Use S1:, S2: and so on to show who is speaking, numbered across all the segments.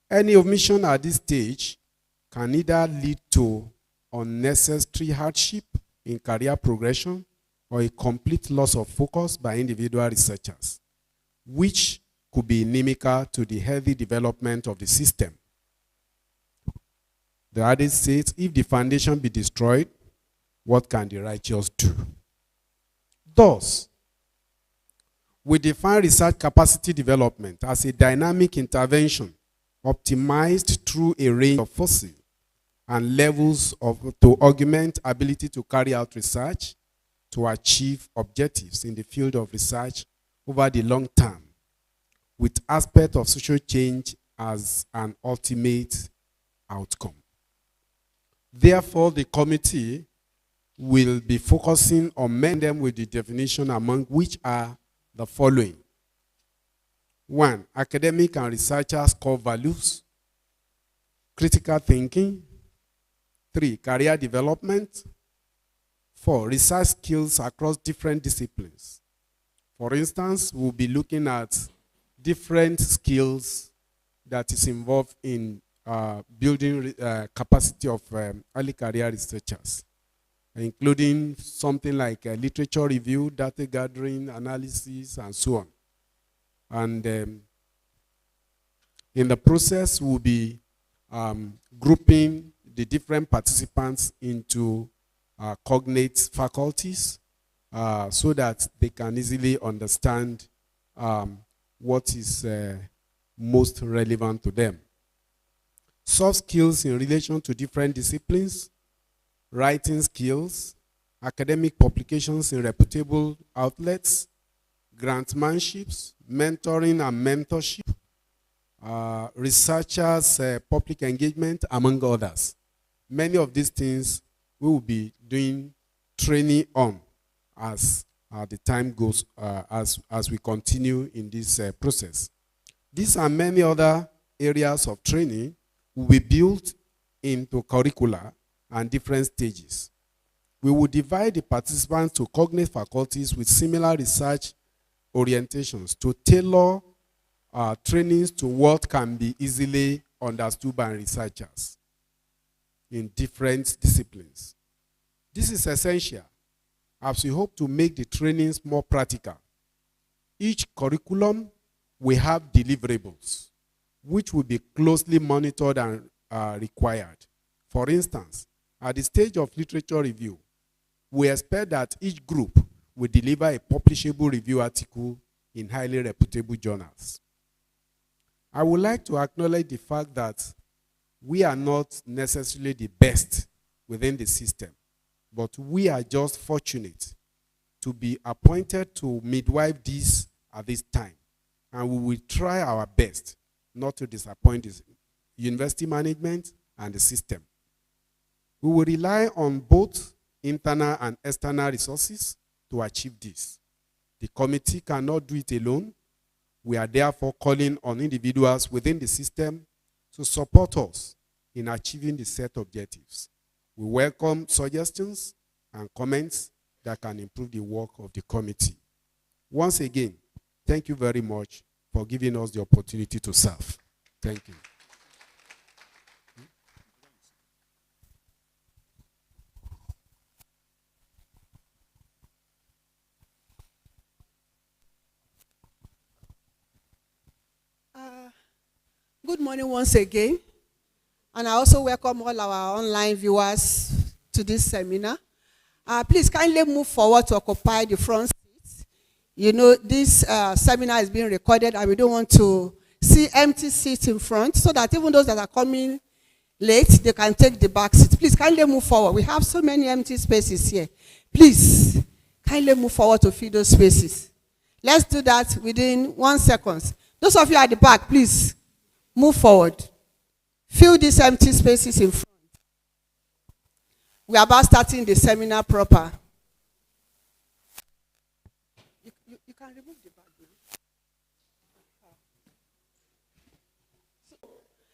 S1: Any omission at this stage can either lead to unnecessary hardship in career progression or a complete loss of focus by individual researchers, which could be inimical to the healthy development of the system. The adage says, if the foundation be destroyed, what can the righteous do? Thus, we define research capacity development as a dynamic intervention optimized through a range of forces and levels to augment ability to carry out research to achieve objectives in the field of research over the long term, with aspect of social change as an ultimate outcome. Therefore, the committee will be focusing on many them with the definition, among which are the following. 1, academic and researchers' core values. Critical thinking. 3, career development. 4, research skills across different disciplines. For instance, we'll be looking at different skills that is involved in building capacity of early career researchers, including something like literature review, data gathering, analysis, and so on. And in the process, we'll be grouping the different participants into cognate faculties so that they can easily understand what is most relevant to them. Soft skills in relation to different disciplines, writing skills, academic publications in reputable outlets, grantmanships, mentoring and mentorship, researchers, public engagement, among others. Many of these things we will be doing training on as the time goes, as we continue in this process. These and many other areas of training will be built into curricula and different stages. We will divide the participants to cognate faculties with similar research orientations to tailor trainings to what can be easily understood by researchers in different disciplines. This is essential as we hope to make the trainings more practical. Each curriculum will have deliverables, which will be closely monitored and required. For instance, at the stage of literature review, we expect that each group will deliver a publishable review article in highly reputable journals. I would like to acknowledge the fact that we are not necessarily the best within the system, but we are just fortunate to be appointed to midwife this at this time. And we will try our best not to disappoint the university management and the system. We will rely on both internal and external resources to achieve this. The committee cannot do it alone. We are therefore calling on individuals within the system to support us in achieving the set objectives. We welcome suggestions and comments that can improve the work of the committee. Once again, thank you very much for giving us the opportunity to serve. Thank you.
S2: Good morning once again. And I also welcome all our online viewers to this seminar. Please kindly move forward to occupy the front seats. You know, this seminar is being recorded and we don't want to see empty seats in front so that even those that are coming late, they can take the back seat. Please kindly move forward. We have so many empty spaces here. Please kindly move forward to fill those spaces. Let's do that within 1 second. Those of you at the back, please move forward. Fill these empty spaces in front. We are about starting the seminar proper. You can remove the bag now.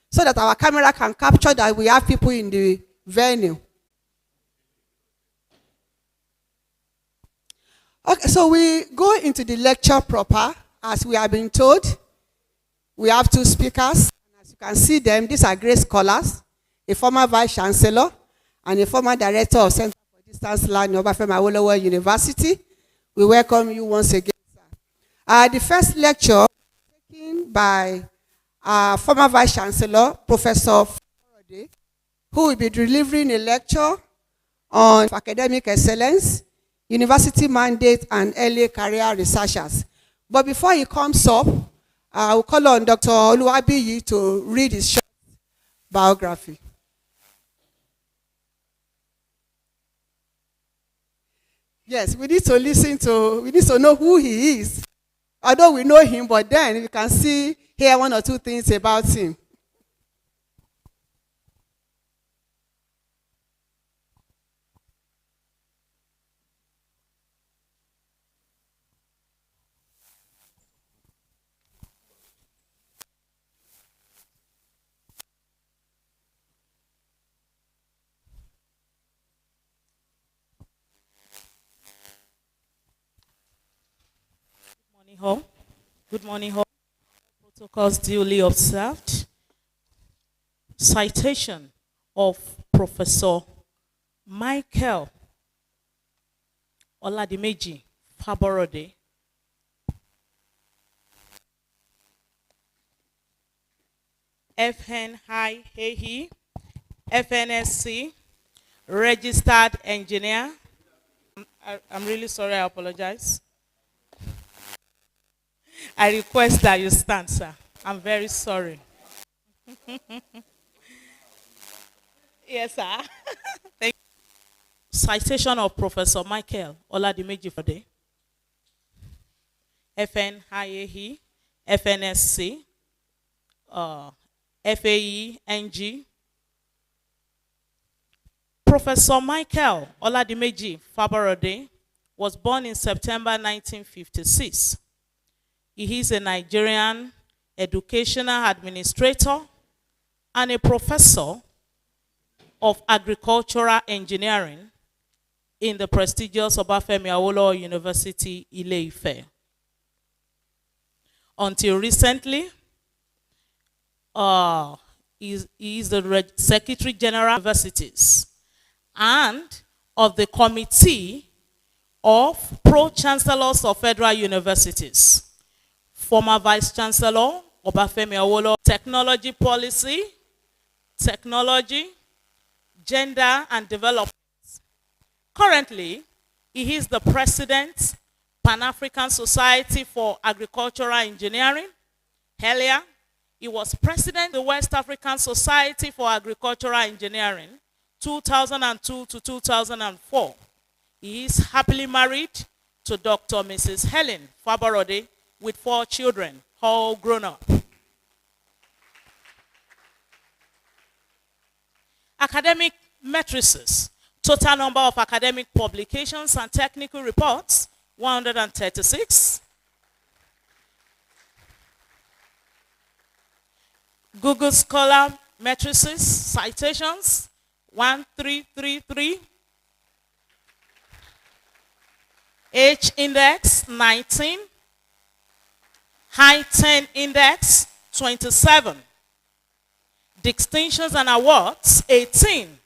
S2: So that our camera can capture that we have people in the venue. Okay, so we go into the lecture proper. As we have been told, we have 2 speakers. You can see them. These are great scholars, a former vice chancellor and a former director of Center for Distance Learning, Obafemi Awolowo University. We welcome you once again, sir. The first lecture taken by former vice chancellor, Professor Faborode, who will be delivering a lecture on academic excellence, university mandate, and early career researchers. But before he comes up, I will call on Dr. Oluwabiyi to read his short biography. Yes, we need to know who he is. Although we know him, but then we can hear one or two things about him.
S3: Good morning, all. Protocols duly observed. Citation of Professor Michael Oladimeji Faborode. FNIAE, FNSC, registered engineer. I'm really sorry, I apologize. I request that you stand, sir. I'm very sorry. Yes, sir. Thank you. Citation of Professor Michael Oladimeji Faborode. FNIAE, FNSC, FAENG. Professor Michael Oladimeji Faborode was born in September 1956. He is a Nigerian educational administrator and a professor of agricultural engineering in the prestigious Obafemi Awolowo University, Ile-Ife. Until recently, he is the Secretary General of Universities and of the Committee of Pro-Chancellors of Federal Universities. Former Vice Chancellor, Obafemi Awolowo, Technology Policy, Technology, Gender and Development. Currently, he is the President, Pan-African Society for Agricultural Engineering. Earlier, he was President of the West African Society for Agricultural Engineering, 2002 to 2004. He is happily married to Dr. Mrs. Helen Faborode, with 4 children, all grown up. Academic matrices. Total number of academic publications and technical reports, 136. Google Scholar matrices, citations, 1333. H index, 19. High 10 index, 27. Distinctions and awards, 18.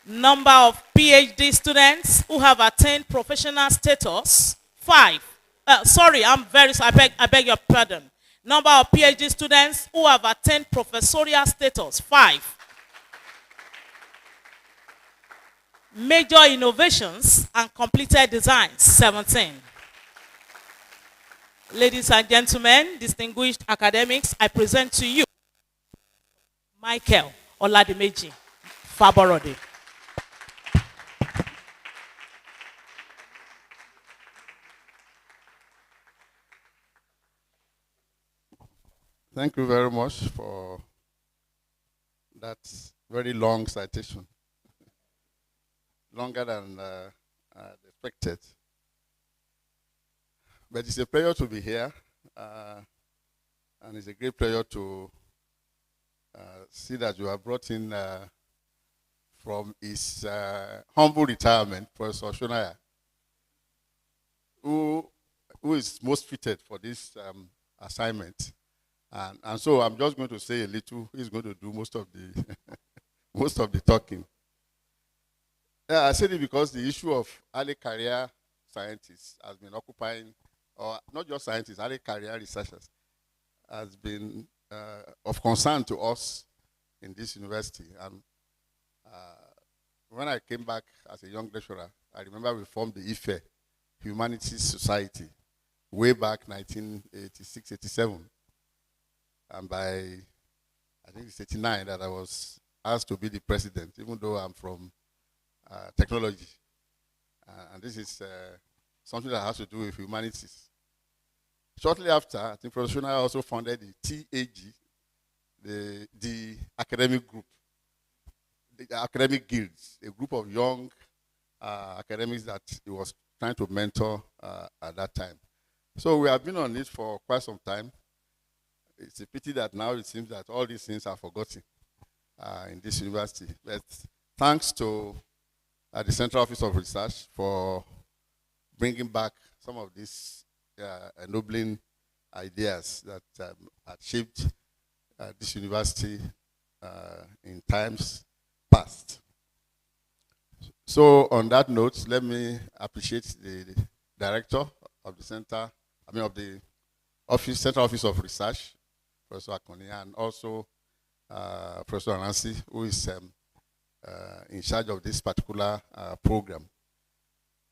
S3: Number of PhD students who have attained professional status, 5. Sorry, I'm very sorry, I beg your pardon. Number of PhD students who have attained professorial status, 5. Major innovations and completed designs, 17. Ladies and gentlemen, distinguished academics, I present to you Michael Oladimeji Faborode.
S4: Thank you very much for that very long citation. Longer than I expected. But it's a pleasure to be here, and it's a great pleasure to see that you have brought in from his humble retirement, Professor Shonaya, who is most fitted for this assignment. And so I'm just going to say a little. He's going to do most of the most of the talking. Yeah, I said it because the issue of early career scientists has been occupying, or not just scientists, early career researchers has been of concern to us in this university. And when I came back as a young lecturer, I remember we formed the Ile-Ife Humanities Society way back 1986, 87. And by, I think it's 89 that I was asked to be the president, even though I'm from technology. And this is something that has to do with humanities. Shortly after, I think Professor Shona also founded the TAG, the academic group, the academic guilds, a group of young academics that he was trying to mentor at that time. So we have been on it for quite some time. It's a pity that now it seems that all these things are forgotten in this university. But thanks to the Central Office of Research for bringing back some of these ennobling ideas that had shaped this university in times past. So on that note, let me appreciate the director of the center, of the Central Office of Research, Professor Akoni, and also Professor Anansi, who is in charge of this particular program.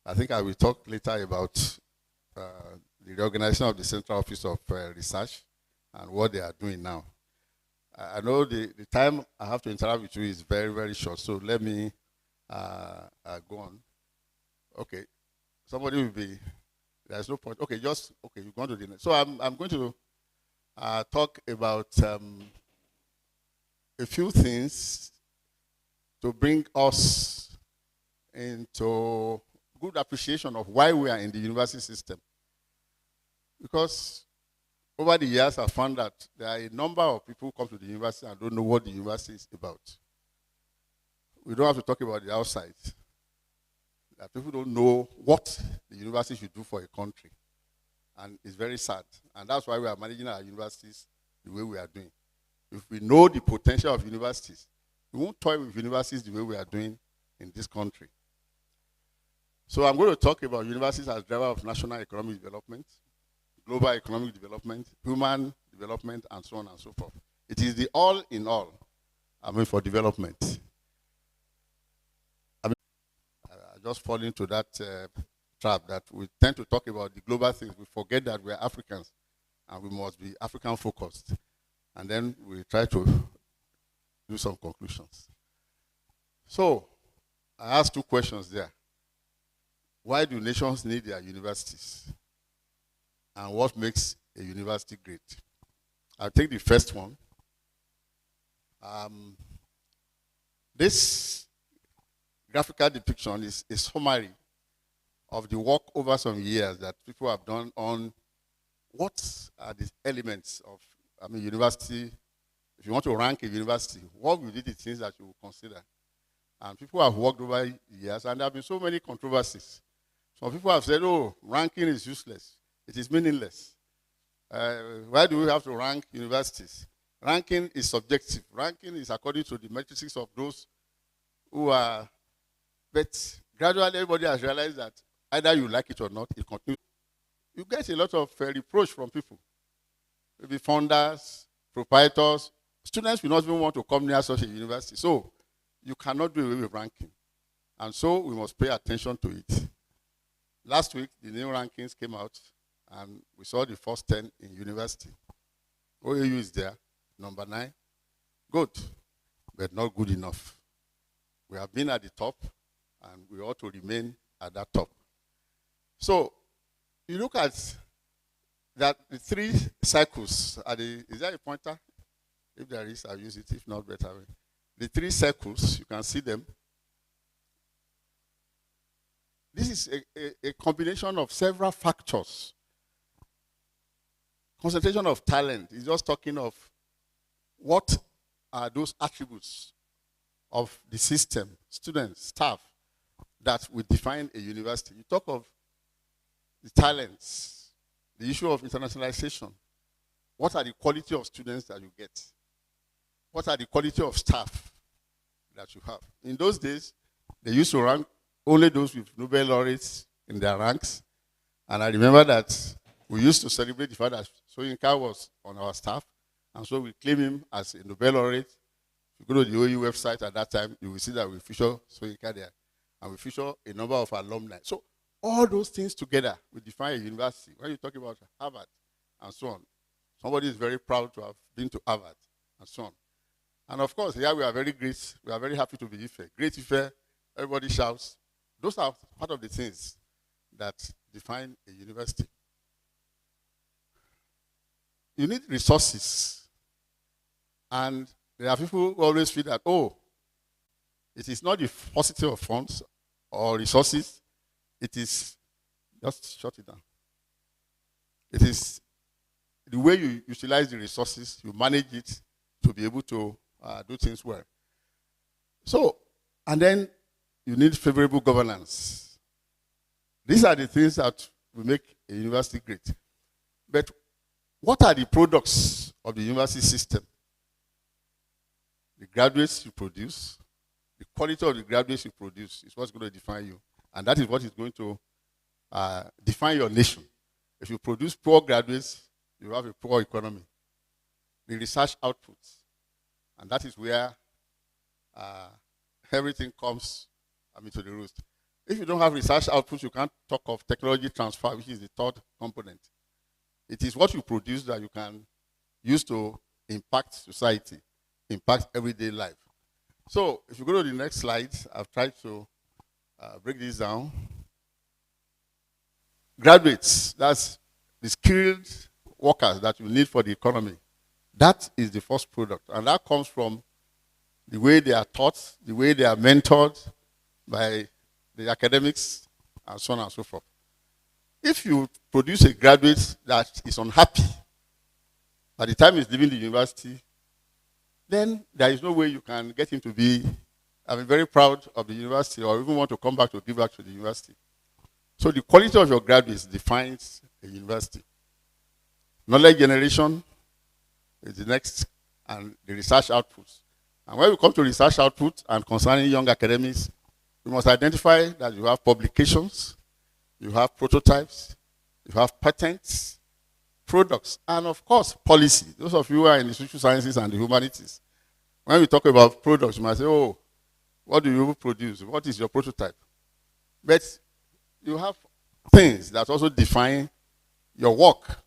S4: I think I will talk later about the reorganization of the Central Office of Research and what they are doing now. I know the time I have to interact with you is very, very short, so let me go on. Okay, somebody will be, there's no point. Okay, okay, you're going to the next. So I'm going to talk about a few things to bring us into good appreciation of why we are in the university system. Because over the years, I found that there are a number of people who come to the university and don't know what the university is about. We don't have to talk about the outside. That people don't know what the university should do for a country. And it's very sad. And that's why we are managing our universities the way we are doing. If we know the potential of universities, we won't toy with universities the way we are doing in this country. So I'm going to talk about universities as driver of national economic development, global economic development, human development, and so on and so forth. It is the all in all, for development. I just fall into that trap that we tend to talk about the global things. We forget that we're Africans and we must be African focused. And then we try to do some conclusions. So I asked two questions there. Why do nations need their universities? And what makes a university great? I'll take the first one. This graphical depiction is a summary of the work over some years that people have done on what are the elements of university. If you want to rank a university, what will be the things that you will consider? And people have worked over years, and there have been so many controversies. Some people have said, oh, ranking is useless. It is meaningless. Why do we have to rank universities? Ranking is subjective. Ranking is according to the matrices of those who are, but gradually everybody has realized that either you like it or not, it continues. You get a lot of reproach from people. Maybe founders, proprietors. Students will not even want to come near such a university. So you cannot do away with ranking. And so we must pay attention to it. Last week, the new rankings came out, and we saw the first 10 in university. OAU is there, number 9. Good, but not good enough. We have been at the top, and we ought to remain at that top. So you look at that the 3 circles. Is there a pointer? If there is, I'll use it. If not, better. The 3 circles, you can see them. This is a combination of several factors. Concentration of talent is just talking of what are those attributes of the system, students, staff, that will define a university. You talk of the talents, the issue of internationalization, what are the quality of students that you get? What are the quality of staff that you have? In those days, they used to rank only those with Nobel laureates in their ranks. And I remember that we used to celebrate the fact that Soyinka was on our staff. And so we claim him as a Nobel laureate. If you go to the OU website at that time, you will see that we feature Soyinka there. And we feature a number of alumni. So all those things together will define a university. When you talk about Harvard and so on, somebody is very proud to have been to Harvard and so on. And of course, here we are very great. We are very happy to be Ife. Great Ife, everybody shouts. Those are part of the things that define a university. You need resources. And there are people who always feel that, oh, it is not the paucity of funds or resources. It is, just shut it down. It is the way you utilize the resources, you manage it to be able to do things well. So, and then you need favorable governance. These are the things that will make a university great. But what are the products of the university system? The graduates you produce, the quality of the graduates you produce is what's going to define you. And that is what is going to define your nation. If you produce poor graduates, you have a poor economy. The research outputs. And that is where everything comes to the roost. If you don't have research outputs, you can't talk of technology transfer, which is the third component. It is what you produce that you can use to impact society, impact everyday life. So if you go to the next slide, I've tried to break this down. Graduates, that's the skilled workers that you need for the economy. That is the first product. And that comes from the way they are taught, the way they are mentored by the academics, and so on and so forth. If you produce a graduate that is unhappy by the time he's leaving the university, then there is no way you can get him to be very proud of the university or even want to come back to give back to the university. So the quality of your graduates defines a university. Knowledge generation is the next, and the research outputs. And when we come to research output and concerning young academics, we must identify that you have publications, you have prototypes, you have patents, products, and of course, policy. Those of you who are in the social sciences and the humanities, when we talk about products, you might say, oh, what do you produce? What is your prototype? But you have things that also define your work,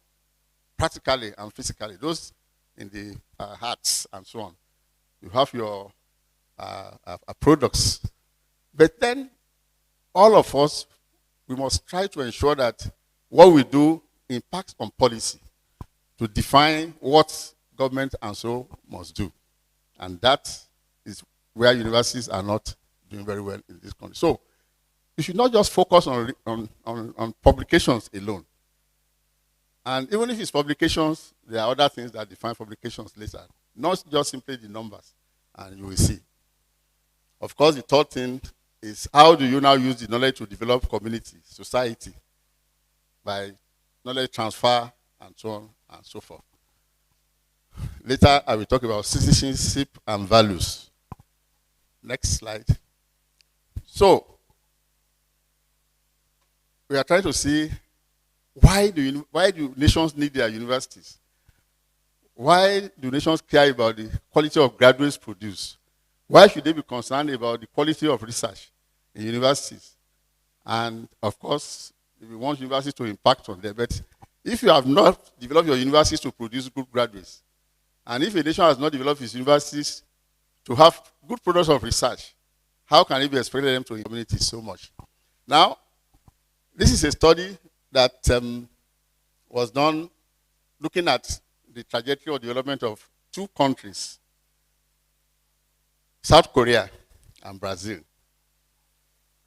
S4: practically and physically, those in the arts and so on. You have your products. But then, all of us, we must try to ensure that what we do impacts on policy to define what government and so must do. And that is where universities are not doing very well in this country. So, you should not just focus on publications alone. And even if it's publications, there are other things that define publications later. Not just simply the numbers, and you will see. Of course, the third thing is how do you now use the knowledge to develop community, society, by knowledge transfer and so on and so forth. Later, I will talk about citizenship and values. Next slide. So, we are trying to see why do nations need their universities? Why do nations care about the quality of graduates produced? Why should they be concerned about the quality of research in universities? And of course, we want universities to impact on them. But if you have not developed your universities to produce good graduates, and if a nation has not developed its universities to have good products of research, how can it be expected them to in communities so much? Now, this is a study that was done looking at the trajectory of development of two countries, South Korea and Brazil.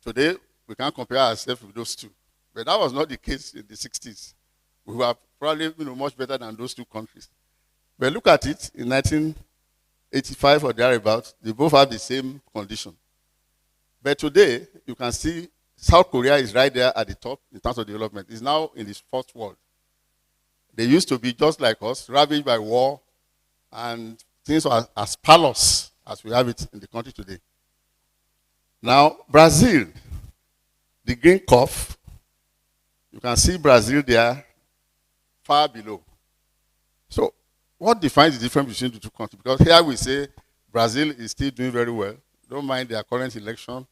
S4: Today, we can't compare ourselves with those two. But that was not the case in the 60s. We were probably much better than those two countries. But look at it, in 1985 or thereabouts, they both have the same condition. But today, you can see South Korea is right there at the top in terms of development. It's now in its first world. They used to be just like us, ravaged by war, and things were as parlous as we have it in the country today. Now, Brazil, the green curve, you can see Brazil there far below. So, what defines the difference between the two countries? Because here we say Brazil is still doing very well. Don't mind their current election,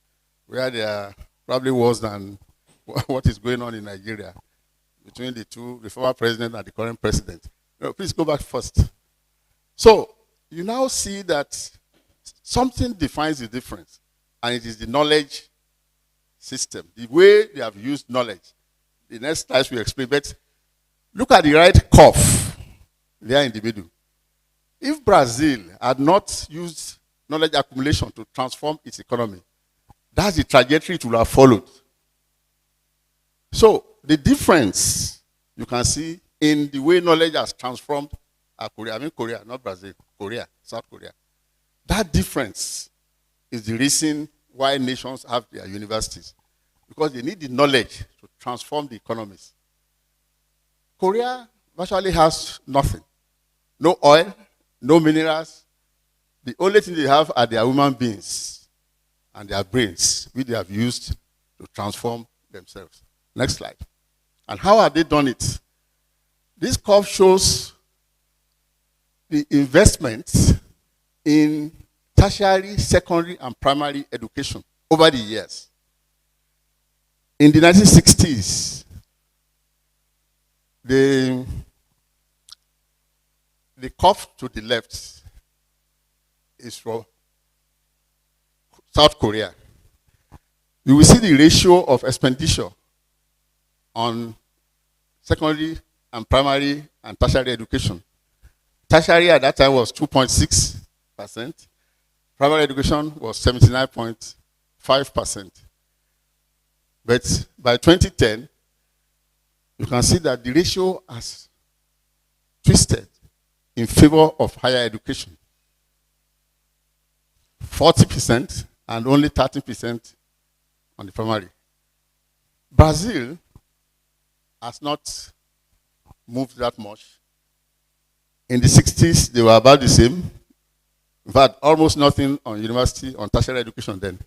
S4: where they are probably worse than what is going on in Nigeria between the two, the former president and the current president. No, please go back first. So, you now see that something defines the difference, and it is the knowledge system, the way they have used knowledge. The next slide will explain, but look at the right curve there in the middle. If Brazil had not used knowledge accumulation to transform its economy, that's the trajectory it will have followed. So, the difference you can see in the way knowledge has transformed Korea, I mean Korea, not Brazil, Korea, South Korea. That difference is the reason why nations have their universities, because they need the knowledge to transform the economies. Korea virtually has nothing. No oil, no minerals. The only thing they have are their human beings and their brains, which they have used to transform themselves. Next slide. And how have they done it? This curve shows the investment in tertiary, secondary, and primary education over the years. In the 1960s, the curve to the left is from South Korea. You will see the ratio of expenditure on secondary and primary and tertiary education. Tertiary at that time was 2.6%. Primary education was 79.5%. But by 2010, you can see that the ratio has twisted in favor of higher education. 40% and only 30% on the primary. Brazil has not moved that much. In the 60s, they were about the same. In fact, almost nothing on university, on tertiary education then.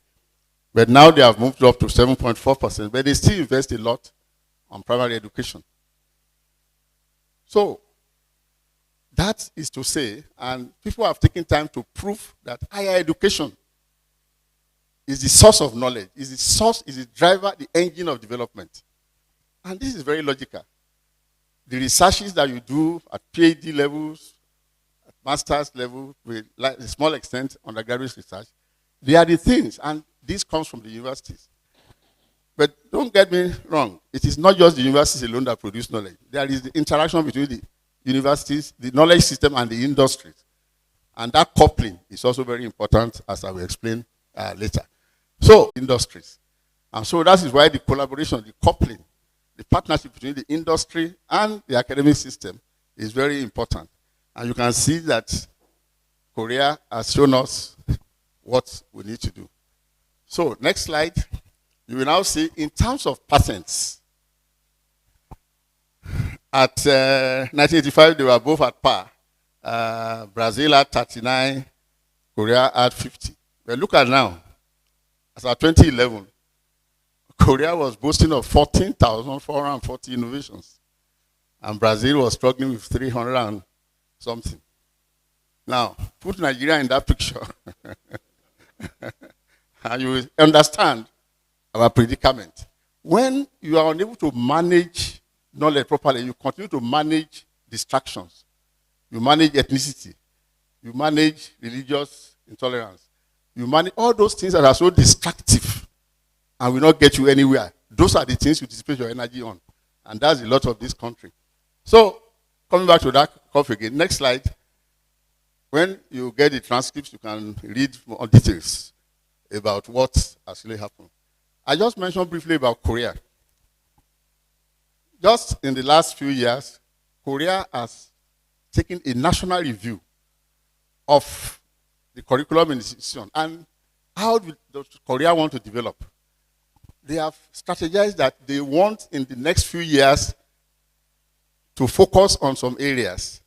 S4: But now they have moved up to 7.4%, but they still invest a lot on primary education. So, that is to say, and people have taken time to prove that higher education is the source of knowledge, is the source, is the driver, the engine of development. And this is very logical. The researches that you do at PhD levels, at master's level, with a small extent undergraduate research, they are the things, and this comes from the universities. But don't get me wrong, it is not just the universities alone that produce knowledge. There is the interaction between the universities, the knowledge system, and the industries. And that coupling is also very important, as I will explain later. So, industries. And so that is why the collaboration, the coupling, the partnership between the industry and the academic system is very important. And you can see that Korea has shown us what we need to do. So, next slide. You will now see, in terms of patents, at 1985, they were both at par. Brazil had 39, Korea had 50. But look at now, as at 2011, Korea was boasting of 14,440 innovations. And Brazil was struggling with 300 and something. Now, put Nigeria in that picture. And you will understand our predicament. When you are unable to manage knowledge properly, you continue to manage distractions. You manage ethnicity. You manage religious intolerance. You manage all those things that are so destructive and will not get you anywhere. Those are the things you dissipate your energy on. And that's a lot of this country. So, coming back to that curve again. Next slide. When you get the transcripts, you can read more details about what actually happened. I just mentioned briefly about Korea. Just in the last few years, Korea has taken a national review of the curriculum in the institution and how does Korea want to develop. They have strategized that they want in the next few years to focus on some areas.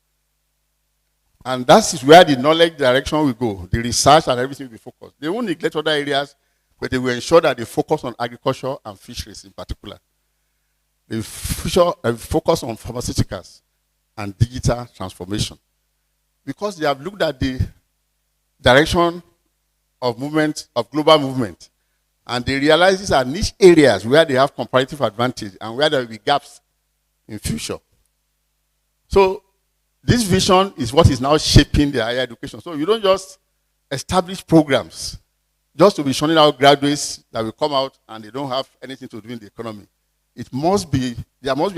S4: And that is where the knowledge direction will go. The research and everything will be focused. They won't neglect other areas, but they will ensure that they focus on agriculture and fisheries in particular. They focus on pharmaceuticals and digital transformation. Because they have looked at the direction of movement, of global movement, and they realize these are niche areas where they have comparative advantage and where there will be gaps in future. So this vision is what is now shaping the higher education. So you don't just establish programs just to be shunning out graduates that will come out and they don't have anything to do in the economy. There must be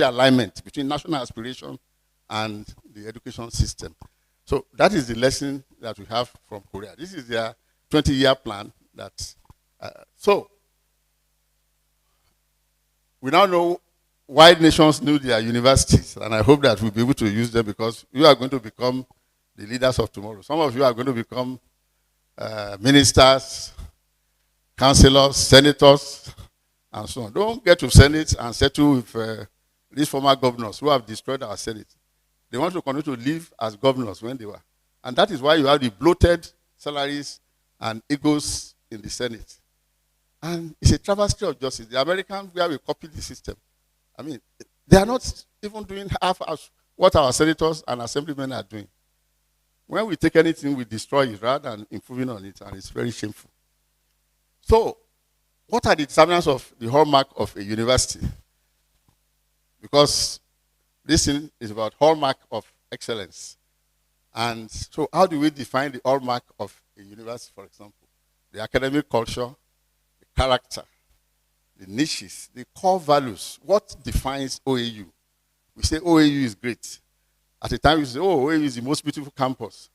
S4: alignment between national aspiration and the education system. So that is the lesson that we have from Korea. This is their 20-year plan. So we now know why nations need their universities, and I hope that we'll be able to use them because you are going to become the leaders of tomorrow. Some of you are going to become ministers, councillors, senators, and so on. Don't get to Senate and settle with these former governors who have destroyed our Senate. They want to continue to live as governors when they were. And that is why you have the bloated salaries and egos in the Senate. And it's a travesty of justice. The Americans, where we copied the system, I mean, they are not even doing half as what our senators and assemblymen are doing. When we take anything, we destroy it rather than improving on it, and it's very shameful. So, what are the determinants of the hallmark of a university? Because this thing is about hallmark of excellence. And so how do we define the hallmark of a university, for example? The academic culture, the character, the niches, the core values. What defines OAU? We say OAU is great. At the time we say, oh, OAU is the most beautiful campus.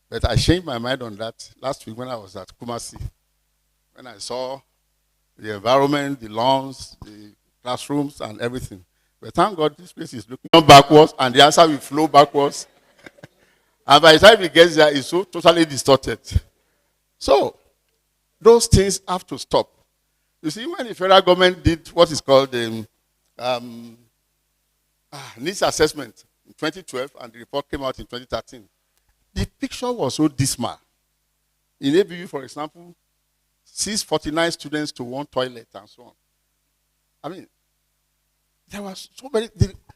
S4: But I changed my mind on that last week when I was at Kumasi. When I saw the environment, the lawns, the classrooms, and everything. But thank God this place is looking backwards, and the answer will flow backwards. And by the time it gets there, it's so totally distorted. So, those things have to stop. You see, when the federal government did what is called the needs assessment in 2012, and the report came out in 2013, the picture was so dismal. In ABU, for example, 649 students to one toilet and so on. I mean, there was so many,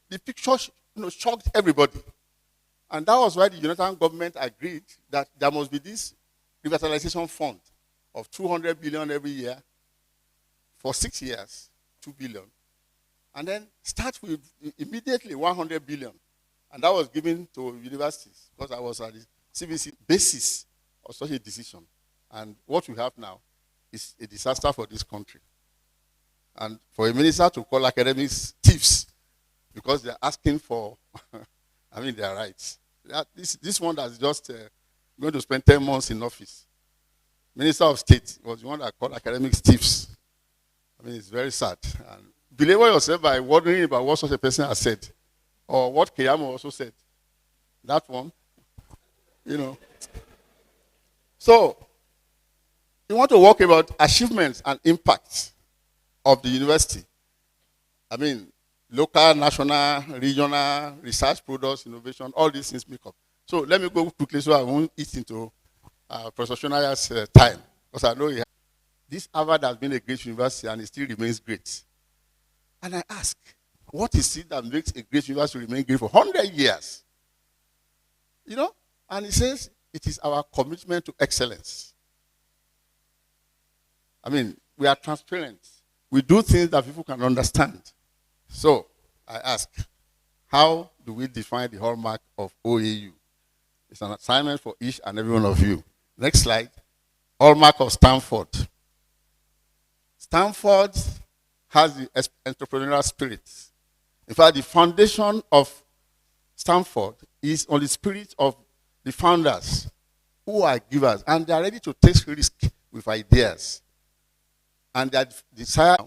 S4: the picture shocked everybody. And that was why the United government agreed that there must be this revitalization fund of 200 billion every year for 6 years, 2 billion. And then start with immediately 100 billion. And that was given to universities because I was at the CBC basis of such a decision. And what we have now is a disaster for this country. And for a minister to call academics thieves because they're asking for, their rights. This one that's just going to spend 10 months in office. Minister of State was the one that called academics thieves. It's very sad. And belabor yourself by wondering about what such a person has said. Or what Keyamo also said. That one, So, you want to talk about achievements and impacts of the university. Local, national, regional, research products, innovation, all these things make up. So let me go quickly so I won't eat into Professor Shonaya's time. Because I know this Harvard has been a great university and it still remains great. And I ask, what is it that makes a great university remain great for 100 years? And he says, it is our commitment to excellence. We are transparent. We do things that people can understand. So, I ask, how do we define the hallmark of OAU? It's an assignment for each and every one of you. Next slide. Hallmark of Stanford. Stanford has the entrepreneurial spirit. In fact, the foundation of Stanford is on the spirit of the founders who are givers, and they are ready to take risk with ideas. And they desire,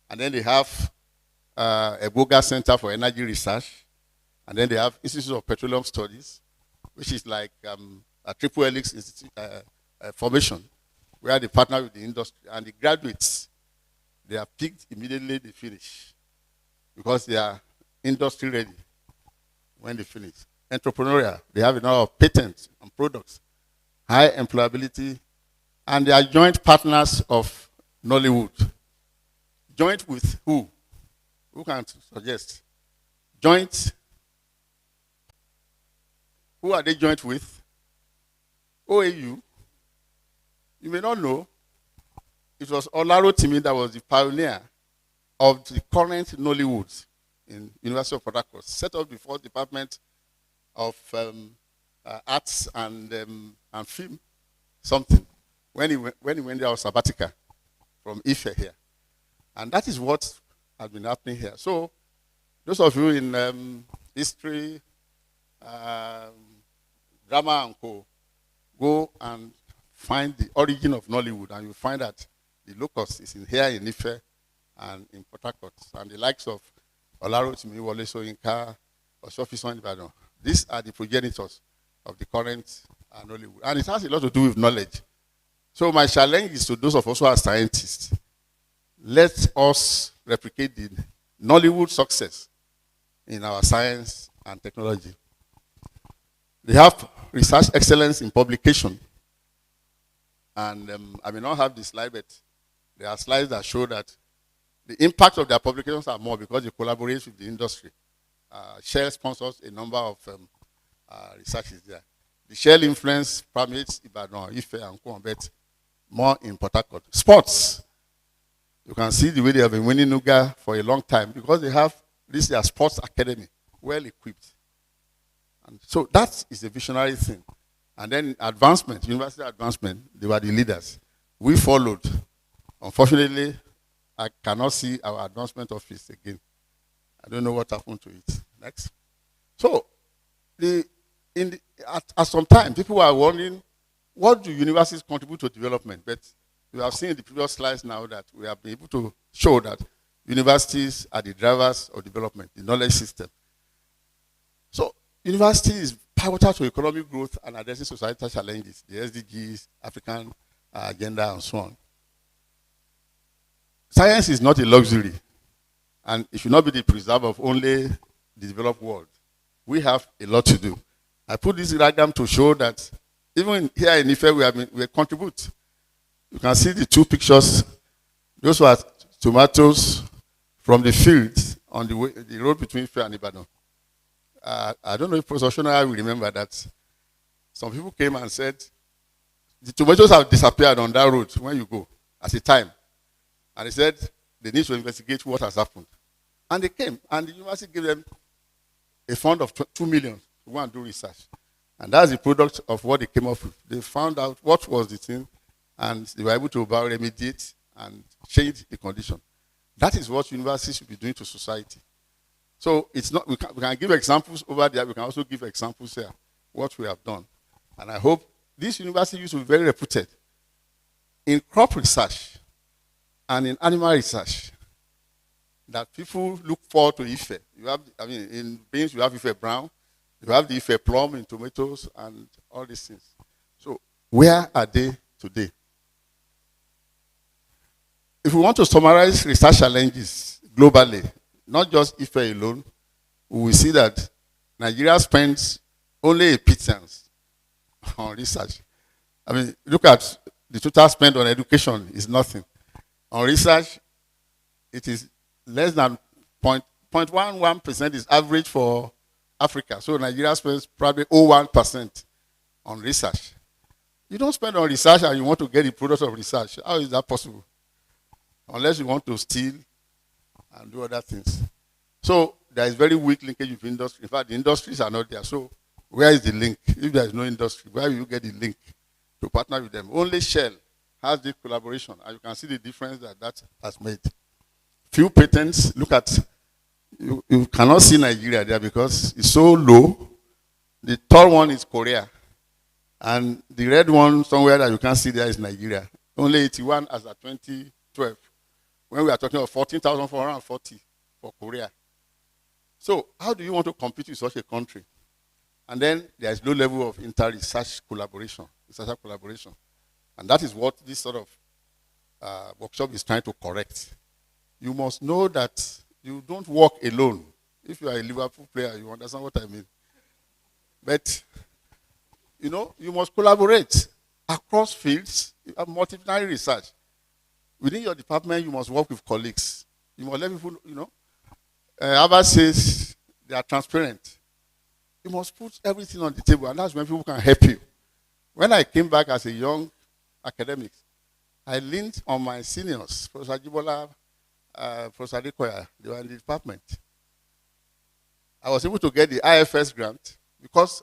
S4: and then they have a Boga Center for Energy Research, and then they have Institute of Petroleum Studies, which is like a triple helix institute, formation, where they partner with the industry, and the graduates, they are picked immediately they finish, because they are industry ready. when they finish. Entrepreneurial, they have a lot of patents and products. High employability, and they are joint partners of Nollywood. Joint with who? Who can suggest? Joint. Who are they joint with? OAU. You may not know. It was Olaro that was the pioneer of the current Nollywood in University of Port Harcourt. Set up the first department of arts and film, something. When he went there, was sabbatical from Ife here. And that is what has been happening here. So, those of you in history, drama and co, go and find the origin of Nollywood, and you'll find that the locus is here in Ife and in Port Harcourt, and the likes of Olaro Wole Soyinka, Osofison Ibadan. These are the progenitors of the current Nollywood. And it has a lot to do with knowledge. So my challenge is to those of us who are scientists. Let us replicate the Nollywood success in our science and technology. They have research excellence in publication. And I may not have the slide, but there are slides that show that the impact of their publications are more because they collaborate with the industry. Shell sponsors a number of researches there. The Shell influence permeates Ibadan, Ife, and Kwon, but more in Port Harcourt. Sports. You can see the way they have been winning Nuga for a long time because they have this their sports academy, well equipped. And so that is a visionary thing. And then advancement, university advancement, they were the leaders. We followed. Unfortunately, I cannot see our advancement office again. I don't know what happened to it. Next. So, at some time, people were wondering, what do universities contribute to development? But we have seen in the previous slides now that we have been able to show that universities are the drivers of development, the knowledge system. So, university is pivotal to economic growth and addressing societal challenges, the SDGs, African agenda, and so on. Science is not a luxury, and it should not be the preserve of only the developed world. We have a lot to do. I put this diagram to show that even here in Ife, we contribute. You can see the two pictures. Those were tomatoes from the fields on the road between Ife and Ibadan. I don't know if Professor Shonara will remember that. Some people came and said, the tomatoes have disappeared on that road when you go at a time. And they said they need to investigate what has happened. And they came, and the university gave them a fund of 2 million to go and do research. And that's the product of what they came up with. They found out what was the thing, and they were able to remediate and change the condition. That is what universities should be doing to society. So it's not, we can give examples over there. We can also give examples here, what we have done. And I hope this university used to be very reputed in crop research and in animal research, that people look forward to Ife. You have, in beans, you have Ife brown, you have the Ife plum in tomatoes and all these things. So where are they today? If we want to summarize research challenges globally, not just Ife alone, we will see that Nigeria spends only a pittance on research. Look at the total spend on education is nothing. On research, it is less than 0.11% is average for Africa. So Nigeria spends probably 0.01% on research. You don't spend on research and you want to get the products of research. How is that possible? Unless you want to steal and do other things. So there is very weak linkage with industry. In fact, the industries are not there. So where is the link? If there is no industry, where will you get the link to partner with them? Only Shell has this collaboration, and you can see the difference that has made. Few patents, look at, you cannot see Nigeria there because it's so low. The tall one is Korea, and the red one somewhere that you can't see there is Nigeria. Only 81 as of 2012, when we are talking of 14,440 for Korea. So how do you want to compete with such a country? And then there is low level of inter-research collaboration, research collaboration. And that is what this sort of workshop is trying to correct. You must know that you don't work alone. If you are a Liverpool player, you understand what I mean. But, you must collaborate across fields, multidisciplinary research. Within your department, you must work with colleagues. You must let people, Albert says they are transparent. You must put everything on the table, and that's when people can help you. When I came back as a young academic, I leaned on my seniors, Professor Jibola, Professor Adekoya. They were in the department. I was able to get the IFS grant because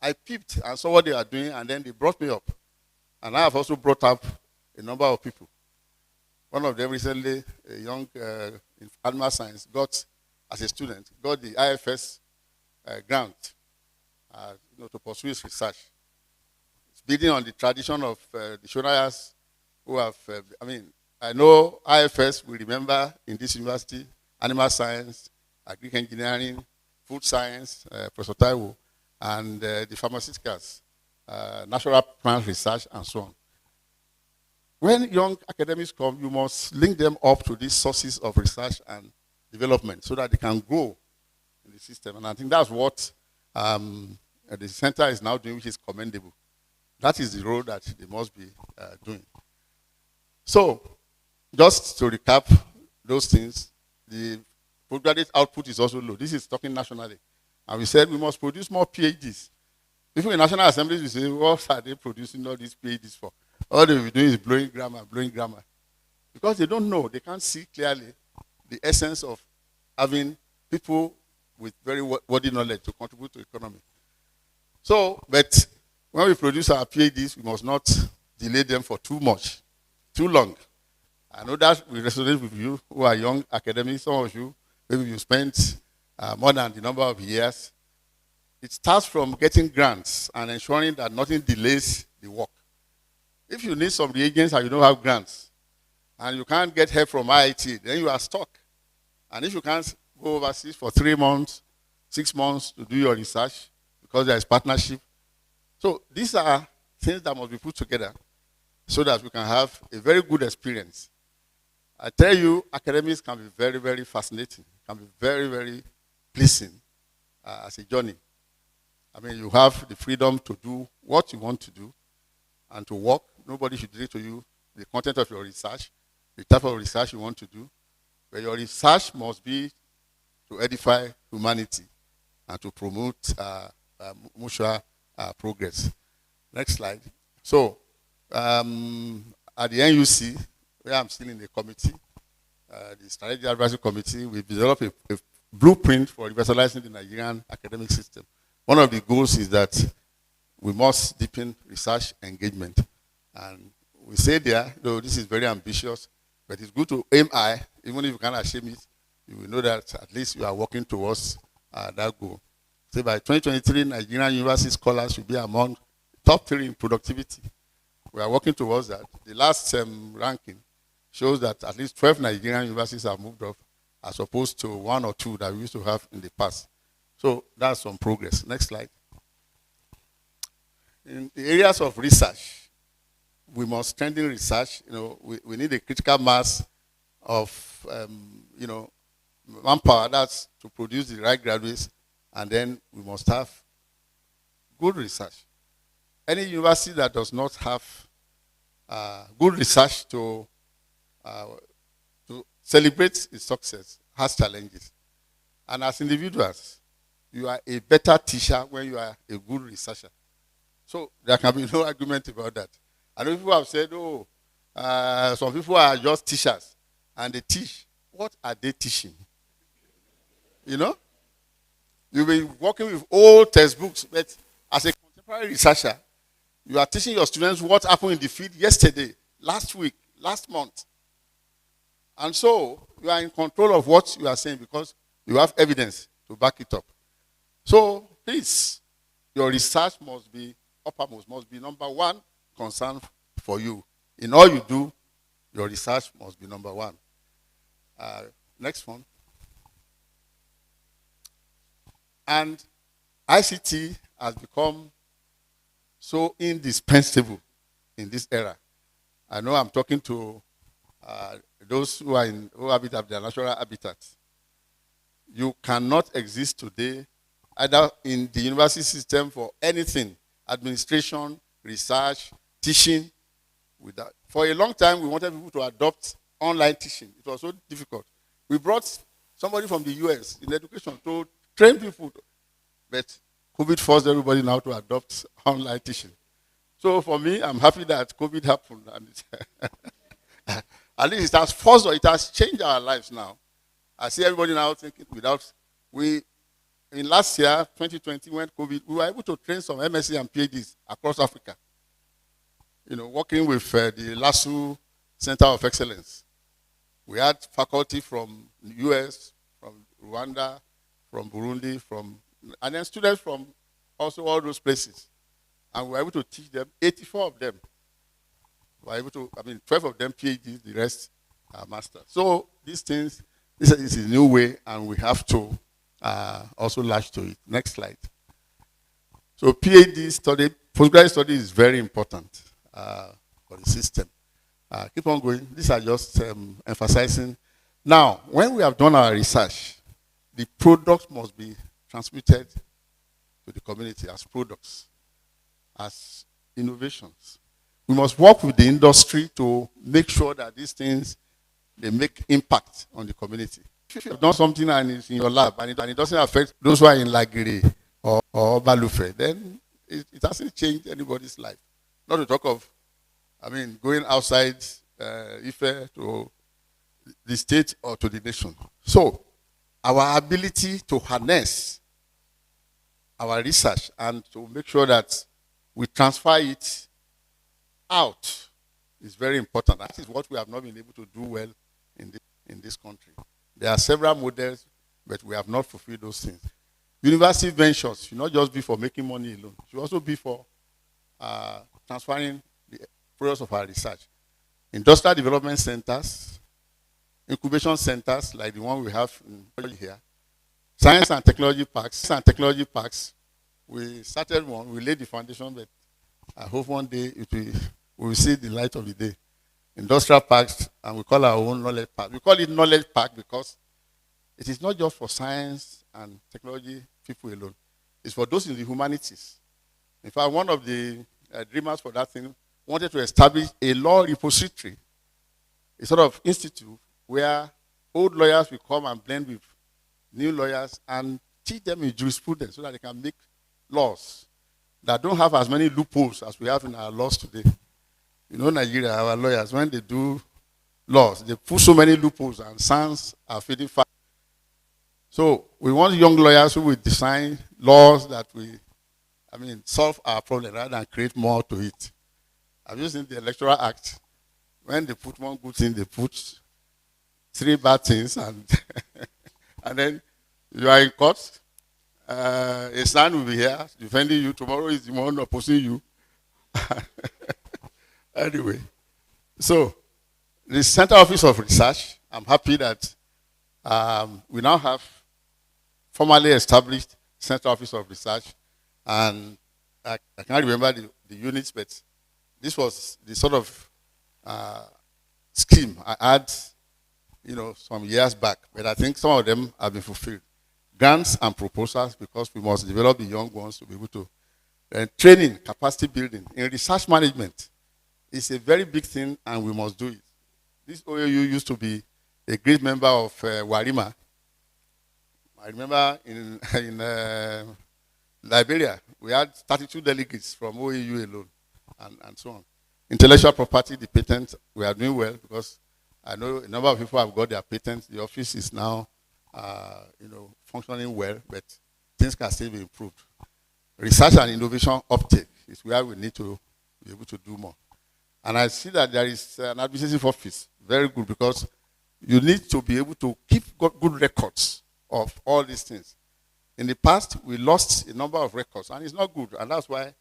S4: I peeped and saw what they were doing, and then they brought me up. And I have also brought up a number of people. One of them recently, a young in animal science, as a student, got the IFS grant to pursue his research. It's building on the tradition of the Shonayas who have, I know IFS will remember in this university, animal science, agric engineering, food science, Professor Taiwo, and the pharmaceuticals, natural plant research, and so on. When young academics come, you must link them up to these sources of research and development so that they can grow in the system. And I think that's what the center is now doing, which is commendable. That is the role that they must be doing. So, just to recap those things, the postgraduate output is also low. This is talking nationally. And we said we must produce more PhDs. People in National Assemblies will say, what are they producing all these PhDs for? All they will be doing is blowing grammar. Because they don't know, they can't see clearly the essence of having people with very worthy knowledge to contribute to the economy. So, but when we produce our PhDs, we must not delay them for too long. I know that we resonate with you who are young academics. Some of you, maybe you spent more than the number of years. It starts from getting grants and ensuring that nothing delays the work. If you need some reagents and you don't have grants, and you can't get help from IIT, then you are stuck. And if you can't go overseas for 3 months, 6 months to do your research, because there is partnership. So these are things that must be put together so that we can have a very good experience. I tell you, academics can be very, very fascinating, can be very, very pleasing as a journey. You have the freedom to do what you want to do and to work. Nobody should dictate to you the content of your research, the type of research you want to do. But your research must be to edify humanity and to promote mutual progress. Next slide. So, at the NUC, where I'm still in the committee, the Strategic Advisory Committee, we've developed a blueprint for revitalizing the Nigerian academic system. One of the goals is that we must deepen research engagement. And we say there, though this is very ambitious, but it's good to aim high. Even if you can't achieve it, you will know that at least you are working towards that goal. So by 2023, Nigerian university scholars should be among top 3 in productivity. We are working towards that. The last ranking shows that at least 12 Nigerian universities have moved up as opposed to 1 or 2 that we used to have in the past. So that's some progress. Next slide. In the areas of research, we must strengthen research. We need a critical mass of, manpower that's to produce the right graduates, and then we must have good research. Any university that does not have good research to celebrate its success has challenges. And as individuals, you are a better teacher when you are a good researcher. So there can be no argument about that. I know people have said, some people are just teachers, and they teach. What are they teaching? You've been working with old textbooks, but as a contemporary researcher, you are teaching your students what happened in the field yesterday, last week, last month. And so you are in control of what you are saying because you have evidence to back it up. So please, your research must be uppermost, must be number 1 concern for you. In all you do, your research must be number 1. Next one. And ICT has become so indispensable in this era. I know I'm talking to those who habit their natural habitat. You cannot exist today either in the university system for anything, administration, research, teaching. For a long time, we wanted people to adopt online teaching. It was so difficult. We brought somebody from the US in education to train people, but COVID forced everybody now to adopt online teaching. So for me, I'm happy that COVID happened. And at least it has forced, it has changed our lives now. I see everybody now thinking in last year, 2020, when COVID, we were able to train some MSc and PhDs across Africa. Working with the LASU Center of Excellence. We had faculty from the US, from Rwanda, from Burundi, and then students from also all those places. And we were able to teach them, 84 of them. We were able to, 12 of them PhDs, the rest are masters. So these things, this is a new way, and we have to also latch to it. Next slide. So PhD study, postgraduate study is very important for the system. Keep on going. These are just emphasizing. Now, when we have done our research, the product must be transmitted to the community as products, as innovations. We must work with the industry to make sure that these things, they make impact on the community. If you've done something and it's in your lab and it doesn't affect those who are in Ile-Ife or Obafemi, then it hasn't changed anybody's life. Not to talk of, going outside Ife to the state or to the nation. So, our ability to harness our research and to make sure that we transfer it out is very important. That is what we have not been able to do well in this country. There are several models, but we have not fulfilled those things. University ventures should not just be for making money alone. It should also be for transferring the products of our research. Industrial development centers, incubation centers like the one we have here, science and technology parks. We started one, we laid the foundation, but I hope one day we will see the light of the day. Industrial parks, and we call our own knowledge park. We call it knowledge park because it is not just for science and technology people alone. It's for those in the humanities. In fact, one of the dreamers for that thing wanted to establish a law repository, a sort of institute where old lawyers will come and blend with new lawyers and teach them in jurisprudence so that they can make laws that don't have as many loopholes as we have in our laws today. Nigeria, our lawyers, when they do laws, they put so many loopholes and sands are fading fast. So we want young lawyers who will design laws that solve our problem rather than create more to it. Have you seen the Electoral Act? When they put one good thing, they put 3 bad things, and and then you are in court. A son will be here defending you. Tomorrow is the one opposing you. Anyway, so the Center Office of Research, I'm happy that we now have formally established Center Office of Research, and I can't remember the units, but this was the sort of scheme I had, some years back, but I think some of them have been fulfilled. Grants and proposals, because we must develop the young ones to be able to. Training, capacity building. In research management, it's a very big thing, and we must do it. This OAU used to be a great member of Warima. I remember in Liberia, we had 32 delegates from OAU alone, and so on. Intellectual property, the patent, we are doing well because I know a number of people have got their patents. The office is now, functioning well, but things can still be improved. Research and innovation uptake is where we need to be able to do more. And I see that there is an administrative office, very good, because you need to be able to keep good records of all these things. In the past, we lost a number of records, and it's not good. And that's why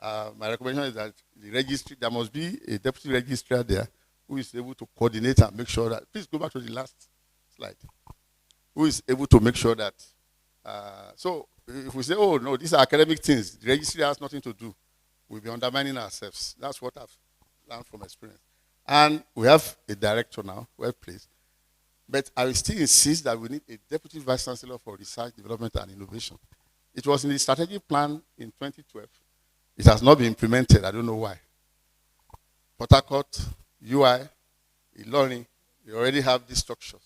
S4: my recommendation is that the registry, there must be a deputy registrar there who is able to coordinate and make sure that, please go back to the last slide, who is able to make sure that, so if we say, oh no, these are academic things, the registry has nothing to do, we'll be undermining ourselves. That's what I've learned from experience. And we have a director now, well placed. But I will still insist that we need a deputy vice chancellor for research, development, and innovation. It was in the strategic plan in 2012. It has not been implemented. I don't know why. Port Harcourt, UI, Ilorin, they already have these structures.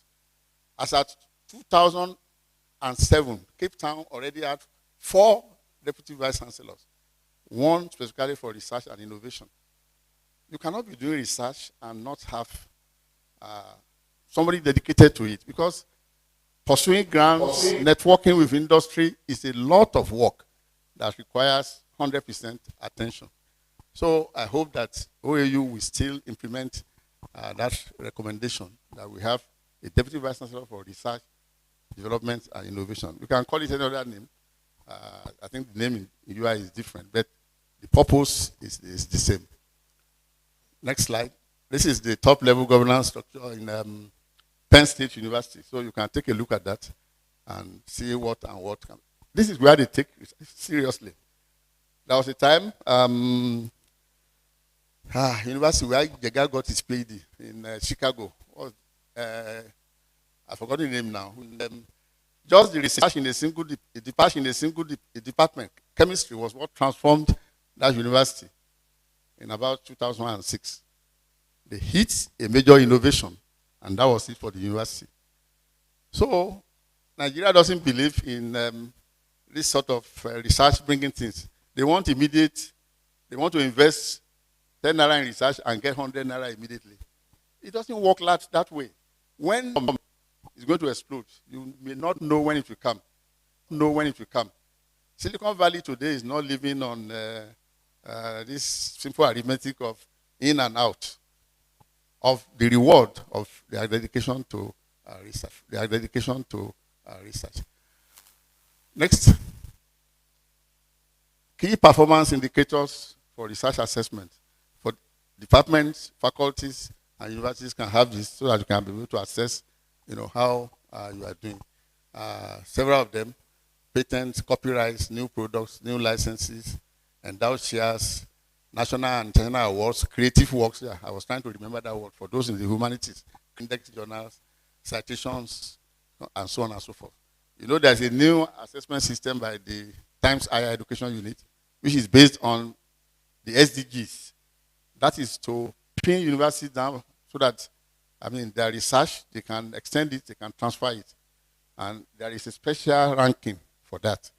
S4: As at 2007, Cape Town already had 4 deputy vice chancellors, 1 specifically for research and innovation. You cannot be doing research and not have somebody dedicated to it, because pursuing grants, networking with industry is a lot of work that requires 100% attention. So I hope that OAU will still implement that recommendation, that we have a deputy vice chancellor for research, development, and innovation. We can call it any other name. I think the name in UI is different, but the purpose is the same. Next slide. This is the top level governance structure in Penn State University. So you can take a look at that and see what and what can. This is where they take it seriously. There was a time, university where Jega got his PhD in Chicago. I forgot the name now. Just the research in a single department, chemistry, was what transformed that university in about 2006. They hit a major innovation, and that was it for the university. So Nigeria doesn't believe in this sort of research bringing things. They want immediate, they want to invest 10 naira in research and get 100 naira immediately. It doesn't work that way. When it's going to explode, you may not know when it will come. Silicon Valley today is not living on this simple arithmetic of in and out, of the reward of their dedication to research. Next. Key performance indicators for research assessment. For departments, faculties, and universities can have this so that you can be able to assess, how you are doing. Several of them: patents, copyrights, new products, new licenses, endowed shares, national and international awards, creative works. Yeah, I was trying to remember that word for those in the humanities, index journals, citations, and so on and so forth. There's a new assessment system by the Times Higher Education Unit, which is based on the SDGs. That is to pin universities down so that, their research, they can extend it, they can transfer it. And there is a special ranking for that.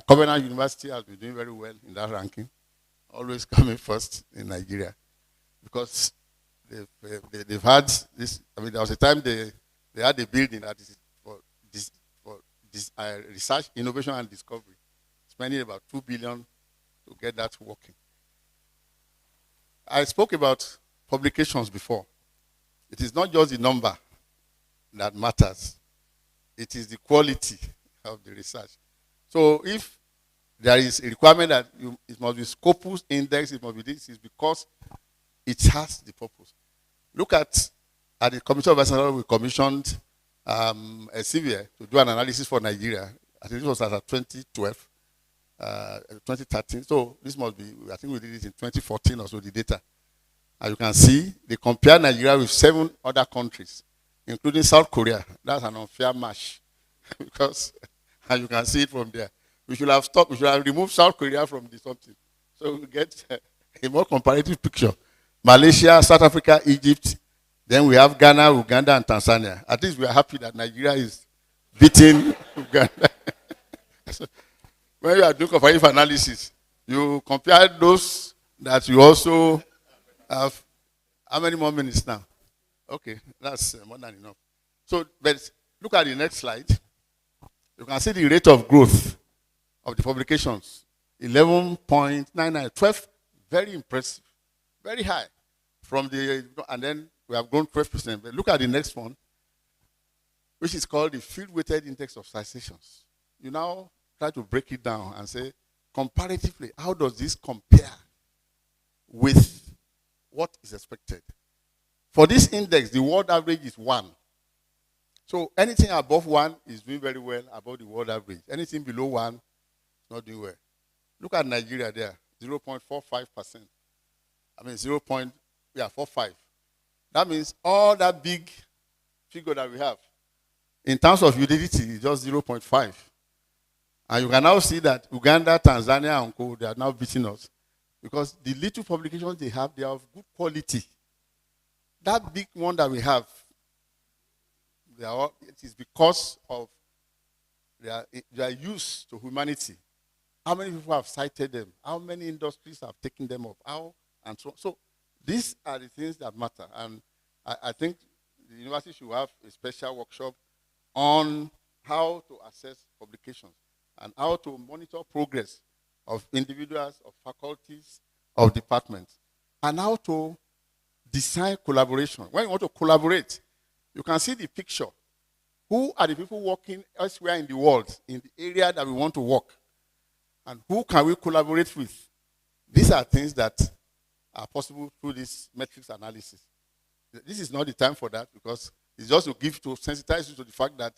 S4: Covenant University has been doing very well in that ranking, always coming first in Nigeria, because they've had this. There was a time they had a building that is for research, innovation, and discovery, spending about 2 billion to get that working. I spoke about publications before. It is not just the number that matters. It is the quality of the research. So if there is a requirement that it must be Scopus index, it must be this, is because it has the purpose. Look at the Committee of Advisory, we commissioned a CVA to do an analysis for Nigeria. I think it was at 2012. 2013. So this must be, I think we did it in 2014 or so, the data. As you can see, they compare Nigeria with 7 other countries, including South Korea. That's an unfair match because, as you can see it from there, we should have stopped, we should have removed South Korea from the something. So we get a more comparative picture. Malaysia, South Africa, Egypt, then we have Ghana, Uganda, and Tanzania. At least we are happy that Nigeria is beating Uganda. So, when you are doing comparative analysis, you compare those that you also have. How many more minutes now? Okay, that's more than enough. So, but look at the next slide. You can see the rate of growth of the publications. 11.99, 12, very impressive, very high. And then we have grown 12%. But look at the next one, which is called the field-weighted index of citations. You now try to break it down and say, comparatively, how does this compare with what is expected? For this index, the world average is 1. So anything above 1 is doing very well above the world average. Anything below 1 is not doing well. Look at Nigeria there, 0.45%. 0.45. That means all that big figure that we have. In terms of utility, it's just 0.5. And you can now see that Uganda, Tanzania, and Co, they are now beating us. Because the little publications they have, they are of good quality. That big one that we have, it is because of their use to humanity. How many people have cited them? How many industries have taken them up? How and so on. So these are the things that matter. And I think the university should have a special workshop on how to assess publications and how to monitor progress of individuals, of faculties, of departments, and how to design collaboration. When you want to collaborate, you can see the picture. Who are the people working elsewhere in the world, in the area that we want to work? And who can we collaborate with? These are things that are possible through this metrics analysis. This is not the time for that because it's just to sensitize you to the fact that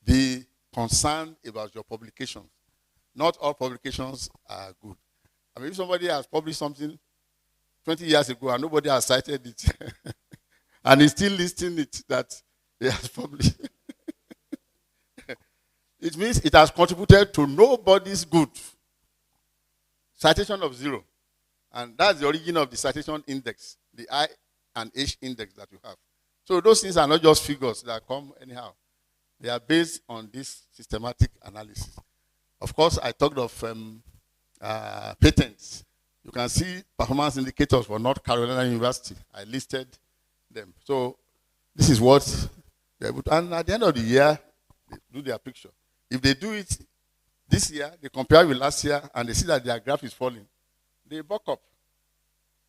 S4: be concerned about your publications. Not all publications are good. I mean, if somebody has published something 20 years ago and nobody has cited it, and is still listing it that he has published, it means it has contributed to nobody's good. Citation of 0. And that's the origin of the citation index, the I and H index that you have. So those things are not just figures that come anyhow. They are based on this systematic analysis. Of course, I talked of patents. You can see performance indicators for North Carolina University. I listed them. So this is what they're able to, and at the end of the year, they do their picture. If they do it this year, they compare with last year, and they see that their graph is falling, they buck up.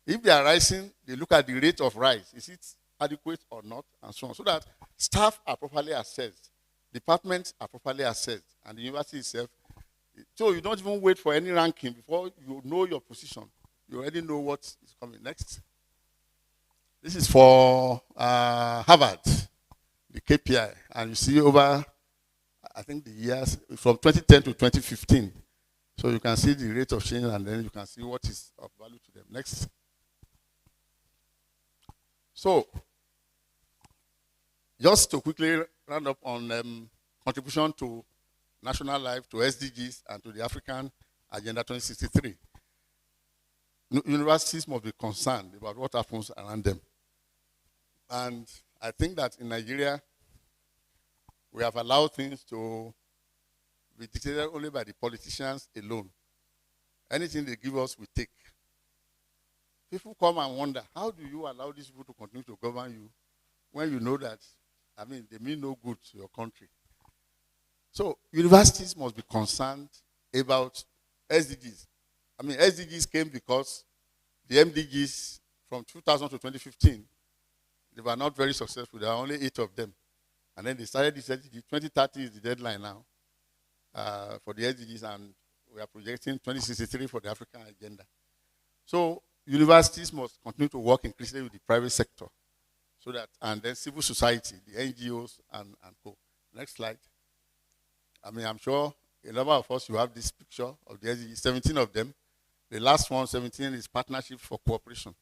S4: If they are rising, they look at the rate of rise. Is it adequate or not, and so on. So that staff are properly assessed, departments are properly assessed, and the university itself. So you don't even wait for any ranking before you know your position. You already know what is coming next. This is for Harvard, the KPI, and you see over, I think the years from 2010 to 2015. So you can see the rate of change, and then you can see what is of value to them. Next. So, just to quickly round up on contribution to national life, to SDGs, and to the African Agenda 2063. Universities must be concerned about what happens around them. And I think that in Nigeria, we have allowed things to be dictated only by the politicians alone. Anything they give us, we take. People come and wonder, how do you allow these people to continue to govern you when you know that, I mean, they mean no good to your country? So universities must be concerned about SDGs. I mean, SDGs came because the MDGs from 2000 to 2015, they were not very successful. There are only 8 of them. And then they started this SDG. 2030 is the deadline now for the SDGs, and we are projecting 2063 for the African agenda. So universities must continue to work increasingly with the private sector, so that, and then civil society, the NGOs and co. Next slide. I mean, I'm sure a number of us, you have this picture of the SDGs, 17 of them. The last one, 17, is partnership for cooperation.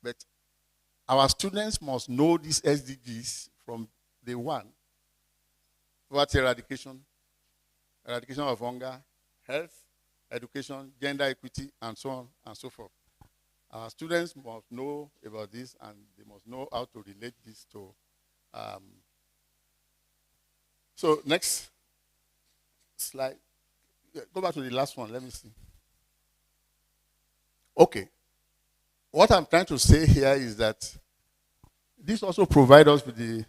S4: But our students must know these SDGs from day one. Poverty eradication, eradication of hunger, health, education, gender equity, and so on and so forth. Our students must know about this, and they must know how to relate this to. So next slide. Go back to the last one. Let me see. Okay. What I'm trying to say here is that this also provides us with the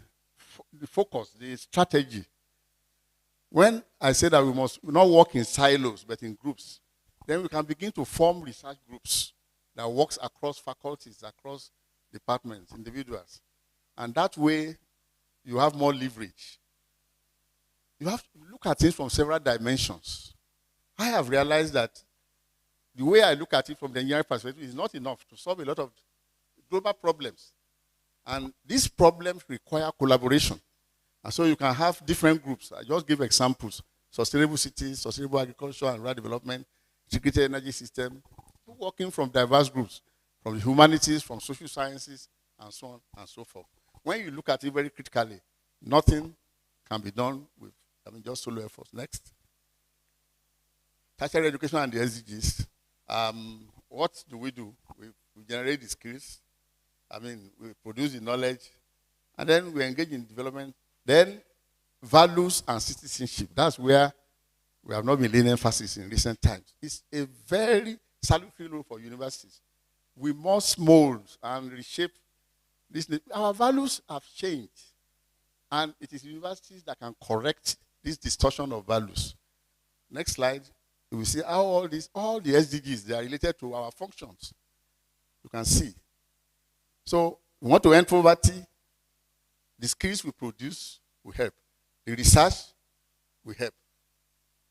S4: focus, the strategy. When I say that we must not work in silos, but in groups, then we can begin to form research groups that works across faculties, across departments, individuals. And that way, you have more leverage. You have to look at things from several dimensions. I have realized that the way I look at it from the engineering perspective is not enough to solve a lot of global problems. And these problems require collaboration. And so you can have different groups. I just give examples. Sustainable cities, sustainable agriculture and rural development, integrated energy system, working from diverse groups, from the humanities, from social sciences, and so on and so forth. when you look at it very critically, nothing can be done with, just solo efforts. Next. Tertiary education and the SDGs. What do? We generate the skills. We produce the knowledge. And then we engage in development. Then values and citizenship. That's where we have not been laying emphasis in recent times. It's a very salutary role for universities. We must mold and reshape this. Our values have changed. And it is universities that can correct this distortion of values. Next slide. You will see how all the SDGs, they are related to our functions. You can see. So we want to end poverty. The skills we produce will help. The research will help.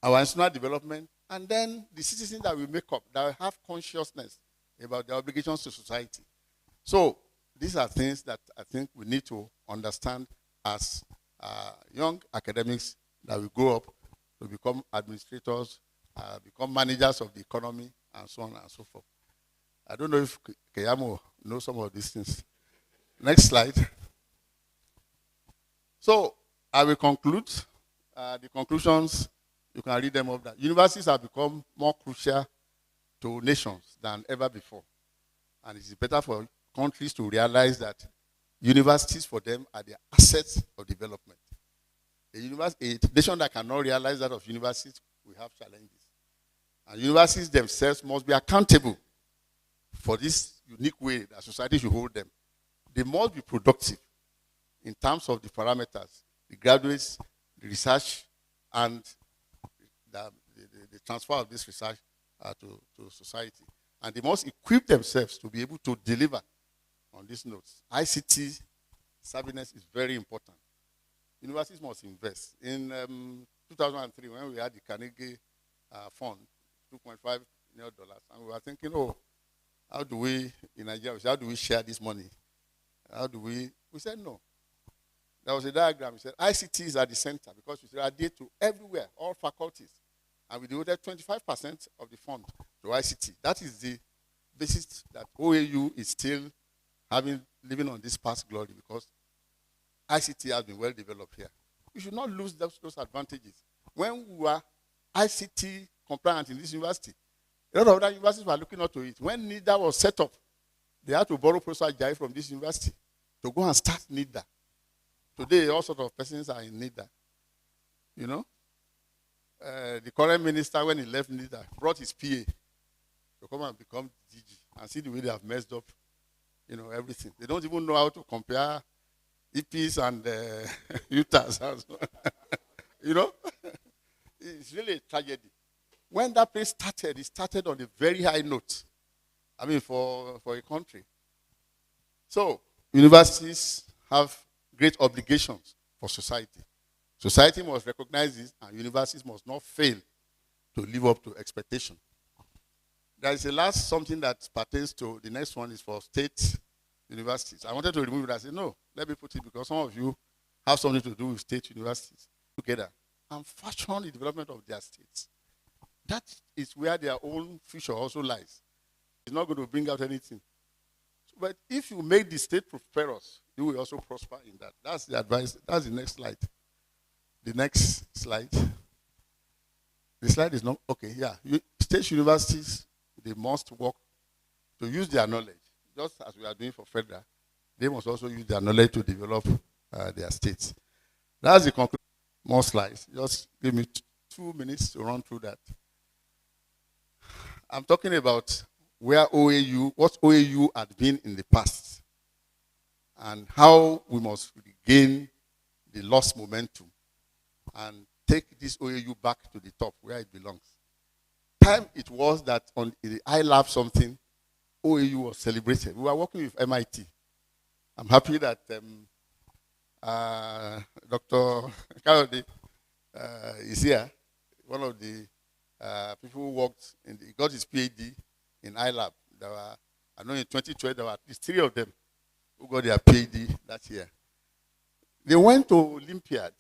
S4: Our national development, and then the citizens that we make up, that will have consciousness about their obligations to society. So these are things that I think we need to understand as young academics that will grow up to become administrators, become managers of the economy, and so on and so forth. I don't know if Keyamo knows some of these things. Next slide. So I will conclude. The conclusions, you can read them up there. Universities have become more crucial to nations than ever before. And it's better for countries to realize that universities for them are the assets of development. A nation that cannot realize that of universities will have challenges. And universities themselves must be accountable for this unique way that society should hold them. They must be productive in terms of the parameters, the graduates, the research, and the transfer of this research to society. And they must equip themselves to be able to deliver on these notes. ICT savviness is very important. Universities must invest. In 2003, when we had the Carnegie Fund, $2.5 million, and we were thinking, how do we, in Nigeria, how do we share this money? We said no. There was a diagram. We said ICT is at the center because we radiate to everywhere, all faculties. And we devoted 25% of the fund to ICT. That is the basis that OAU is still living on this past glory because ICT has been well developed here. We should not lose those advantages. When we were ICT compliant in this university, a lot of other universities were looking up to it. When NIDA was set up, they had to borrow Professor Jai from this university to go and start NIDA. Today, all sorts of persons are in NIDA. The current minister, when he left NIDA, brought his PA to come and become DG and see the way they have messed up, everything. They don't even know how to compare EPs and UTAs. It's really a tragedy. When that place started, it started on a very high note. For a country. So, universities have great obligations for society. Society must recognize this, and universities must not fail to live up to expectation. There is a last something that pertains to the next one is for state universities. I wanted to remove it. I said, no, let me put it because some of you have something to do with state universities together and fashion the development of their states. That is where their own future also lies. It's not going to bring out anything. But if you make the state prosperous, you will also prosper in that. That's the advice. That's the next slide. The next slide. The slide is not, okay, yeah. State universities, they must work to use their knowledge. Just as we are doing for federal, they must also use their knowledge to develop their states. That's the conclusion. More slides. Just give me 2 minutes to run through that. I'm talking about what OAU had been in the past and how we must regain the lost momentum and take this OAU back to the top where it belongs. Time it was that on the iLab something, OAU was celebrated. We were working with MIT. I'm happy that Dr. Kayode is here, one of the people who worked, he got his PhD in iLab. I know in 2012, there were at least 3 of them who got their PhD that year. They went to Olympiad.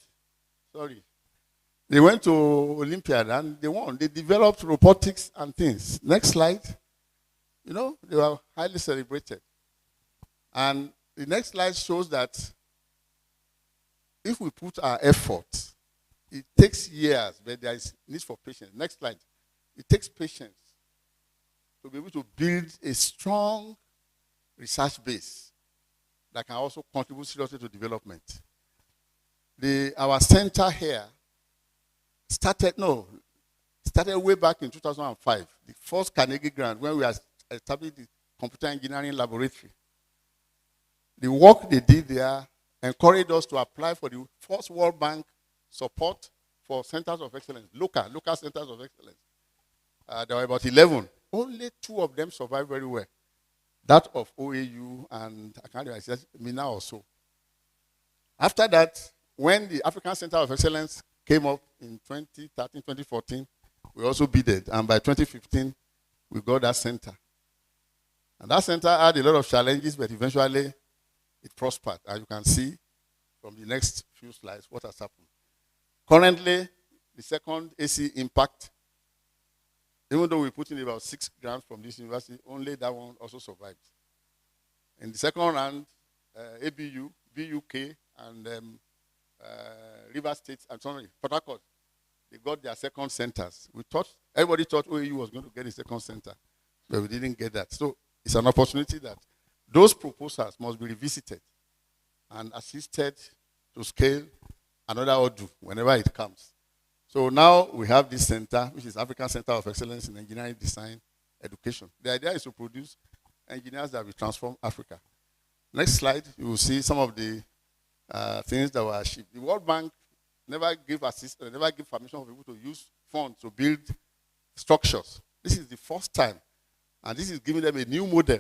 S4: They went to Olympiad and they won. They developed robotics and things. Next slide. They were highly celebrated. And the next slide shows that if we put our effort, it takes years, but there is need for patience. Next slide. It takes patience to be able to build a strong research base that can also contribute seriously to development. Our center here started way back in 2005. The first Carnegie grant when we established the computer engineering laboratory. The work they did there encouraged us to apply for the first World Bank support for centers of excellence, local centers of excellence. There were about 11. Only 2 of them survived very well. That of OAU and I can't remember, Mina or so. After that, when the African Center of Excellence came up in 2013, 2014, we also bidded. And by 2015, we got that center. And that center had a lot of challenges, but eventually it prospered. And you can see from the next few slides what has happened. Currently, the second AC Impact, even though we put in about 6 grants from this university, only that one also survived. In the second round, ABU, BUK, and River State, and sorry, Port Harcourt, they got their second centers. Everybody thought OAU was going to get a second center, but we didn't get that. So it's an opportunity that those proposals must be revisited and assisted to scale another Odu whenever it comes. So now we have this center, which is African Center of Excellence in Engineering Design Education. The idea is to produce engineers that will transform Africa. Next slide, you will see some of the things that were achieved. The World Bank never give permission for people to use funds to build structures. This is the first time, and this is giving them a new model.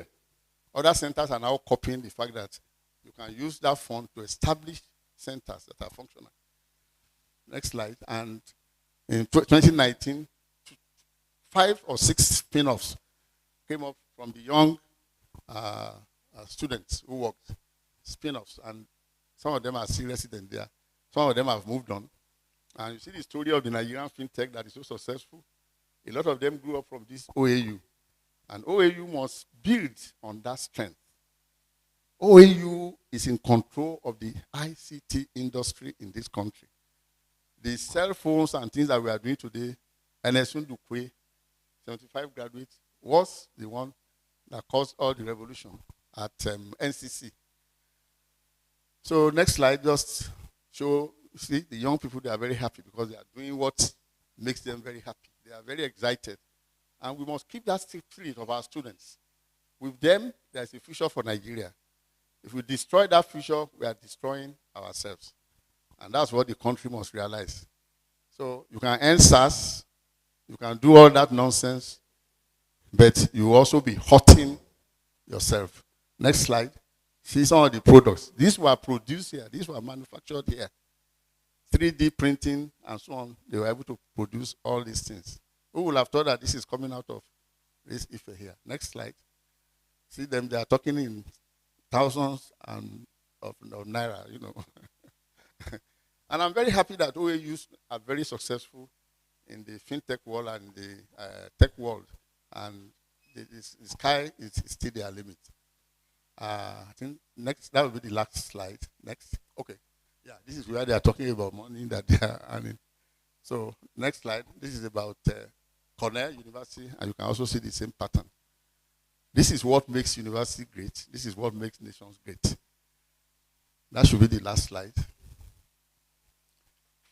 S4: Other centers are now copying the fact that you can use that fund to establish centers that are functional. Next slide. And in 2019, 5 or 6 spin-offs came up from the young students who worked, spin-offs, and some of them are still resident there. Some of them have moved on. And you see the story of the Nigerian fintech that is so successful. A lot of them grew up from this OAU. And OAU must build on that strength. OAU is in control of the ICT industry in this country. The cell phones and things that we are doing today, Enesun Dukwe, 75 graduates, was the one that caused all the revolution at NCC. So next slide, just show, see, the young people, they are very happy because they are doing what makes them very happy. They are very excited. And we must keep that spirit of our students. With them, there's a future for Nigeria. If we destroy that future, we are destroying ourselves. And that's what the country must realize. So you can earn SARS, you can do all that nonsense, but you will also be hurting yourself. Next slide. See some of the products. These were produced here. These were manufactured here. 3D printing and so on. They were able to produce all these things. Who would have thought that this is coming out of this Ife here? Next slide. See them, they are talking in thousands of naira, you know. And I'm very happy that OAUs are very successful in the fintech world and the tech world. And the sky is still their limit. I think next, that will be the last slide. Next. Okay. Yeah, this is where they are talking about money that they are earning. So next slide. This is about Cornell University, and you can also see the same pattern. This is what makes university great. This is what makes nations great. That should be the last slide.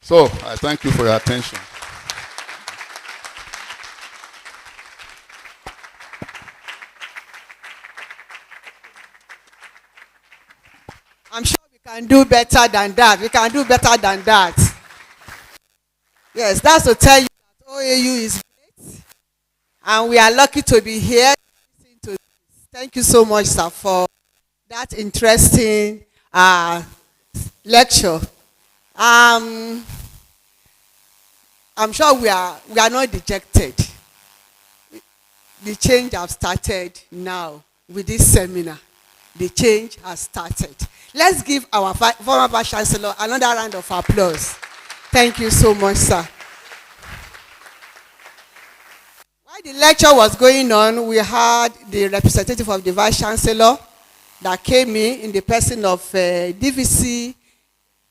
S4: So I thank you for your attention.
S2: I'm sure we can do better than that. We can do better than that. Yes, that's to tell you that OAU is great. And we are lucky to be here. Thank you so much, sir, for that interesting lecture. I'm sure we are not dejected. The change has started now with this seminar. The change has started. Let's give our former Vice Chancellor another round of applause. Thank you so much, sir. While the lecture was going on, we had the representative of the Vice Chancellor that came in the person of DVC,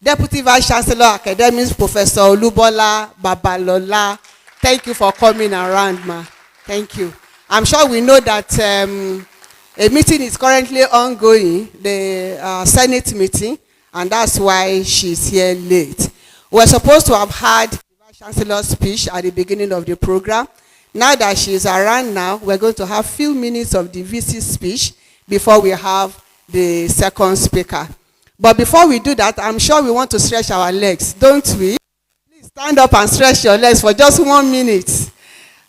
S2: Deputy Vice Chancellor Academics, Professor Olubola Babalola. Thank you for coming around, ma. Thank you. I'm sure we know that a meeting is currently ongoing, the Senate meeting, and that's why she's here late. We're supposed to have had the Vice Chancellor's speech at the beginning of the program. Now that she's around now, we're going to have few minutes of the VC speech before we have the second speaker. But before we do that, I'm sure we want to stretch our legs, don't we? Please stand up and stretch your legs for just 1 minute.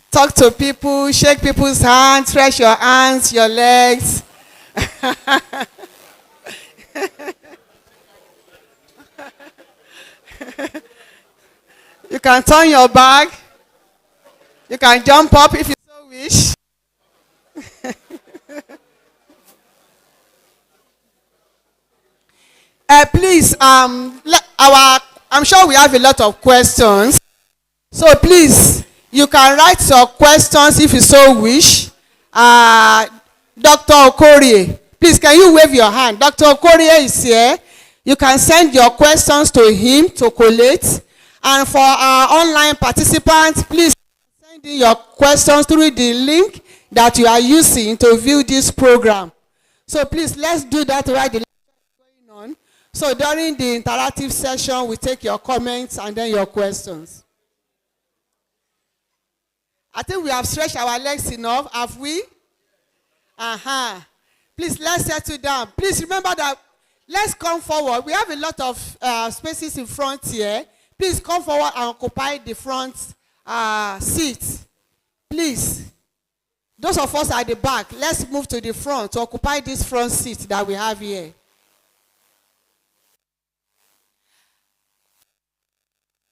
S2: Talk to people, shake people's hands, stretch your hands, your legs. You can turn your back. You can jump up if you so wish. Please, I'm sure we have a lot of questions. So please, you can write your questions if you so wish. Dr. Okorie, please, can you wave your hand? Dr. Okorie is here. You can send your questions to him to collate. And for our online participants, please send in your questions through the link that you are using to view this program. So please, let's do that while the lecture is going on. So during the interactive session, we take your comments and then your questions. I think we have stretched our legs enough, have we? Please, let's settle down. Please remember that, let's come forward. We have a lot of spaces in front here. Please come forward and occupy the front seat. Please. Those of us at the back, let's move to the front to occupy this front seat that we have here.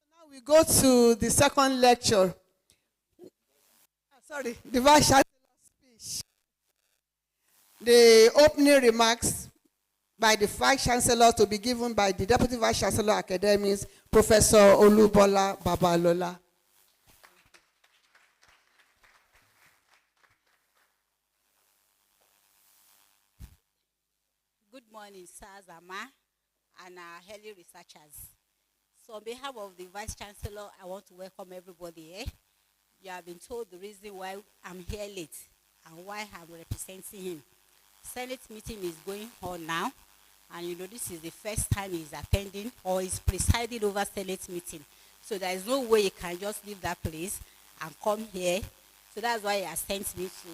S2: Now we go to the second lecture. Sorry, the Vice Chancellor's speech. The opening remarks by the Vice Chancellor to be given by the Deputy Vice Chancellor Academics, Professor Olubola Babalola.
S5: Good morning, sirs, Ama, and our early researchers. So on behalf of the Vice Chancellor, I want to welcome everybody here. You have been told the reason why I'm here late and why I'm representing him. Senate meeting is going on now, and you know this is the first time he's attending or he's presiding over Senate meeting. So there is no way he can just leave that place and come here. So that's why he has sent me to,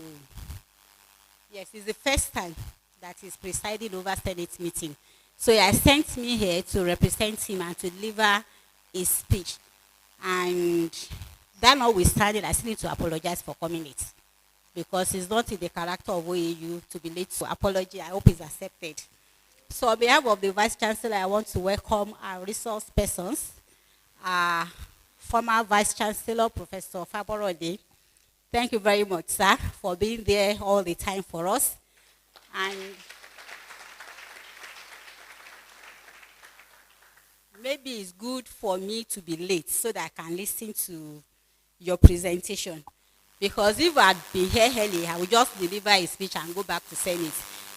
S5: yes, it's the first time that he's presiding over Senate meeting. So he has sent me here to represent him and to deliver his speech. And that notwithstanding, I still need to apologize for coming late, because it's not in the character of OAU to be late. So apology, I hope it's accepted. So on behalf of the Vice Chancellor, I want to welcome our resource persons, former Vice Chancellor, Professor Faborode. Thank you very much, sir, for being there all the time for us. And maybe it's good for me to be late so that I can listen to your presentation. Because if I'd been here early, I would just deliver a speech and go back to Senate.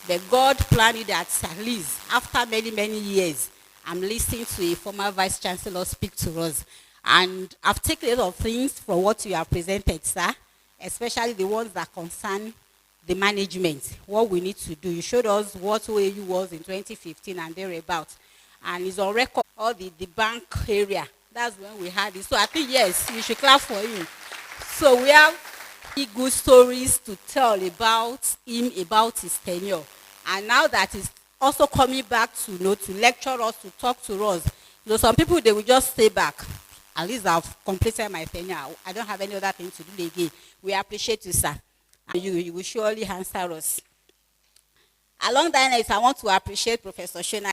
S5: But God planned it that at least after many, many years, I'm listening to a former Vice Chancellor speak to us. And I've taken a lot of things from what you have presented, sir, especially the ones that concern the management, what we need to do. You showed us what OAU was in 2015 and thereabouts. And it's on record, all the bank area. That's when we had it. So I think, yes, you should clap for him. So we have good stories to tell about him, about his tenure. And now that he's also coming back to, to lecture us, to talk to us. Some people, they will just stay back. At least I've completed my tenure. I don't have any other thing to do again. We appreciate you, sir. And you will surely answer us. Along that night, I want to appreciate Professor Shona.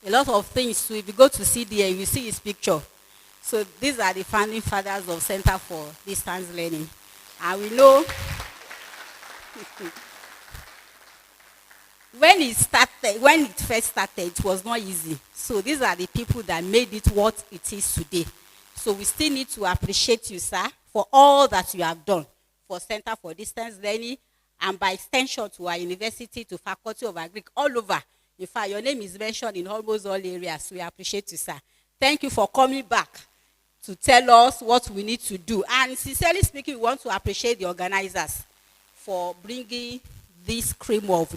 S5: A lot of things too. If you go to CDA, you see his picture. So these are the founding fathers of Center for Distance Learning. And we know when it first started, it was not easy. So these are the people that made it what it is today. So we still need to appreciate you, sir, for all that you have done for Center for Distance Learning, and by extension to our university, to Faculty of Agric, all over. In fact, your name is mentioned in almost all areas. We appreciate you, sir. Thank you for coming back to tell us what we need to do. And sincerely speaking, we want to appreciate the organizers for bringing this cream of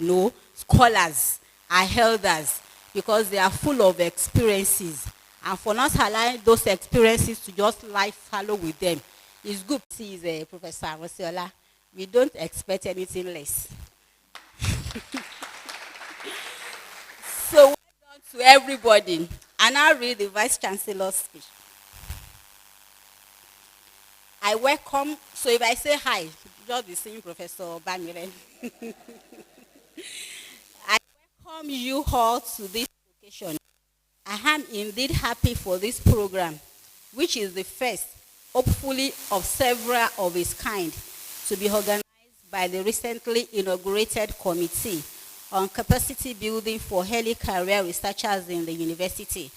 S5: scholars and elders, because they are full of experiences. And for not allowing those experiences to just lie fallow with them, it's good. See, is Professor Amosiola. We don't expect anything less. So well done to everybody. And I'll read the Vice Chancellor's speech. I welcome, so if I say hi, just be saying Professor Bamire. I welcome you all to this occasion. I am indeed happy for this program, which is the first, hopefully, of several of its kind to be organized by the recently inaugurated Committee on Capacity Building for Early Career Researchers in the University.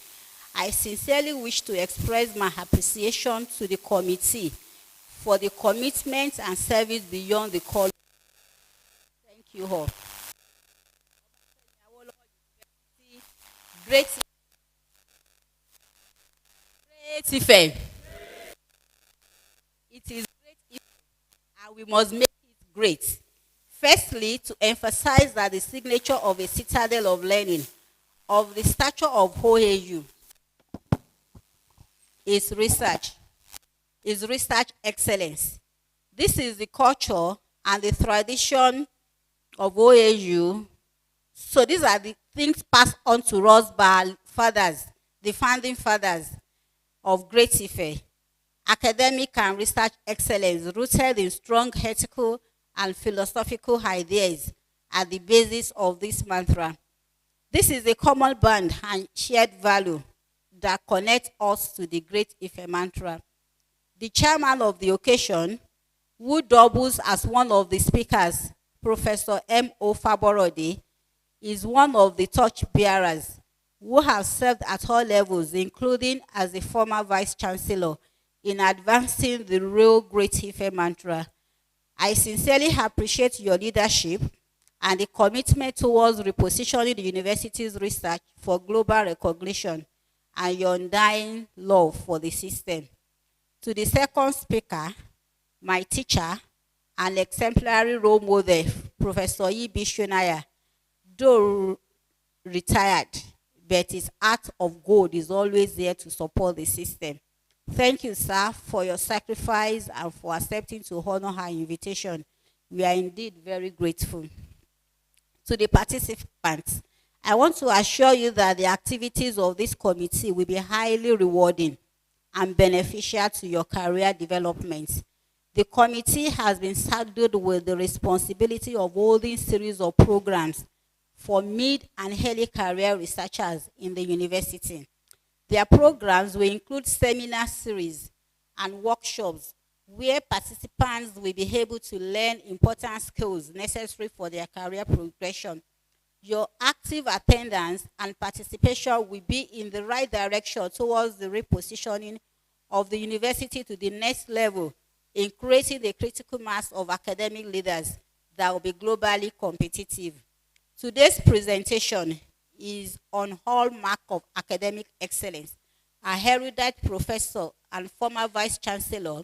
S5: I sincerely wish to express my appreciation to the committee for the commitment and service beyond the call. Thank you all. Great Ife. It is great Ife, and we must make it great. Firstly, to emphasize that the signature of a citadel of learning of the stature of OAU is research excellence. This is the culture and the tradition of OAU. So these are the things passed on to us by fathers, the founding fathers of Great Ife. Academic and research excellence rooted in strong ethical and philosophical ideas at the basis of this mantra. This is a common bond and shared value that connects us to the Great Ife mantra. The chairman of the occasion, who doubles as one of the speakers, Professor M.O. Faborode, is one of the torch bearers who have served at all levels, including as a former vice chancellor, in advancing the real Great Ife mantra. I sincerely appreciate your leadership and the commitment towards repositioning the university's research for global recognition and your undying love for the system. To the second speaker, my teacher and exemplary role model, Professor E.B. Shunaya, though retired, but his heart of gold is always there to support the system. Thank you, sir, for your sacrifice and for accepting to honor our invitation. We are indeed very grateful. To the participants, I want to assure you that the activities of this committee will be highly rewarding and beneficial to your career development. The committee has been saddled with the responsibility of holding series of programs for mid and early career researchers in the university. Their programs will include seminar series and workshops where participants will be able to learn important skills necessary for their career progression. Your active attendance and participation will be in the right direction towards the repositioning of the university to the next level in creating a critical mass of academic leaders that will be globally competitive. Today's presentation is on Hallmark of academic excellence. A erudite professor and former vice chancellor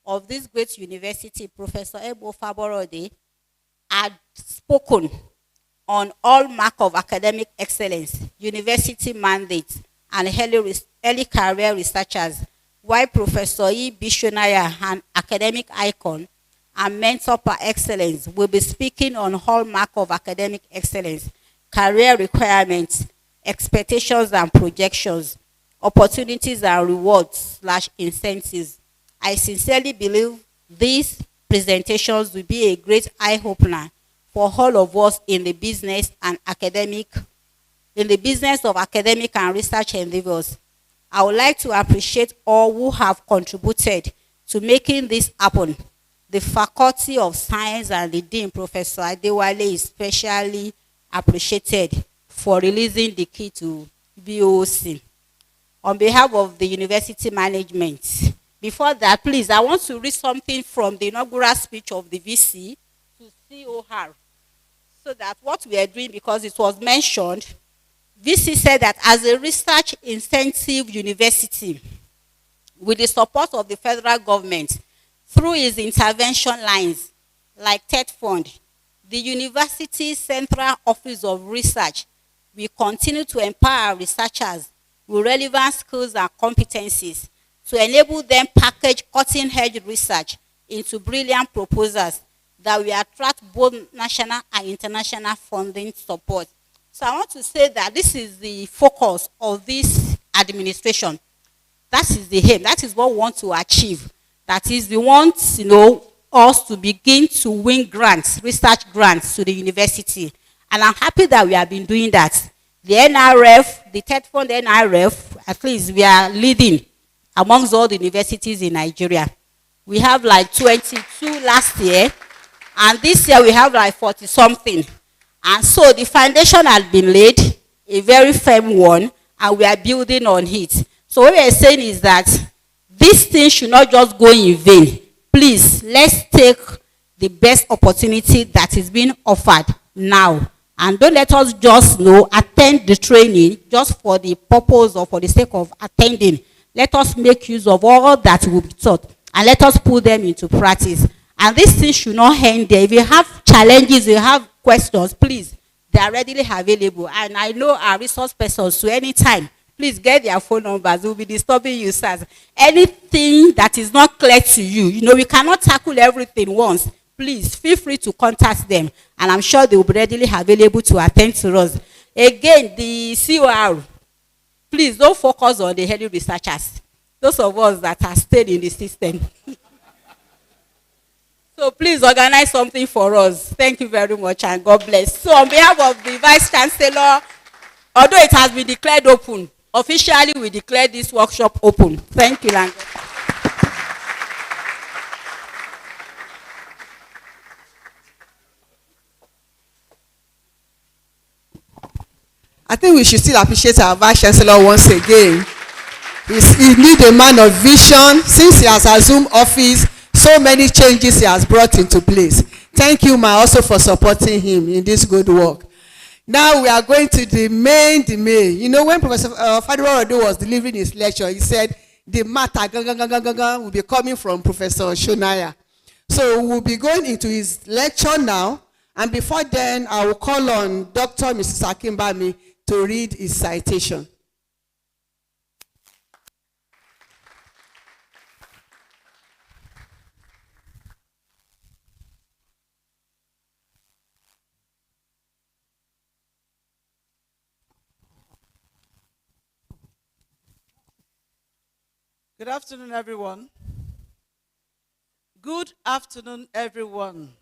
S5: of this great university, Professor M.O. Faborode, had spoken on Hallmark of academic excellence, university mandates, and early career researchers, while Professor E.B. Shunaya, an academic icon and mentor par excellence, will be speaking on Hallmark of academic excellence, career requirements, expectations and projections, opportunities and rewards / incentives. I sincerely believe these presentations will be a great eye-opener for all of us in the business of academic and research endeavors. I would like to appreciate all who have contributed to making this happen. The Faculty of Science and the Dean, Professor Adewale, is especially appreciated for releasing the key to BOC. On behalf of the university management, before that, please, I want to read something from the inaugural speech of the VC to COR, so that what we are doing, because it was mentioned VC said that as a research intensive university, with the support of the federal government, through its intervention lines, like TED Fund, the University Central Office of Research will continue to empower researchers with relevant skills and competencies to enable them package cutting-edge research into brilliant proposals that will attract both national and international funding support. So I want to say that this is the focus of this administration. That is the aim. That is what we want to achieve. That is, we want, us to begin to win grants, research grants to the university. And I'm happy that we have been doing that. The NRF, the TED Fund NRF, at least we are leading amongst all the universities in Nigeria. We have like 22 last year, and this year we have like 40 something. And so the foundation has been laid, a very firm one, and we are building on it. So what we are saying is that this thing should not just go in vain. Please, let's take the best opportunity that is being offered now. And don't let us just attend the training just for the purpose or for the sake of attending. Let us make use of all that will be taught and let us put them into practice. And this thing should not end there. If you have challenges, you have questions, please, they are readily available. And I know our resource persons, so anytime, please get their phone numbers. We'll be disturbing you, sirs. Anything that is not clear to you, we cannot tackle everything once. Please feel free to contact them, and I'm sure they will be readily available to attend to us. Again, the COR, please don't focus on the early researchers, those of us that are stayed in the system. So please organize something for us. Thank you very much, and God bless. So on behalf of the Vice Chancellor, although it has been declared open, officially we declare this workshop open. Thank you, Lango.
S2: I think we should still appreciate our Vice Chancellor once again. He's indeed a man of vision. Since he has assumed office, so many changes he has brought into place. Thank you, Ma, also for supporting him in this good work. Now we are going to the main. When Professor Awolowo was delivering his lecture, he said the matter will be coming from Professor Shonaya. So we'll be going into his lecture now. And before then, I will call on Dr. Mrs. Akimbami to read his citation.
S6: Good afternoon, everyone. Good afternoon, everyone.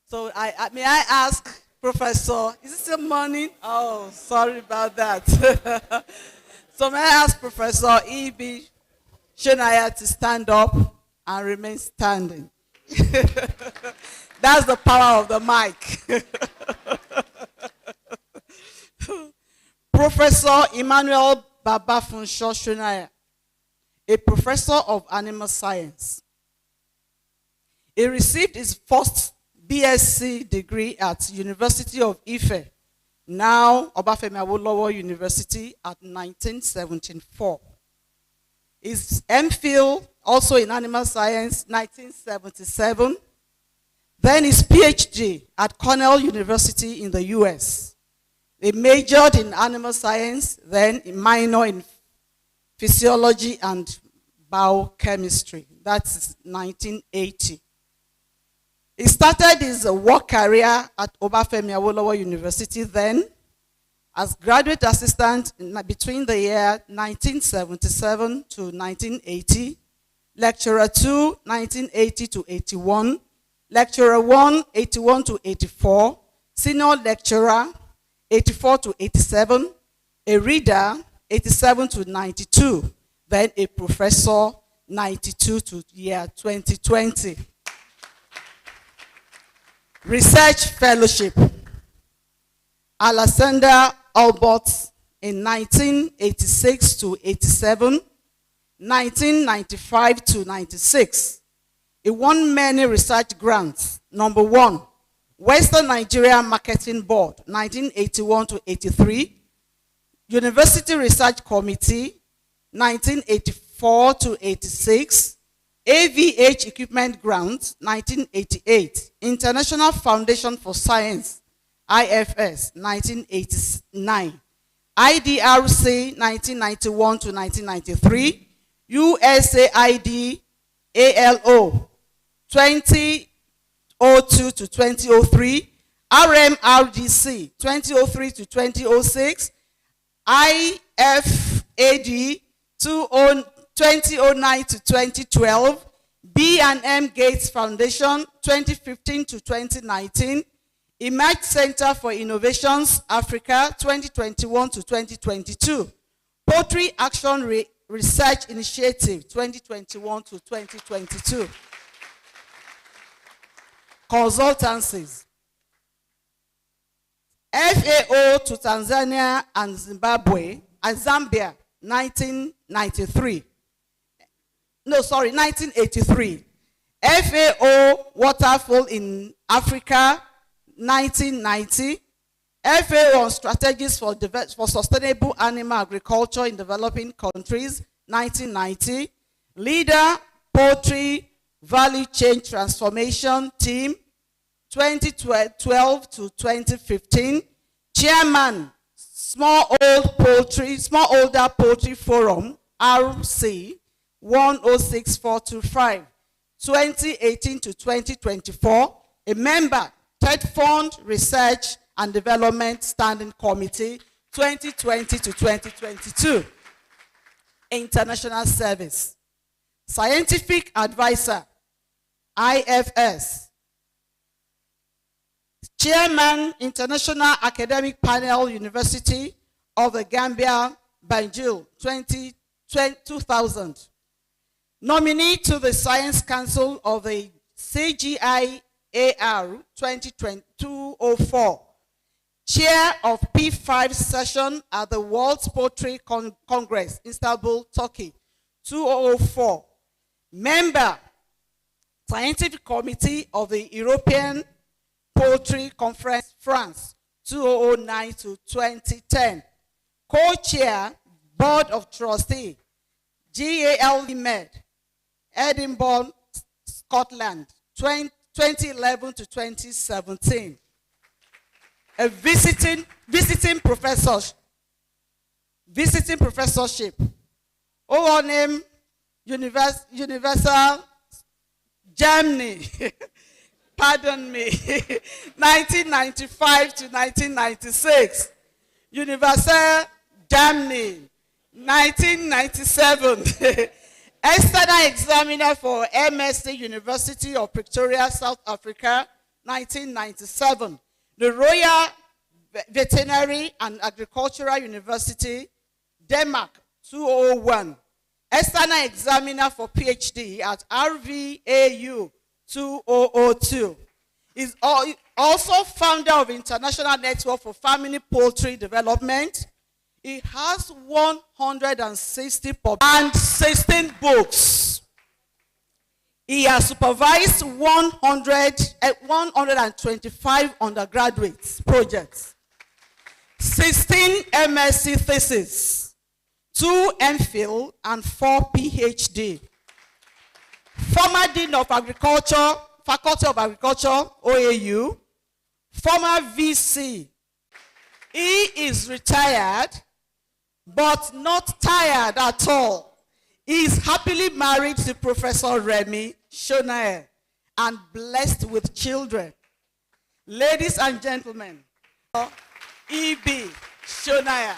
S6: So may I ask Professor, is it still morning? Oh, sorry about that. So may I ask Professor E.B. Shonaya to stand up and remain standing. That's the power of the mic. Professor Emmanuel Babafunsho Shonaya, a professor of animal science. He received his first BSc degree at University of Ife, now Obafemi Awolowo University, at 1974. His MPhil, also in animal science, 1977. Then his PhD at Cornell University in the US. He majored in animal science, then a minor in physiology and biochemistry. That's 1980. He started his work career at Obafemi Awolowo University then as graduate assistant between the year 1977 to 1980, lecturer 2, 1980 to 81, lecturer 1, 81 to 84, senior lecturer, 84 to 87, a reader, 87 to 92, then a professor, 92 to year 2020. Research fellowship, Alexander Albert in 1986 to 87, 1995 to 96. He won many research grants. Number 1, Western Nigeria Marketing Board, 1981 to 83. University Research Committee, 1984 to 86. AVH Equipment Grants, 1988. International Foundation for Science, IFS, 1989. IDRC, 1991 to 1993. USAID, ALO, 2002 to 2003. RMRDC, 2003 to 2006. IFAD, 2009 to 2012, B&M Gates Foundation, 2015 to 2019, Emerge Center for Innovations Africa, 2021 to 2022, Poultry Action Research Initiative, 2021 to 2022. Consultancies. FAO to Tanzania and Zimbabwe, and Zambia, 1983. 1983. FAO Waterfall in Africa, 1990. FAO on Strategies for Sustainable Animal Agriculture in Developing Countries, 1990. Leader Poultry Value Chain Transformation Team, 2012 to 2015. Chairman, Smallholder Poultry Forum, RC, 106425, 2018 to 2024. A member, Third Fund Research and Development Standing Committee, 2020 to 2022. International Service. Scientific Advisor, IFS. Chairman, International Academic Panel, University of the Gambia, Banjul, 2000. Nominee to the Science Council of the CGIAR, 2004. Chair of P5 session at the World Poultry Congress, Istanbul, Turkey, 2004. Member, Scientific Committee of the European Poultry Conference, France, 2009 to 2010. Co-chair, Board of Trustee, GAL Med, Edinburgh, Scotland, 2011 to 2017. A visiting professorship. O&M Universal Germany. Pardon me. 1995 to 1996. Universal Germany. 1997. External examiner for MSc University of Pretoria, South Africa, 1997. The Royal Veterinary and Agricultural University, Denmark, 2001. External examiner for PhD at RVAU, 2002. Is also founder of International Network for Family Poultry Development. He has 160 and 16 books. He has supervised 125 undergraduate projects, 16 MSc theses, 2 MPhil, and 4 PhD. Former Dean of Agriculture, Faculty of Agriculture, OAU. Former VC. He is retired, but not tired at all. He is happily married to Professor Remy Shonae and blessed with children. Ladies and gentlemen, E.B. Shonae.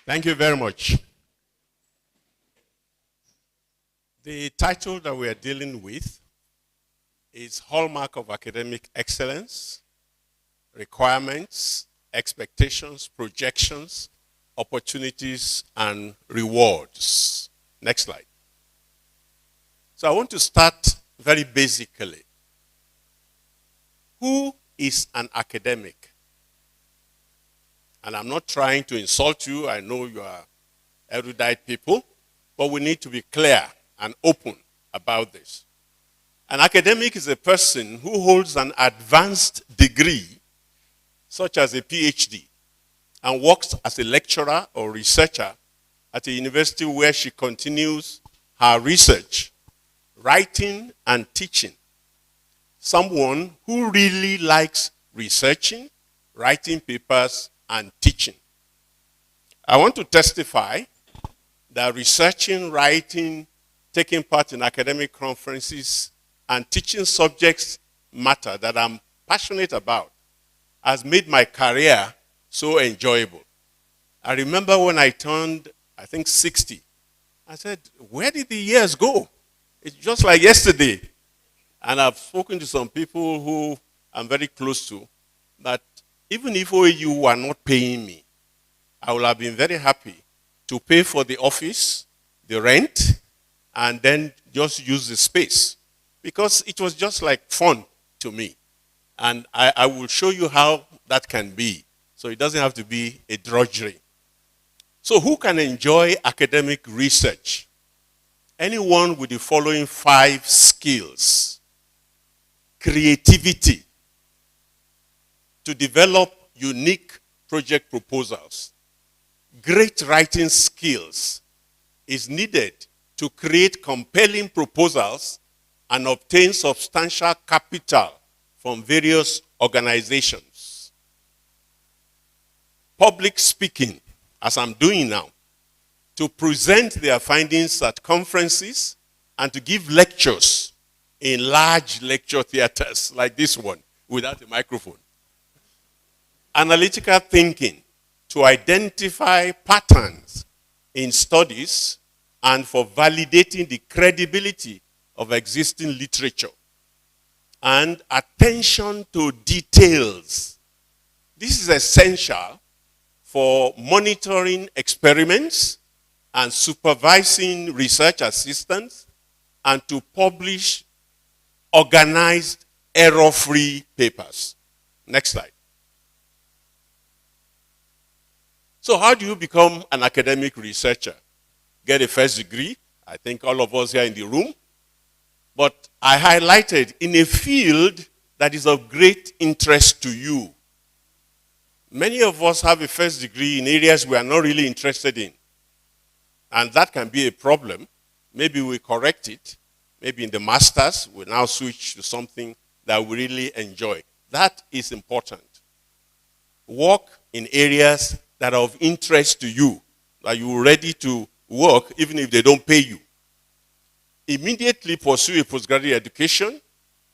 S7: Thank you very much. The title that we are dealing with is Hallmark of Academic Excellence, Requirements, Expectations, Projections, Opportunities, and Rewards. Next slide. So I want to start very basically. Who is an academic? And I'm not trying to insult you. I know you are erudite people, but we need to be clear and open about this. An academic is a person who holds an advanced degree, such as a PhD, and works as a lecturer or researcher at a university where she continues her research, writing, and teaching. Someone who really likes researching, writing papers, and teaching. I want to testify that researching, writing, taking part in academic conferences, and teaching subjects matter that I'm passionate about has made my career so enjoyable. I remember when I turned, I think, 60, I said, where did the years go? It's just like yesterday. And I've spoken to some people who I'm very close to, that even if you were not paying me, I would have been very happy to pay for the office, the rent, and then just use the space. Because it was just like fun to me. And I will show you how that can be. So it doesn't have to be a drudgery. So who can enjoy academic research? Anyone with the following 5 skills. Creativity. To develop unique project proposals. Great writing skills is needed to create compelling proposals and obtain substantial capital from various organizations. Public speaking, as I'm doing now, to present their findings at conferences and to give lectures in large lecture theaters like this one without a microphone. Analytical thinking, to identify patterns in studies and for validating the credibility of existing literature. And attention to details. This is essential for monitoring experiments and supervising research assistants and to publish organized, error-free papers. Next slide. So how do you become an academic researcher? Get a first degree. I think all of us here in the room. But I highlighted in a field that is of great interest to you. Many of us have a first degree in areas we are not really interested in. And that can be a problem. Maybe we correct it. Maybe in the master's, we now switch to something that we really enjoy. That is important. Work in areas that are of interest to you, that you're ready to work even if they don't pay you. Immediately pursue a postgraduate education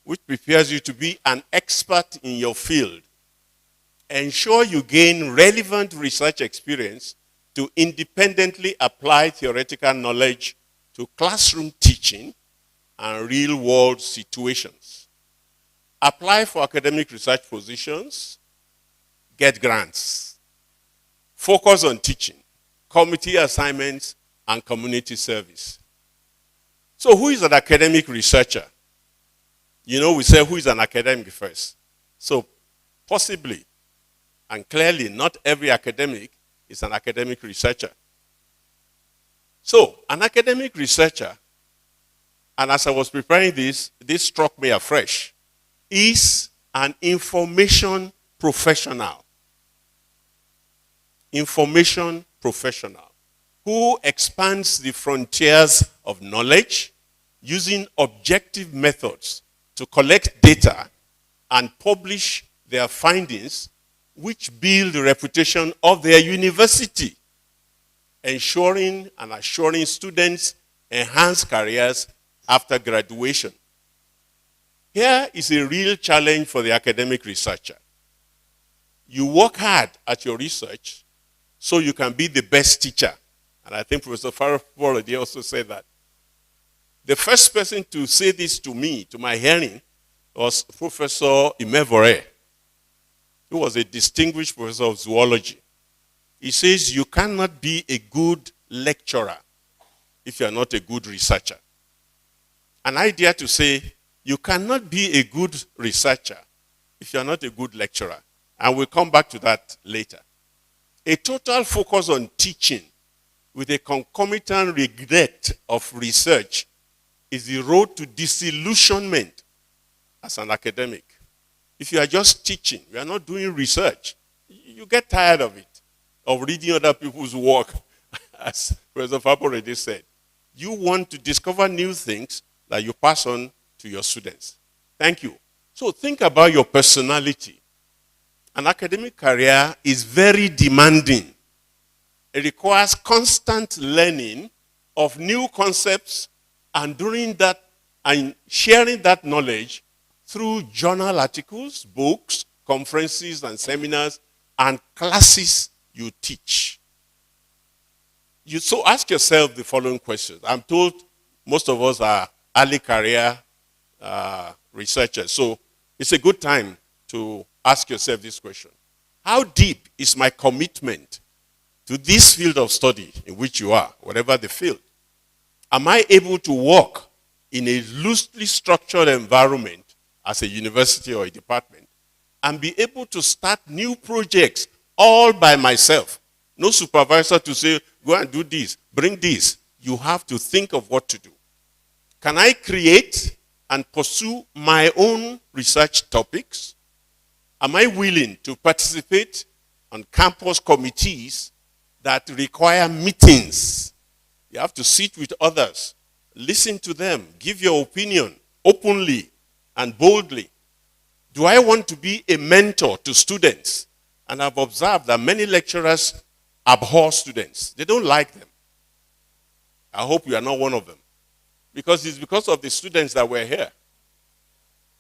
S7: which prepares you to be an expert in your field. Ensure you gain relevant research experience to independently apply theoretical knowledge to classroom teaching and real-world situations. Apply for academic research positions, get grants. Focus on teaching, committee assignments, and community service. So who is an academic researcher? You know, we say who is an academic first. So possibly and clearly not every academic is an academic researcher. So an academic researcher, and as I was preparing this struck me afresh, is an information professional. Information professional who expands the frontiers of knowledge using objective methods to collect data and publish their findings, which build the reputation of their university, ensuring and assuring students enhanced careers after graduation. Here is a real challenge for the academic researcher. You work hard at your research so you can be the best teacher. And I think Professor Farah already also said that. The first person to say this to me, to my hearing, was Professor Imevore, who was a distinguished professor of zoology. He says you cannot be a good lecturer if you are not a good researcher. And I dare to say you cannot be a good researcher if you are not a good lecturer. And we'll come back to that later. A total focus on teaching with a concomitant neglect of research is the road to disillusionment as an academic. If you are just teaching, you are not doing research, you get tired of it, of reading other people's work, as Professor Fabo already said. You want to discover new things that you pass on to your students. Thank you. So think about your personality. An academic career is very demanding. It requires constant learning of new concepts and doing that and sharing that knowledge through journal articles, books, conferences and seminars, and classes you teach. So ask yourself the following questions. I'm told most of us are early career researchers, so it's a good time to ask yourself this question. How deep is my commitment to this field of study in which you are, whatever the field? Am I able to work in a loosely structured environment as a university or a department and be able to start new projects all by myself? No supervisor to say, go and do this, bring this. You have to think of what to do. Can I create and pursue my own research topics? Am I willing to participate on campus committees that require meetings? You have to sit with others, listen to them, give your opinion openly and boldly. Do I want to be a mentor to students? And I've observed that many lecturers abhor students. They don't like them. I hope you are not one of them. Because it's because of the students that we're here.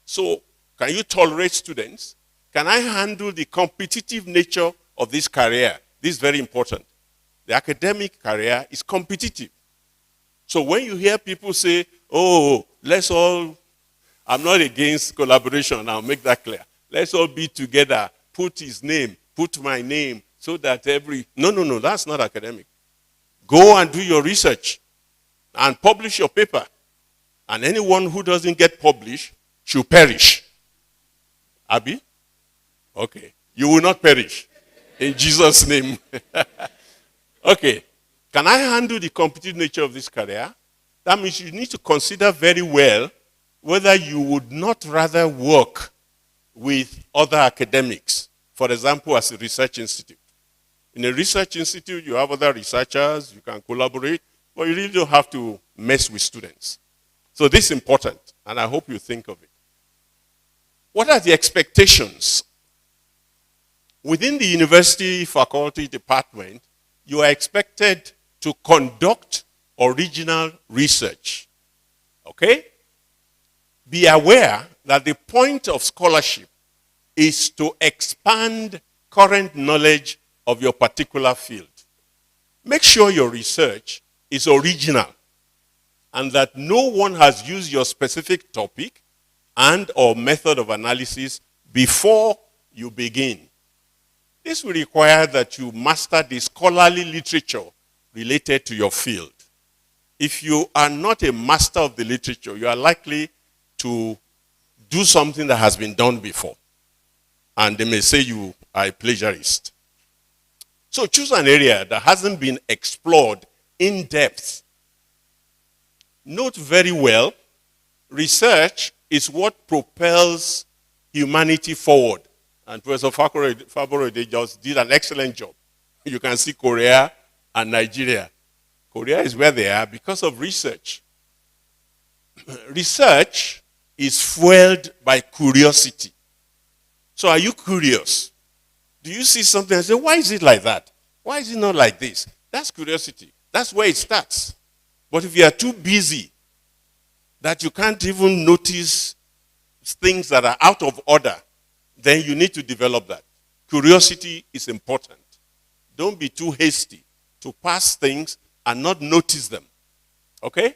S7: So, can you tolerate students? Can I handle the competitive nature of this career? This is very important. The academic career is competitive. So when you hear people say, oh, let's all, I'm not against collaboration, I'll make that clear. Let's all be together, put his name, put my name, so that No, that's not academic. Go and do your research and publish your paper. And anyone who doesn't get published should perish. Abi? Okay. You will not perish. In Jesus' name. Okay. Can I handle the competitive nature of this career? That means you need to consider very well whether you would not rather work with other academics. For example, as a research institute. In a research institute, you have other researchers, you can collaborate, but you really don't have to mess with students. So this is important, and I hope you think of it. What are the expectations? Within the university faculty department, you are expected to conduct original research. Okay? Be aware that the point of scholarship is to expand current knowledge of your particular field. Make sure your research is original and that no one has used your specific topic and or method of analysis before you begin. This will require that you master the scholarly literature related to your field. If you are not a master of the literature, you are likely to do something that has been done before. And they may say you are a plagiarist. So choose an area that hasn't been explored in depth. Note very well, research is what propels humanity forward. And Professor Faborode just did an excellent job. You can see Korea and Nigeria. Korea is where they are because of research. Research is fueled by curiosity. So are you curious? Do you see something and say, why is it like that? Why is it not like this? That's curiosity. That's where it starts. But if you are too busy that you can't even notice things that are out of order, then you need to develop that. Curiosity is important. Don't be too hasty to pass things and not notice them. Okay?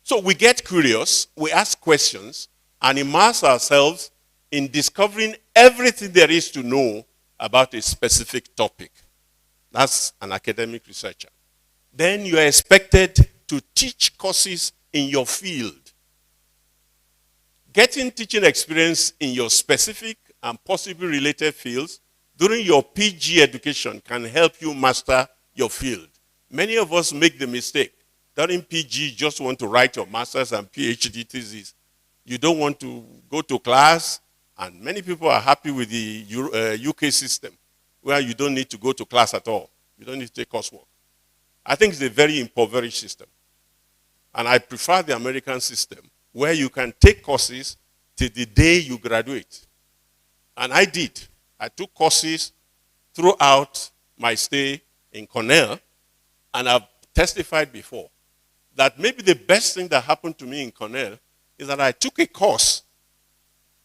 S7: So we get curious, we ask questions, and immerse ourselves in discovering everything there is to know about a specific topic. That's an academic researcher. Then you are expected to teach courses in your field. Getting teaching experience in your specific and possibly related fields during your PG education can help you master your field. Many of us make the mistake. During PG, you just want to write your master's and PhD thesis. You don't want to go to class, and many people are happy with the UK system, where you don't need to go to class at all. You don't need to take coursework. I think it's a very impoverished system. And I prefer the American system, where you can take courses till the day you graduate. And I did. I took courses throughout my stay in Cornell, and I've testified before that maybe the best thing that happened to me in Cornell is that I took a course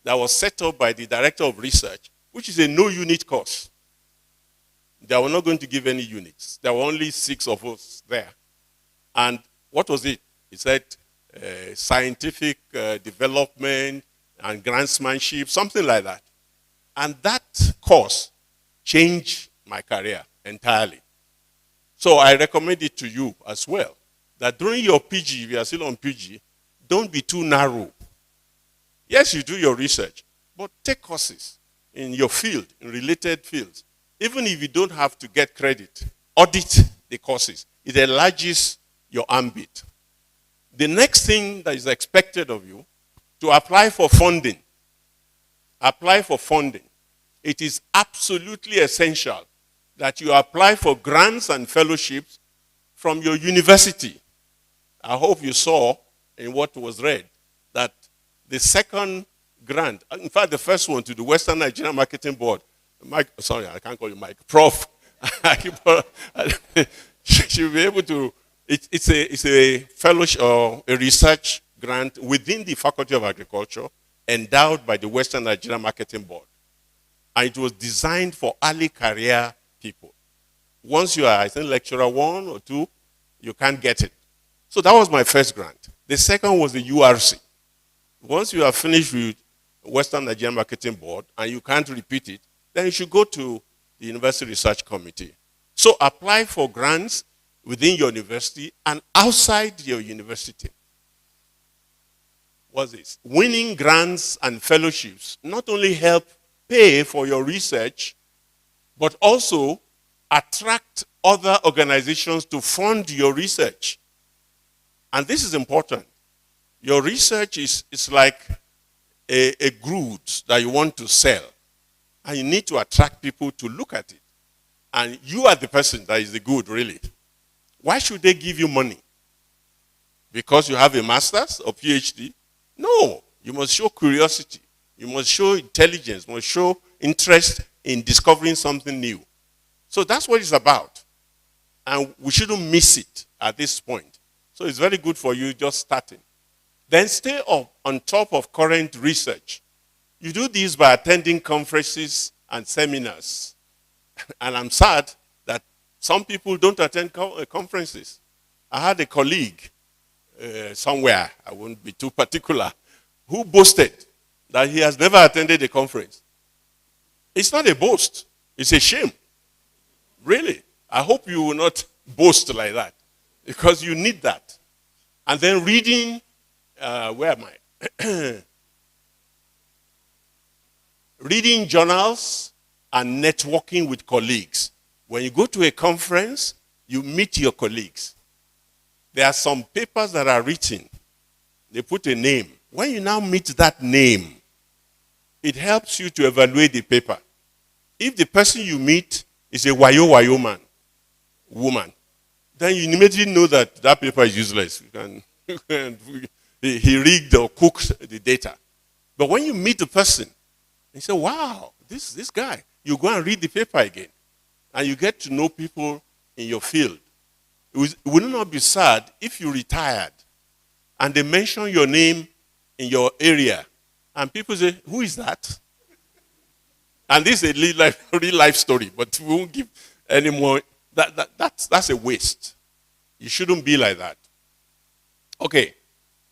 S7: that was set up by the director of research, which is a no-unit course. They were not going to give any units. There were only 6 of us there. And what was it? It said scientific development and grantsmanship, something like that. And that course changed my career entirely. So I recommend it to you as well, that during your PG, if you are still on PG, don't be too narrow. Yes, you do your research, but take courses in your field, in related fields. Even if you don't have to get credit, audit the courses. It enlarges your ambit. The next thing that is expected of you, to apply for funding. Apply for funding. It is absolutely essential that you apply for grants and fellowships from your university. I hope you saw in what was read that the second grant, in fact, the first one to the Western Nigerian Marketing Board, Mike, sorry, I can't call you Mike, Prof. She'll be able to, it's a fellowship or a research grant within the Faculty of Agriculture endowed by the Western Nigerian Marketing Board. And it was designed for early career people. Once you are, I think, lecturer 1 or 2, you can't get it. So that was my first grant. The second was the URC. Once you are finished with Western Nigerian Marketing Board and you can't repeat it, then you should go to the University Research Committee. So apply for grants within your university and outside your university. What's this? Winning grants and fellowships not only help pay for your research, but also attract other organizations to fund your research. And this is important. Your research is like a goods that you want to sell. And you need to attract people to look at it. And you are the person that is the good, really. Why should they give you money? Because you have a master's or PhD? No. You must show curiosity. You must show intelligence. You must show interest in discovering something new. So that's what it's about. And we shouldn't miss it at this point. So it's very good for you just starting. Then stay up on top of current research. You do this by attending conferences and seminars. And I'm sad that some people don't attend conferences. I had a colleague somewhere, I won't be too particular, who boasted that he has never attended a conference. It's not a boast. It's a shame. Really. I hope you will not boast like that, because you need that. And then reading, where am I? Reading journals and networking with colleagues. When you go to a conference, you meet your colleagues. There are some papers that are written. They put a name. When you now meet that name, it helps you to evaluate the paper. If the person you meet is a wayo man, woman, then you immediately know that that paper is useless. He rigged or cooked the data. But when you meet the person, you say, wow, this guy, you go and read the paper again. And you get to know people in your field. It would not be sad if you retired and they mention your name in your area. And people say, who is that? And this is a real life story, but we won't give any more. That's a waste. You shouldn't be like that. Okay.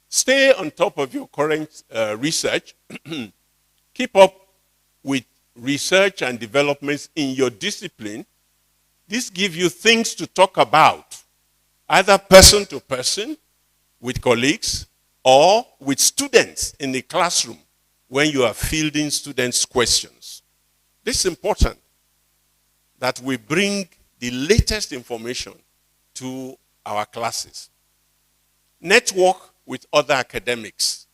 S7: Stay on top of your current research. Keep up with research and developments in your discipline. This gives you things to talk about, either person to person, with colleagues, or with students in the classroom when you are fielding students' questions. This is important. that we bring the latest information to our classes. Network with other academics.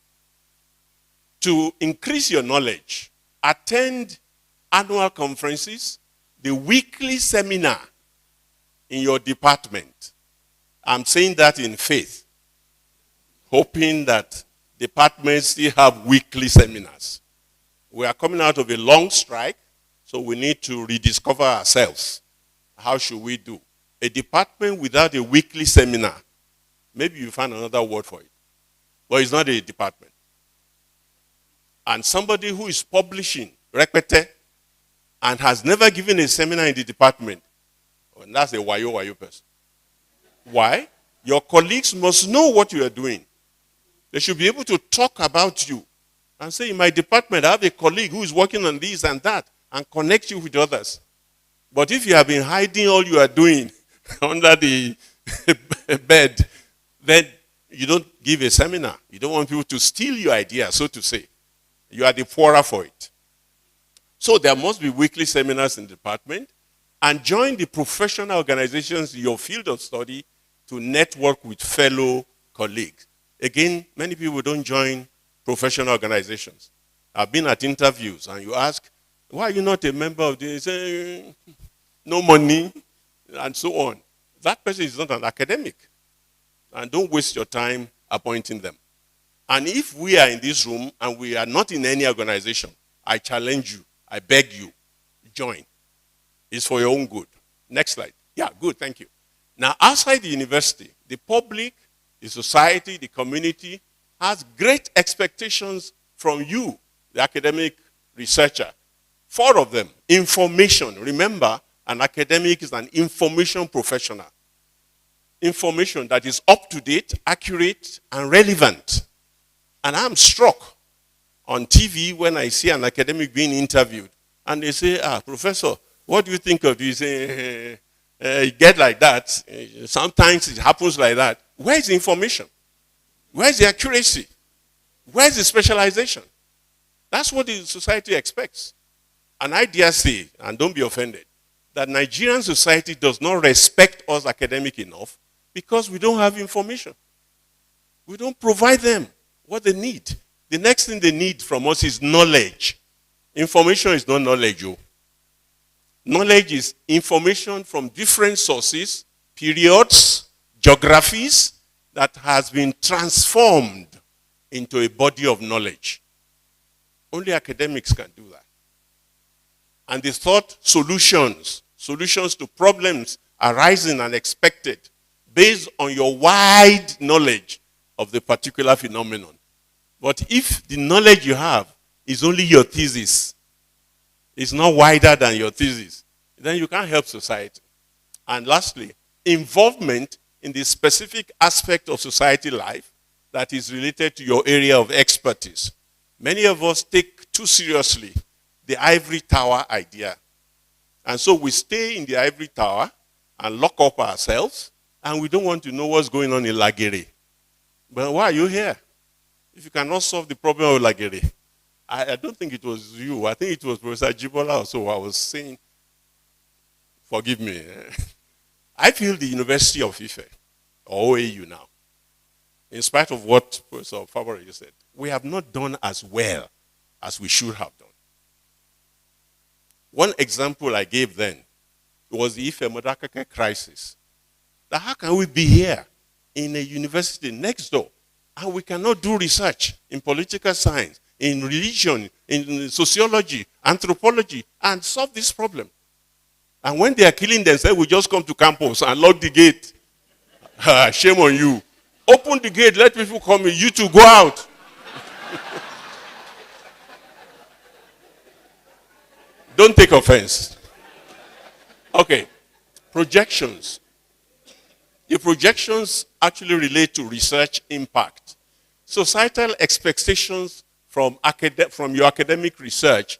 S7: To increase your knowledge, attend annual conferences, the weekly seminar in your department. I'm saying that in faith, hoping that departments still have weekly seminars. We are coming out of a long strike, so we need to rediscover ourselves. How should we do? A department without a weekly seminar, maybe you find another word for it, but it's not a department. And somebody who is publishing, repete, and has never given a seminar in the department, and that's a wayo person. Why? Your colleagues must know what you are doing. They should be able to talk about you and say, in my department, I have a colleague who is working on this and that, and connect you with others. But if you have been hiding all you are doing under the bed, then you don't give a seminar. You don't want people to steal your idea, so to say. You are the poorer for it. So there must be weekly seminars in the department, and join the professional organizations in your field of study to network with fellow colleagues. Again, many people don't join professional organizations. I've been at interviews, and you ask, why are you not a member of this? They say, no money, and so on. That person is not an academic. And don't waste your time appointing them. And if we are in this room and we are not in any organization, I challenge you, I beg you, join. It's for your own good. Next slide. Yeah, good, thank you. Now, outside the university, the public, the society, the community has great expectations from you, the academic researcher. 4 of them. Information. Remember, an academic is an information professional. Information that is up to date, accurate, and relevant. And I'm struck on TV when I see an academic being interviewed. And they say, Professor, what do you think of this? You get like that. Sometimes it happens like that. Where is the information? Where is the accuracy? Where is the specialization? That's what the society expects. And I dare say, and don't be offended, that Nigerian society does not respect us academic enough because we don't have information. We don't provide them what they need. The next thing they need from us is knowledge. Information is not knowledge. Knowledge is information from different sources, periods, geographies that has been transformed into a body of knowledge. Only academics can do that. And they thought solutions to problems arising and expected based on your wide knowledge of the particular phenomenon. But if the knowledge you have is only your thesis, it's not wider than your thesis, then you can't help society. And lastly, involvement in the specific aspect of society life that is related to your area of expertise. Many of us take too seriously the ivory tower idea. And so we stay in the ivory tower and lock up ourselves, and we don't want to know what's going on in Lagere. But why are you here? If you cannot solve the problem of Lagere, I don't think it was you. I think it was Professor Jibola also. I was saying, forgive me. I feel the University of Ife, or OAU now, in spite of what Professor Favre said, we have not done as well as we should have done. One example I gave then was the Ife Modakeke crisis. That how can we be here in a university next door and we cannot do research in political science, in religion, in sociology, anthropology, and solve this problem? And when they are killing themselves, we just come to campus and lock the gate. Shame on you. Open the gate, let people come in, you two go out. Don't take offense. Okay, projections. The projections actually relate to research impact. Societal expectations from your academic research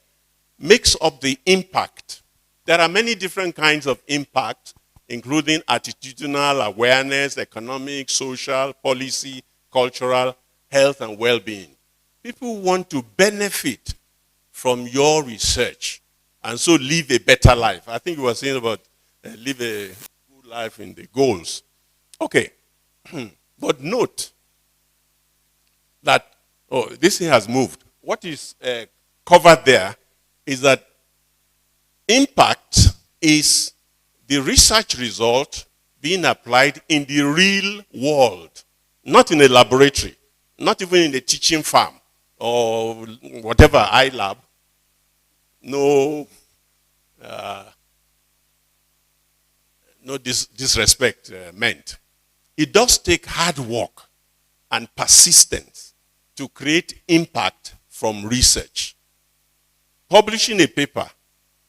S7: makes up the impact. There are many different kinds of impact, including attitudinal, awareness, economic, social, policy, cultural, health, and well-being. People want to benefit from your research. and so live a better life. I think you were saying about live a good life in the goals. Okay, but note that, this thing has moved. What is covered there is that impact is the research result being applied in the real world, not in a laboratory, not even in a teaching farm or whatever, iLab. No, no disrespect meant. It does take hard work and persistence to create impact from research. Publishing a paper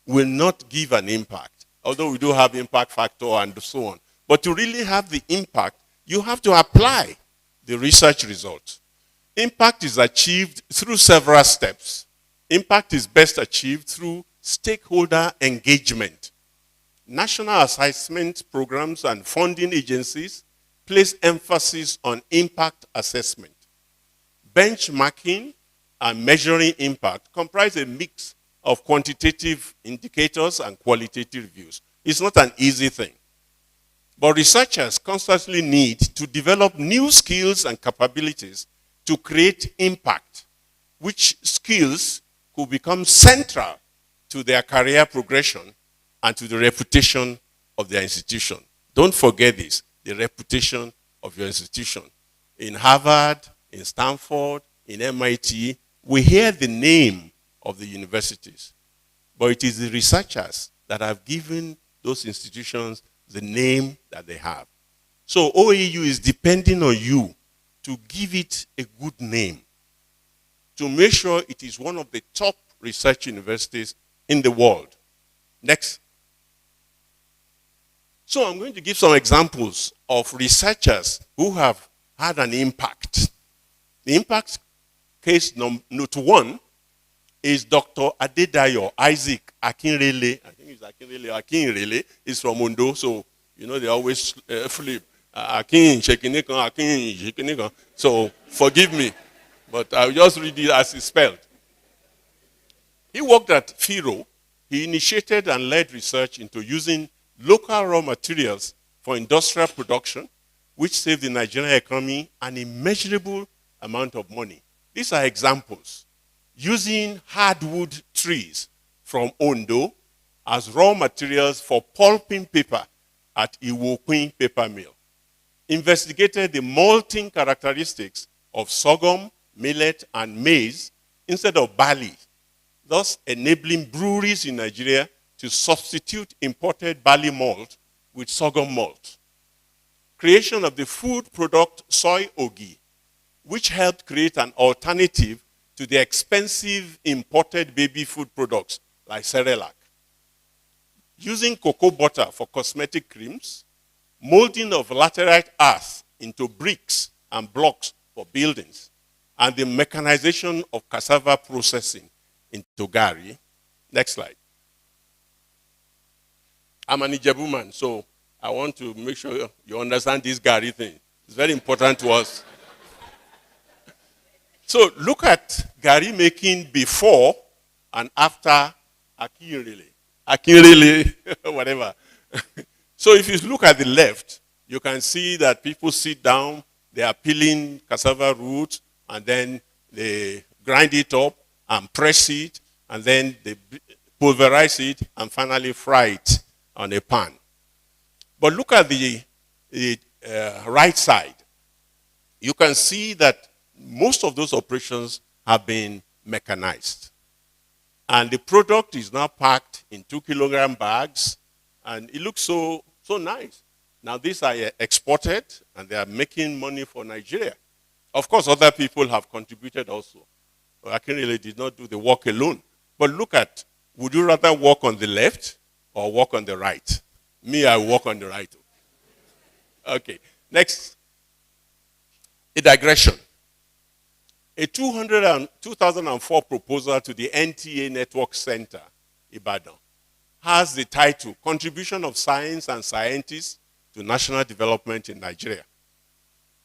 S7: will not give an impact, although we do have impact factor and so on. But to really have the impact, you have to apply the research results. Impact is achieved through several steps. Impact is best achieved through stakeholder engagement. National assessment programs and funding agencies place emphasis on impact assessment. Benchmarking and measuring impact comprise a mix of quantitative indicators and qualitative reviews. It's not an easy thing. But researchers constantly need to develop new skills and capabilities to create impact, which skills could become central to their career progression and to the reputation of their institution. Don't forget this, the reputation of your institution. In Harvard, in Stanford, in MIT, we hear the name of the universities, but it is the researchers that have given those institutions the name that they have. So OAU is depending on you to give it a good name, to make sure it is one of the top research universities in the world. Next. So I'm going to give some examples of researchers who have had an impact. The impact case note 1 is Dr. Adedayo Isaac Akinrele. I think it's Akinrele is from Ondo, so you know they always flip. Akin, Shekinikan, Akin, Shekinikan. So forgive me, but I'll just read it as it's spelled. He worked at FIRO. He initiated and led research into using local raw materials for industrial production, which saved the Nigerian economy an immeasurable amount of money. These are examples. Using hardwood trees from Ondo as raw materials for pulping paper at Iwokwin paper mill. Investigated the malting characteristics of sorghum, millet, and maize instead of barley, thus enabling breweries in Nigeria to substitute imported barley malt with sorghum malt. Creation of the food product soy ogi, which helped create an alternative to the expensive imported baby food products like Cerelac. Using cocoa butter for cosmetic creams, molding of laterite earth into bricks and blocks for buildings, and the mechanization of cassava processing into gari. Next slide. I'm an Ijebu man, so I want to make sure you understand this gari thing. It's very important to us. So look at gari making before and after Akinrele. Akinrele, whatever. So if you look at the left, you can see that people sit down, they are peeling cassava roots, and then they grind it up and press it, and then they pulverize it, and finally fry it on a pan. But look at the right side. You can see that most of those operations have been mechanized. And the product is now packed in 2-kilogram bags, and it looks so nice. Now these are exported, and they are making money for Nigeria. Of course, other people have contributed also. Akinrele did not do the work alone. But look at, would you rather walk on the left or walk on the right? Me, I walk on the right. Okay, next. A digression. A 2004 proposal to the NTA Network Center, Ibadan, has the title, Contribution of Science and Scientists to National Development in Nigeria,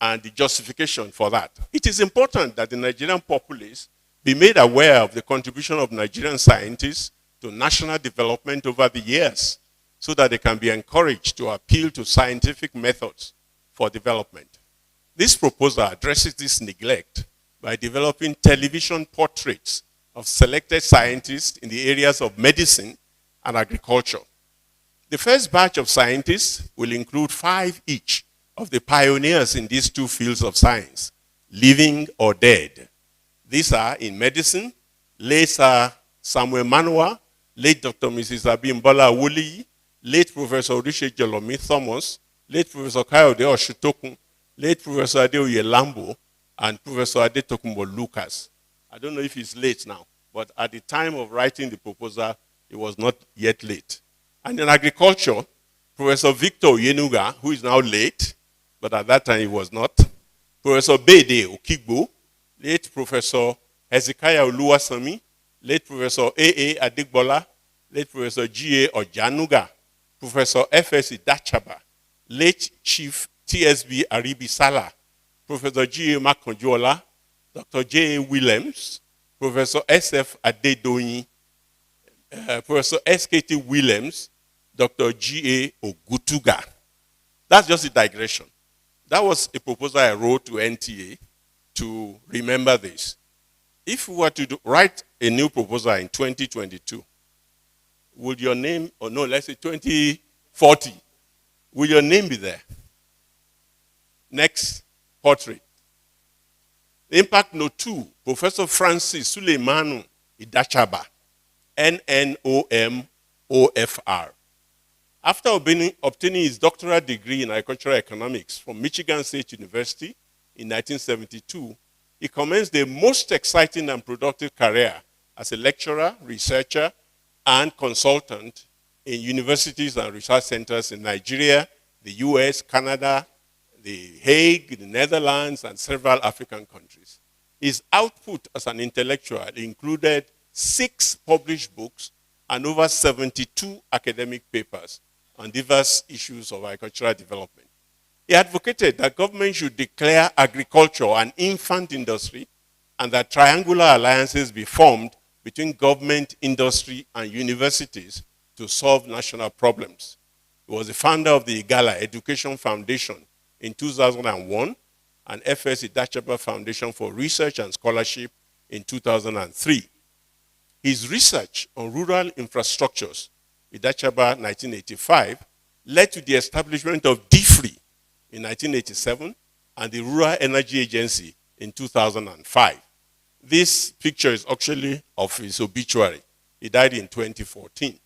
S7: and the justification for that. It is important that the Nigerian populace be made aware of the contribution of Nigerian scientists to national development over the years so that they can be encouraged to appeal to scientific methods for development. This proposal addresses this neglect by developing television portraits of selected scientists in the areas of medicine and agriculture. The first batch of scientists will include 5 each of the pioneers in these 2 fields of science, living or dead. These are in medicine, late Sir Samuel Manoa, late Dr. Mrs. Abimbola Awolowo, late Professor Orishe Jolomi Thomas, late Professor Kayode Oshitokun, late Professor Adeoye Lambo, and Professor Adetokunbo Lucas. I don't know if he's late now, but at the time of writing the proposal, it was not yet late. And in agriculture, Professor Victor Yenuga, who is now late, but at that time he was not, Professor Bede Okigbo, late Professor Hezekiah Oluwasami, late Professor A.A. Adigbola, late Professor G.A. Ojanuga, Professor F.S. Idachaba, late Chief T.S.B. Aribisala, Professor G.A. Makonjola, Dr. J.A. Williams, Professor S.F. Adedoyin, Professor S.K.T. Williams, Dr. G.A. Ogutuga. That's just a digression. That was a proposal I wrote to NTA to remember this. If we were to write a new proposal in 2022, would your name, or no, let's say 2040, will your name be there? Next portrait. Impact Note 2, Professor Francis Suleimanu Idachaba, NNOMOFR. After obtaining his doctoral degree in agricultural economics from Michigan State University in 1972, he commenced the most exciting and productive career as a lecturer, researcher, and consultant in universities and research centers in Nigeria, the US, Canada, the Hague, the Netherlands, and several African countries. His output as an intellectual included 6 published books and over 72 academic papers on diverse issues of agricultural development. He advocated that government should declare agriculture an infant industry and that triangular alliances be formed between government, industry, and universities to solve national problems. He was the founder of the Igala Education Foundation in 2001 and F.S. Idachaba Foundation for Research and Scholarship in 2003. His research on rural infrastructures, Idachaba 1985, led to the establishment of DFRI in 1987 and the Rural Energy Agency in 2005. This picture is actually of his obituary. He died in 2014.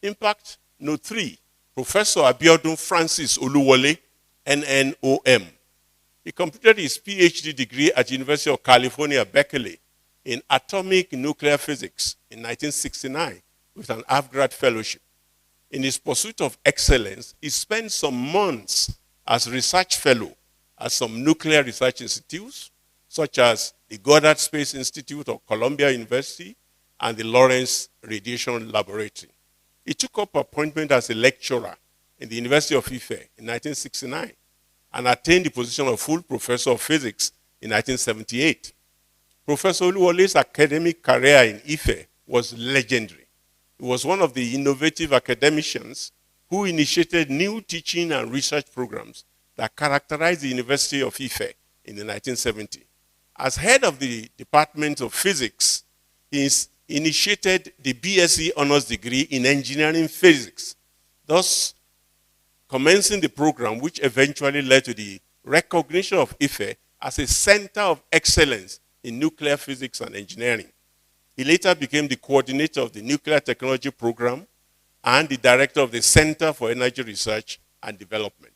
S7: Impact Note 3, Professor Abiodun Francis Oluwole, NNOM. He completed his PhD degree at University of California, Berkeley in atomic nuclear physics in 1969 with an half-grad fellowship. In his pursuit of excellence, he spent some months as research fellow at some nuclear research institutes, such as the Goddard Space Institute of Columbia University and the Lawrence Radiation Laboratory. He took up appointment as a lecturer in the University of Ife in 1969 and attained the position of full professor of physics in 1978. Professor Oluwole's academic career in Ife was legendary. He was one of the innovative academicians who initiated new teaching and research programs that characterized the University of Ife in the 1970s. As head of the Department of Physics, he initiated the BSc Honors Degree in Engineering Physics, thus commencing the program which eventually led to the recognition of Ife as a center of excellence in nuclear physics and engineering. He later became the coordinator of the Nuclear Technology Program and the director of the Center for Energy Research and Development.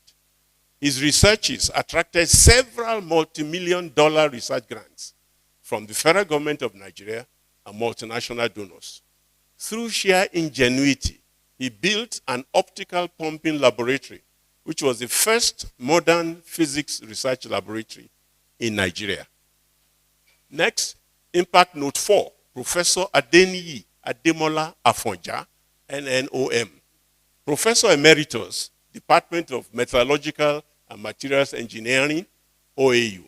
S7: His researches attracted several multi-million-dollar research grants from the federal government of Nigeria and multinational donors. Through sheer ingenuity, he built an optical pumping laboratory, which was the first modern physics research laboratory in Nigeria. Next, Impact Note 4, Professor Adeniyi Ademola Afonja, NNOM. Professor Emeritus, Department of Metallurgical and Materials Engineering, OAU,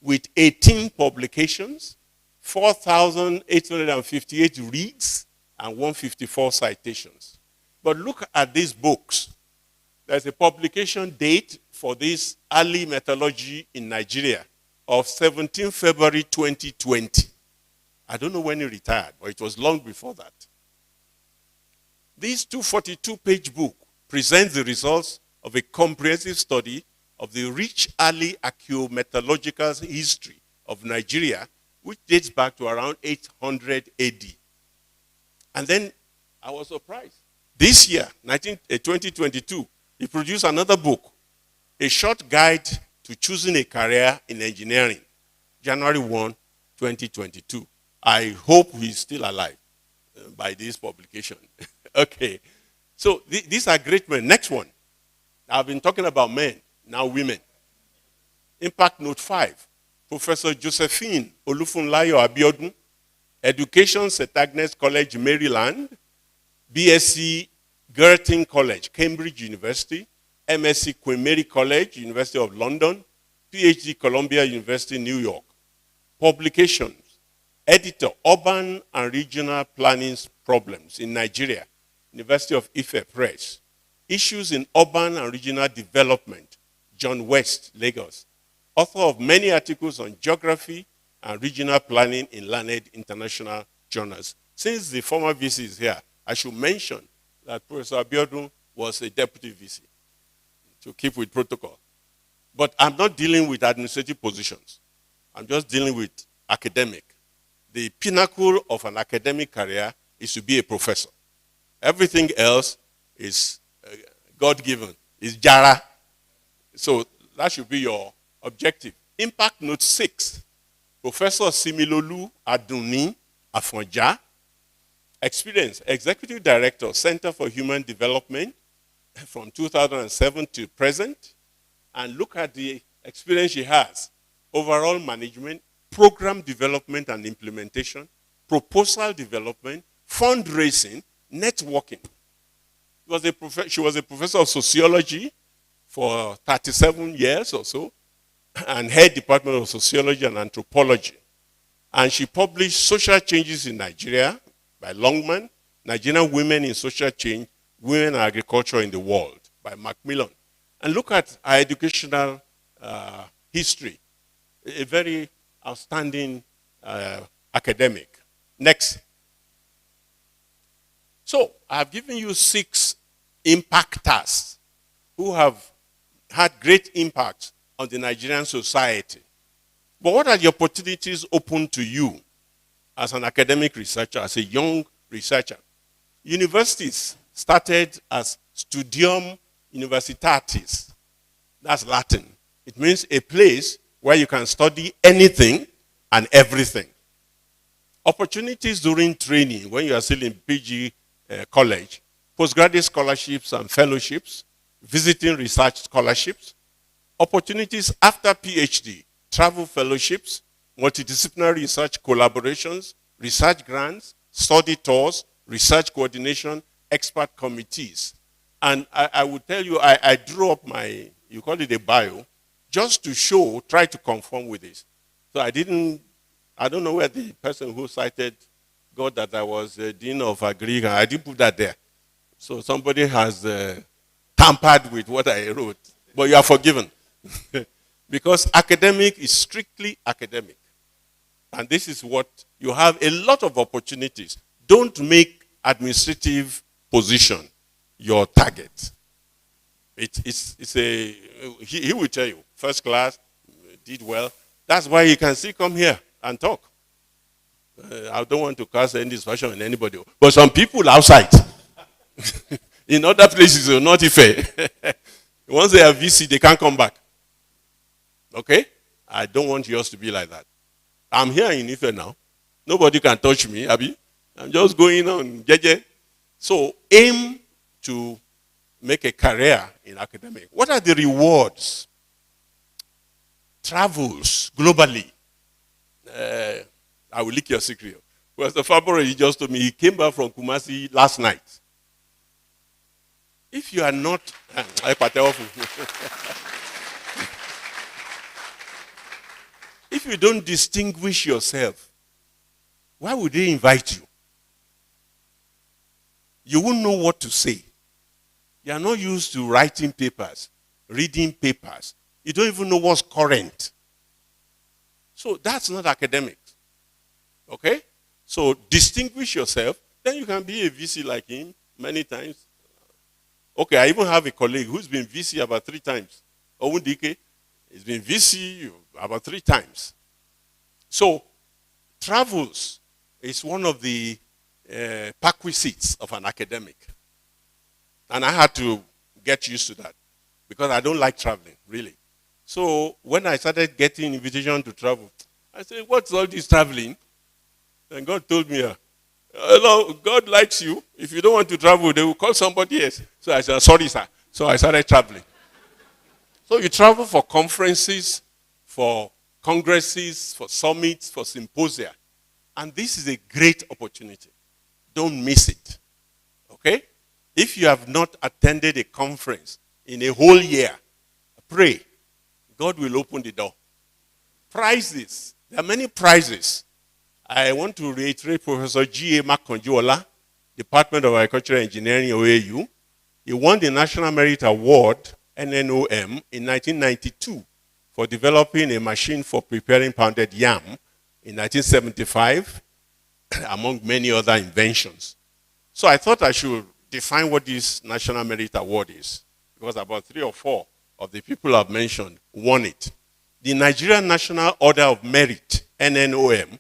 S7: with 18 publications, 4,858 reads, and 154 citations. But look at these books. There's a publication date for this early methodology in Nigeria of 17 February 2020. I don't know when he retired, but it was long before that. This 242-page book presents the results of a comprehensive study of the rich early archaeometallurgical history of Nigeria, which dates back to around 800 AD. And then I was surprised. This year, 2022, he produced another book, A Short Guide to Choosing a Career in Engineering, January 1, 2022. I hope he's still alive by this publication. Okay. So these are great men. Next one. I've been talking about men, now women. Impact Note 5. Professor Josephine Olufunlayo Abiodun, Education, St. Agnes College, Maryland, BSc, Girton College, Cambridge University, MSc, Queen Mary College, University of London, PhD, Columbia University, New York. Publications, editor, Urban and Regional Planning Problems in Nigeria, University of Ife Press. Issues in Urban and Regional Development, John West, Lagos. Author of many articles on geography and regional planning in learned international journals. Since the former VC is here, I should mention that Professor Abiodun was a deputy VC, to keep with protocol. But I'm not dealing with administrative positions. I'm just dealing with academic. The pinnacle of an academic career is to be a professor. Everything else is God-given, is Jara. So that should be your objective. Impact Note 6. Professor Similolu Aduni Afonja. Experience, Executive Director, Center for Human Development from 2007 to present. And look at the experience she has. Overall management, program development and implementation, proposal development, fundraising, networking. She was a professor of sociology for 37 years or so, and head department of sociology and anthropology. And she published Social Changes in Nigeria by Longman, Nigerian Women in Social Change, Women and Agriculture in the World by Macmillan. And look at our educational history. A very outstanding academic. Next. So, I have given you 6 impactors who have had great impact on the Nigerian society. But what are the opportunities open to you as an academic researcher, as a young researcher? Universities started as Studium Universitatis. That's Latin. It means a place where you can study anything and everything. Opportunities during training, when you are still in PG college, postgraduate scholarships and fellowships, visiting research scholarships, opportunities after PhD, travel fellowships, multidisciplinary research collaborations, research grants, study tours, research coordination, expert committees. And I will tell you, I drew up my, you call it a bio, just to show, try to conform with this. So I don't know where the person who cited got that I was Dean of Agri, I didn't put that there. So somebody has tampered with what I wrote. But you are forgiven. Because academic is strictly academic. And this is what, you have a lot of opportunities. Don't make administrative position your target. He will tell you, first class, did well. That's why you can still come here and talk. I don't want to cast any dispersion on anybody. But some people outside, in other places, are not fair. Once they are VC, they can't come back. Okay? I don't want yours to be like that. I'm here in Ife now. Nobody can touch me, Abi. I'm just going on. So aim to make a career in academic. What are the rewards? Travels globally. I will leak your secret. Well, the Fabro, he just told me he came back from Kumasi last night. If you are not, if you don't distinguish yourself, why would they invite you? you won't know what to say. You are not used to writing papers, reading papers. You don't even know what's current. So that's not academics. Okay? So distinguish yourself. Then you can be a VC like him many times. Okay, I even have a colleague who's been VC about 3 times. Owundike, he's been VC about 3 times. So travels is one of the perquisites of an academic. And I had to get used to that because I don't like traveling, really. So when I started getting invitation to travel, I said, what's all this traveling? And God told me, hello, God likes you. If you don't want to travel, they will call somebody else. So I said, sorry, sir. So I started traveling. So you travel for conferences, for congresses, for summits, for symposia. And this is a great opportunity. Don't miss it. Okay? If you have not attended a conference in a whole year, pray. God will open the door. Prizes. There are many prizes. I want to reiterate Professor G.A. Makonjuola, Department of Agricultural Engineering, OAU. He won the National Merit Award, NNOM, in 1992 for developing a machine for preparing pounded yam in 1975, among many other inventions. So I thought I should define what this National Merit Award is, because about 3 or 4 of the people I've mentioned won it. The Nigerian National Order of Merit, NNOM,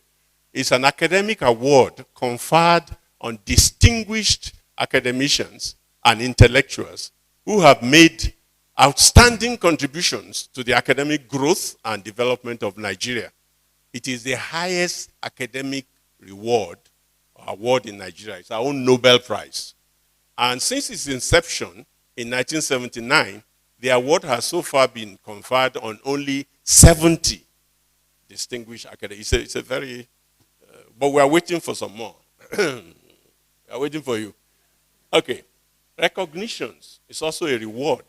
S7: is an academic award conferred on distinguished academicians and intellectuals who have made outstanding contributions to the academic growth and development of Nigeria. It is the highest academic reward or award in Nigeria. It's our own Nobel Prize. And since its inception in 1979, the award has so far been conferred on only 70 distinguished academics. It's a very, but we are waiting for some more. We are waiting for you. Okay. Recognitions is also a reward,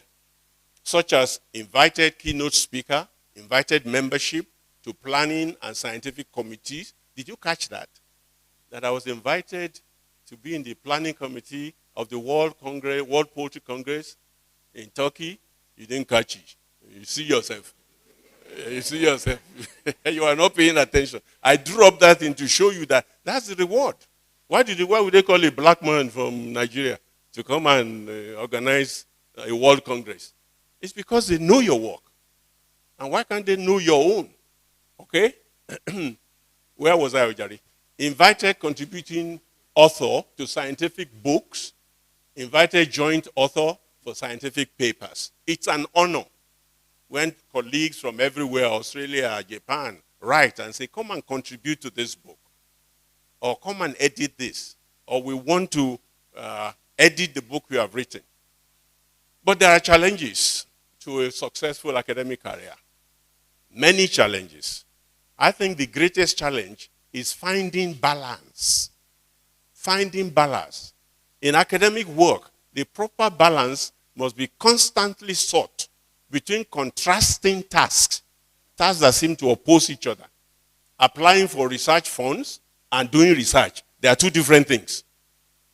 S7: such as invited keynote speaker, invited membership to planning and scientific committees. Did you catch that? That I was invited to be in the planning committee of the World Poultry Congress in Turkey. You didn't catch it. You see yourself. You see yourself. You are not paying attention. I drew up that thing to show you that that's the reward. Why would they call a black man from Nigeria to come and organize a World Congress? It's because they know your work. And why can't they know your own? Okay? Where was I, Ojari? Invited contributing author to scientific books, invited joint author for scientific papers. It's an honor when colleagues from everywhere, Australia, Japan, write and say, come and contribute to this book, or come and edit this, or we want to edit the book you have written. But there are challenges to a successful academic career. Many challenges. I think the greatest challenge is finding balance. Finding balance. In academic work, the proper balance must be constantly sought between contrasting tasks that seem to oppose each other. Applying for research funds and doing research, they are 2 different things.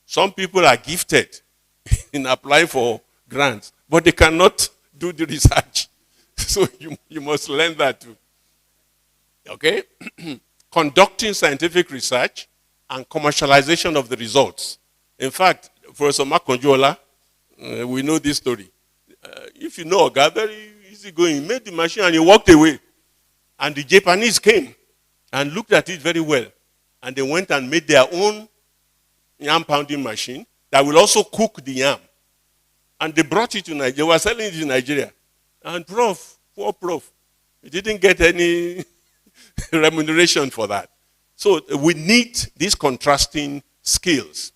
S7: Some people are gifted in applying for grants, but they cannot do the research. So you must learn that too. Okay? Conducting scientific research and commercialization of the results. In fact, Professor Makonjuola, we know this story. If you know Oga, very easy going. He made the machine and he walked away. And the Japanese came and looked at it very well. And they went and made their own yam pounding machine that will also cook the yam. And they brought it to Nigeria. They were selling it in Nigeria. And poor prof, he didn't get any remuneration for that. So we need these contrasting skills.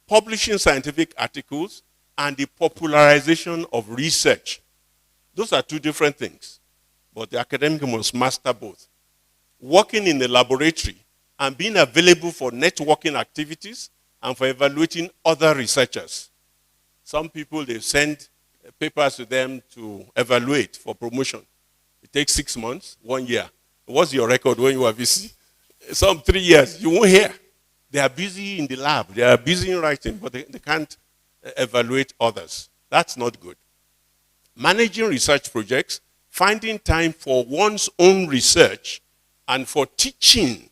S7: Publishing scientific articles and the popularization of research. Those are 2 different things. But the academic must master both. Working in the laboratory and being available for networking activities and for evaluating other researchers. Some people, they send papers to them to evaluate for promotion. It takes 6 months, 1 year. What's your record when you are VC? Some 3 years. You won't hear. They are busy in the lab. They are busy in writing, but they can't evaluate others. That's not good. Managing research projects, finding time for one's own research and for teaching,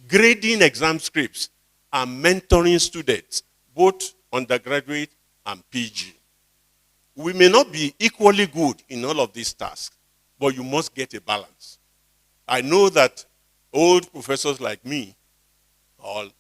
S7: grading exam scripts, and mentoring students, both undergraduate and PG. We may not be equally good in all of these tasks, but you must get a balance. I know that old professors like me, or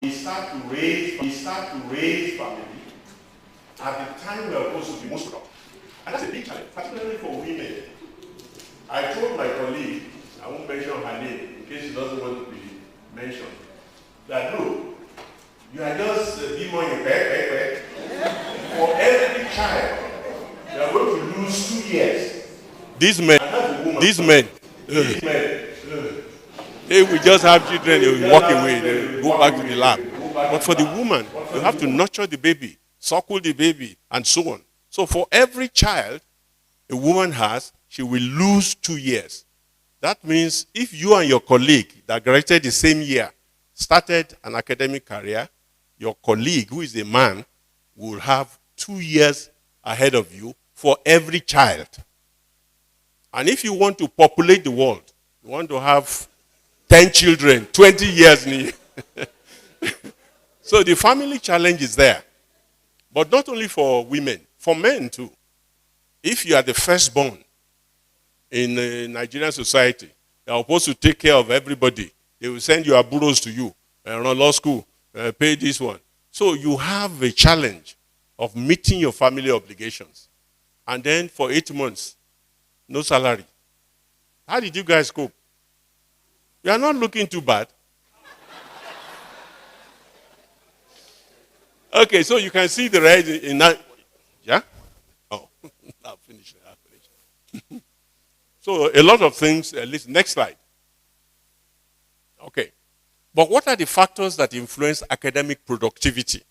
S7: we start to raise family at the time we are supposed to be most productive. And that's a big challenge, particularly for women. I told my colleague, I won't mention her name in case she doesn't want to be mentioned, that look, you are just be more in bed. For every child, you are going to lose 2 years. These men, they will just have children, they will walk away, they will go back to the lab. But for the woman, you have to nurture the baby, suckle the baby, and so on. So for every child a woman has, she will lose 2 years. That means if you and your colleague that graduated the same year started an academic career, your colleague, who is a man, will have 2 years ahead of you for every child. And if you want to populate the world, you want to have 10 children, 20 years. So the family challenge is there. But not only for women, for men too. If you are the firstborn in Nigerian society, you are supposed to take care of everybody. They will send your buros to you, run law school, pay this one. So you have a challenge of meeting your family obligations. And then for 8 months, no salary. How did you guys cope? You are not looking too bad. Okay, so you can see the rise in that. Yeah? Oh, I'll finish. So a lot of things, listen, next slide. Okay. But what are the factors that influence academic productivity?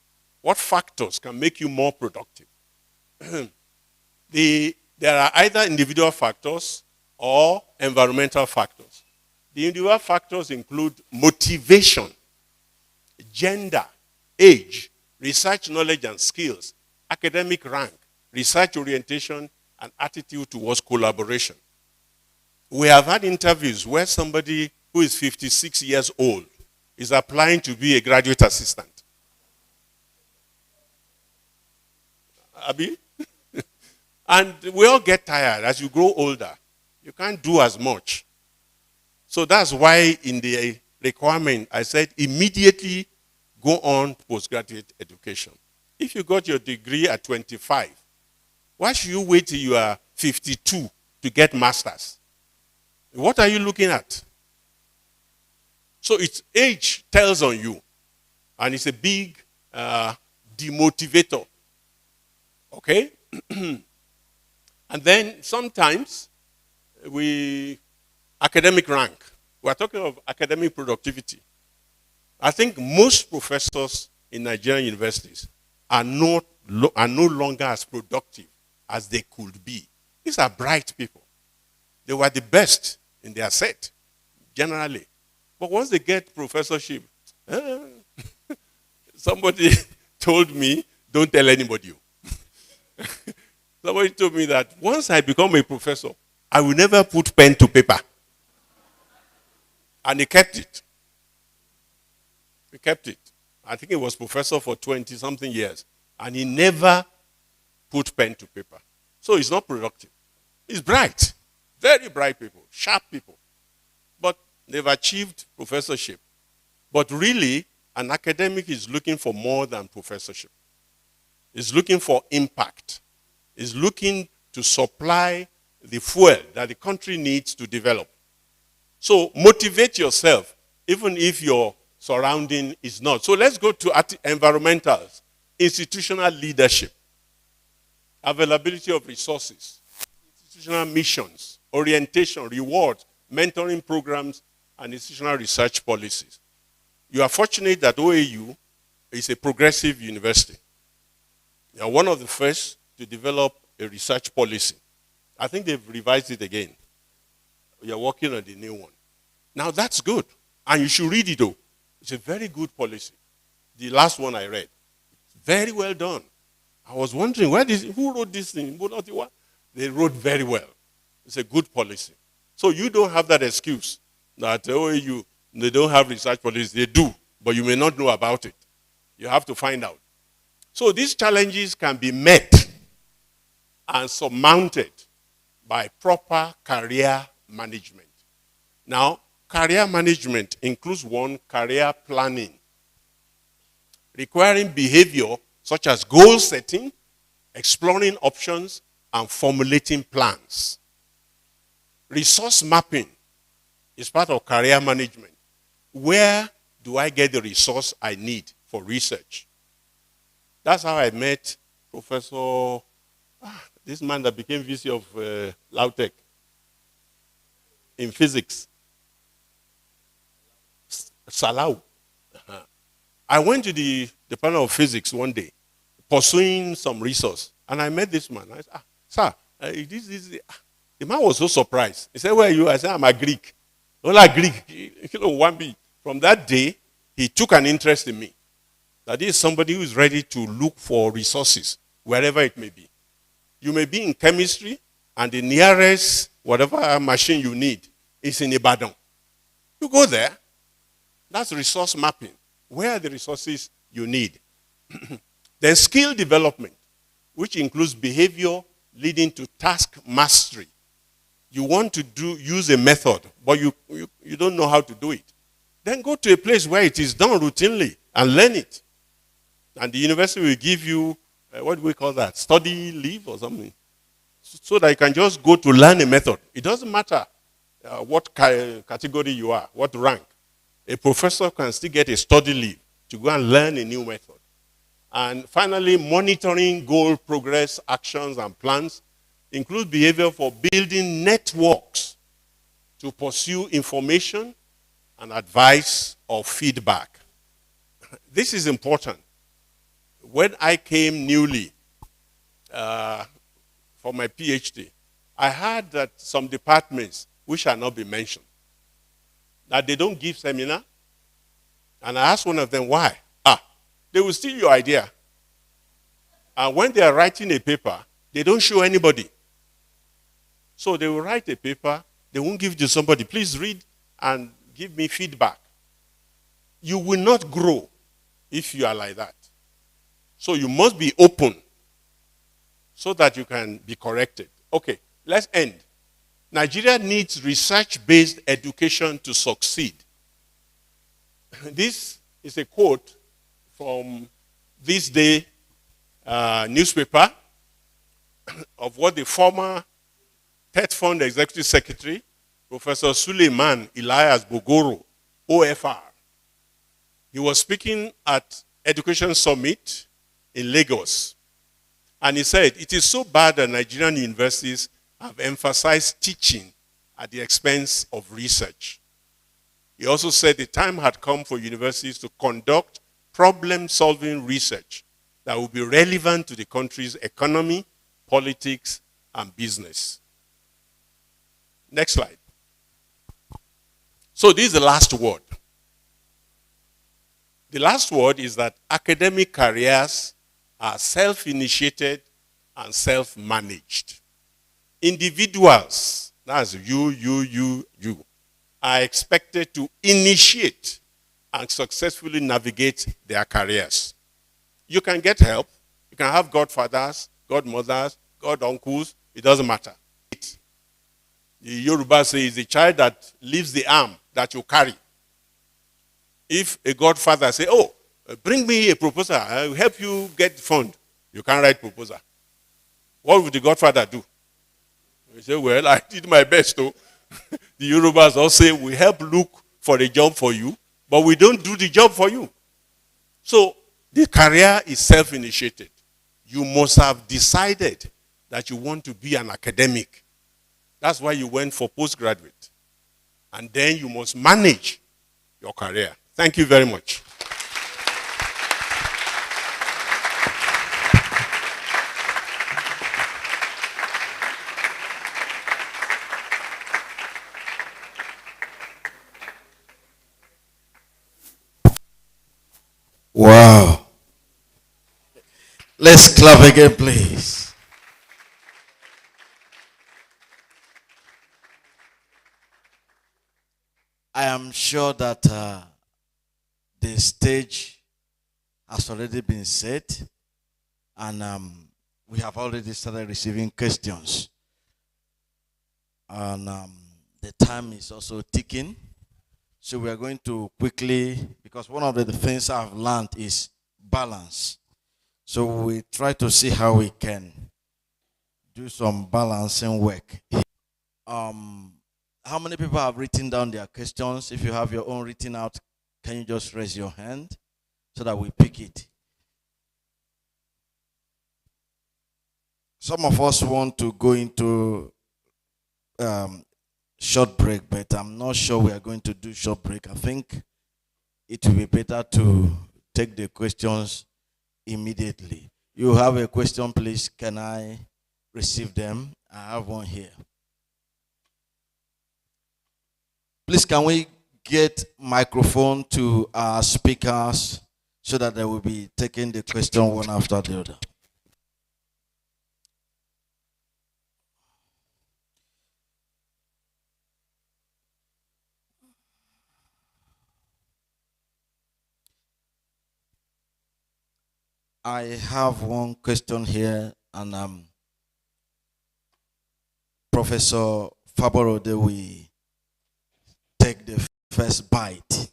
S7: What factors can make you more productive? There are either individual factors or environmental factors. The individual factors include motivation, gender, age, research knowledge and skills, academic rank, research orientation, and attitude towards collaboration. We have had interviews where somebody who is 56 years old is applying to be a graduate assistant. Abi? And we all get tired. As you grow older, you can't do as much. So that's why in the requirement, I said immediately go on postgraduate education. If you got your degree at 25, why should you wait till you are 52 to get masters? What are you looking at? So it's age tells on you, and it's a big demotivator. Okay? And then sometimes academic rank. We're talking of academic productivity. I think most professors in Nigerian universities are no longer as productive as they could be. These are bright people. They were the best in their set, generally. But once they get professorship, somebody told me, don't tell anybody. Somebody told me that once I become a professor, I will never put pen to paper. And he kept it. He kept it. I think he was professor for 20-something years. And he never put pen to paper. So he's not productive. He's bright. Very bright people. Sharp people. But they've achieved professorship. But really, an academic is looking for more than professorship. He's looking for impact. He's looking to supply the fuel that the country needs to develop. So motivate yourself, even if your surrounding is not. So let's go to environmentals, institutional leadership, availability of resources, institutional missions, orientation, rewards, mentoring programs, and institutional research policies. You are fortunate that OAU is a progressive university. You are one of the first to develop a research policy. I think they've revised it again. You're working on the new one. Now that's good. And you should read it though. It's a very good policy. The last one I read. Very well done. I was wondering, who wrote this thing? They wrote very well. It's a good policy. So you don't have that excuse that, they don't have research policy. They do, but you may not know about it. You have to find out. So these challenges can be met and surmounted by proper career management. Now, career management includes career planning, requiring behavior such as goal setting, exploring options, and formulating plans. Resource mapping is part of career management. Where do I get the resource I need for research? That's how I met Professor, this man that became VC of Lautech in physics. Salau. I went to the Department of Physics one day, pursuing some resource, and I met this man. I said, sir, the man was so surprised. He said, where are you? I said, I'm a Greek. Hola, Greek. From that day, he took an interest in me. That is somebody who is ready to look for resources, wherever it may be. You may be in chemistry, and the nearest whatever machine you need is in Ibadan. You go there. That's resource mapping. Where are the resources you need? Then skill development, which includes behavior leading to task mastery. You want to use a method, but you don't know how to do it. Then go to a place where it is done routinely and learn it. And the university will give you, what do we call that, study leave or something, so that you can just go to learn a method. It doesn't matter what category you are, what rank. A professor can still get a study leave to go and learn a new method. And finally, monitoring goal, progress, actions, and plans includes behavior for building networks to pursue information and advice or feedback. This is important. When I came newly for my PhD, I heard that some departments, which shall not be mentioned, that they don't give seminar. And I asked one of them, why? They will steal your idea. And when they are writing a paper, they don't show anybody. So they will write a paper, they won't give it to somebody. Please read and give me feedback. You will not grow if you are like that. So you must be open so that you can be corrected. Okay, let's end. Nigeria needs research-based education to succeed. This is a quote from This Day newspaper of what the former TED Fund Executive Secretary, Professor Suleiman Elias Bogoro, OFR. He was speaking at Education Summit in Lagos. And he said, it is so bad that Nigerian universities have emphasized teaching at the expense of research. He also said the time had come for universities to conduct problem-solving research that will be relevant to the country's economy, politics, and business. Next slide. So this is the last word. The last word is that academic careers are self-initiated and self-managed. Individuals, that's you, are expected to initiate and successfully navigate their careers. You can get help. You can have godfathers, godmothers, goduncles. It doesn't matter. The Yoruba says the child that leaves the arm that you carry. If a godfather say, oh, bring me a proposal, I will help you get the fund. You can't write proposal. What would the godfather do? He say, well, I did my best. The Yorubas all say, we help look for a job for you, but we don't do the job for you. So the career is self-initiated. You must have decided that you want to be an academic. That's why you went for postgraduate. And then you must manage your career. Thank you very much.
S8: Wow. Let's clap again, please. I am sure that the stage has already been set, and we have already started receiving questions. And the time is also ticking. So we are going to quickly, because one of the things I've learned is balance. So we try to see how we can do some balancing work. How many people have written down their questions? If you have your own written out, can you just raise your hand so that we pick it? Some of us want to go into short break, but I'm not sure we are going to do short break. I think it will be better to take the questions immediately. You have a question, please. Can I receive them? I have one here. Please, can we get microphone to our speakers so that they will be taking the question one after the other? I have one question here, and Professor Faborode will take the first bite.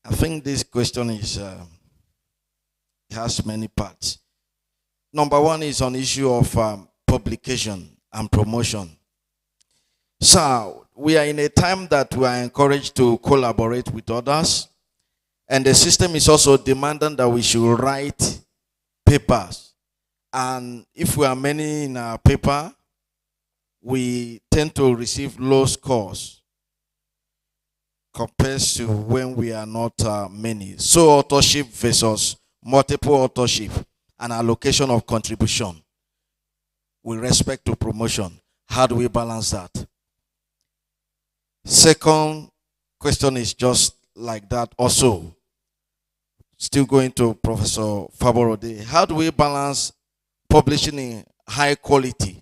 S8: I think this question is has many parts. Number one is on issue of publication and promotion. So we are in a time that we are encouraged to collaborate with others, and the system is also demanding that we should write papers. And if we are many in our paper, we tend to receive low scores compared to when we are not many. So authorship versus multiple authorship and allocation of contribution with respect to promotion. How do we balance that? Second question is just like that also. Still going to Professor Faborode. How do we balance publishing in high quality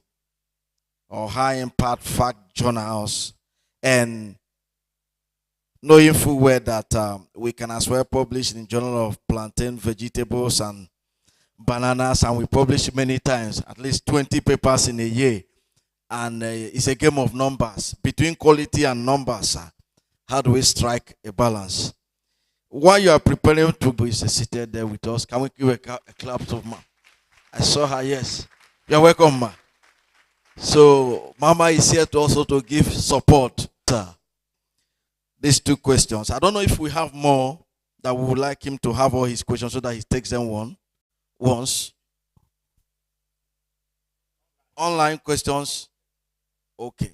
S8: or high impact fact journals and knowing full well that we can as well publish in Journal of Plantain, Vegetables, and Bananas, and we publish many times, at least 20 papers in a year. And it's a game of numbers. Between quality and numbers, how do we strike a balance? While you are preparing to be seated there with us, can we give a clap to Ma? I saw her, yes. You're welcome, Ma. So, Mama is here to also to give support. These two questions. I don't know if we have more that we would like him to have all his questions so that he takes them once. Online questions. Okay.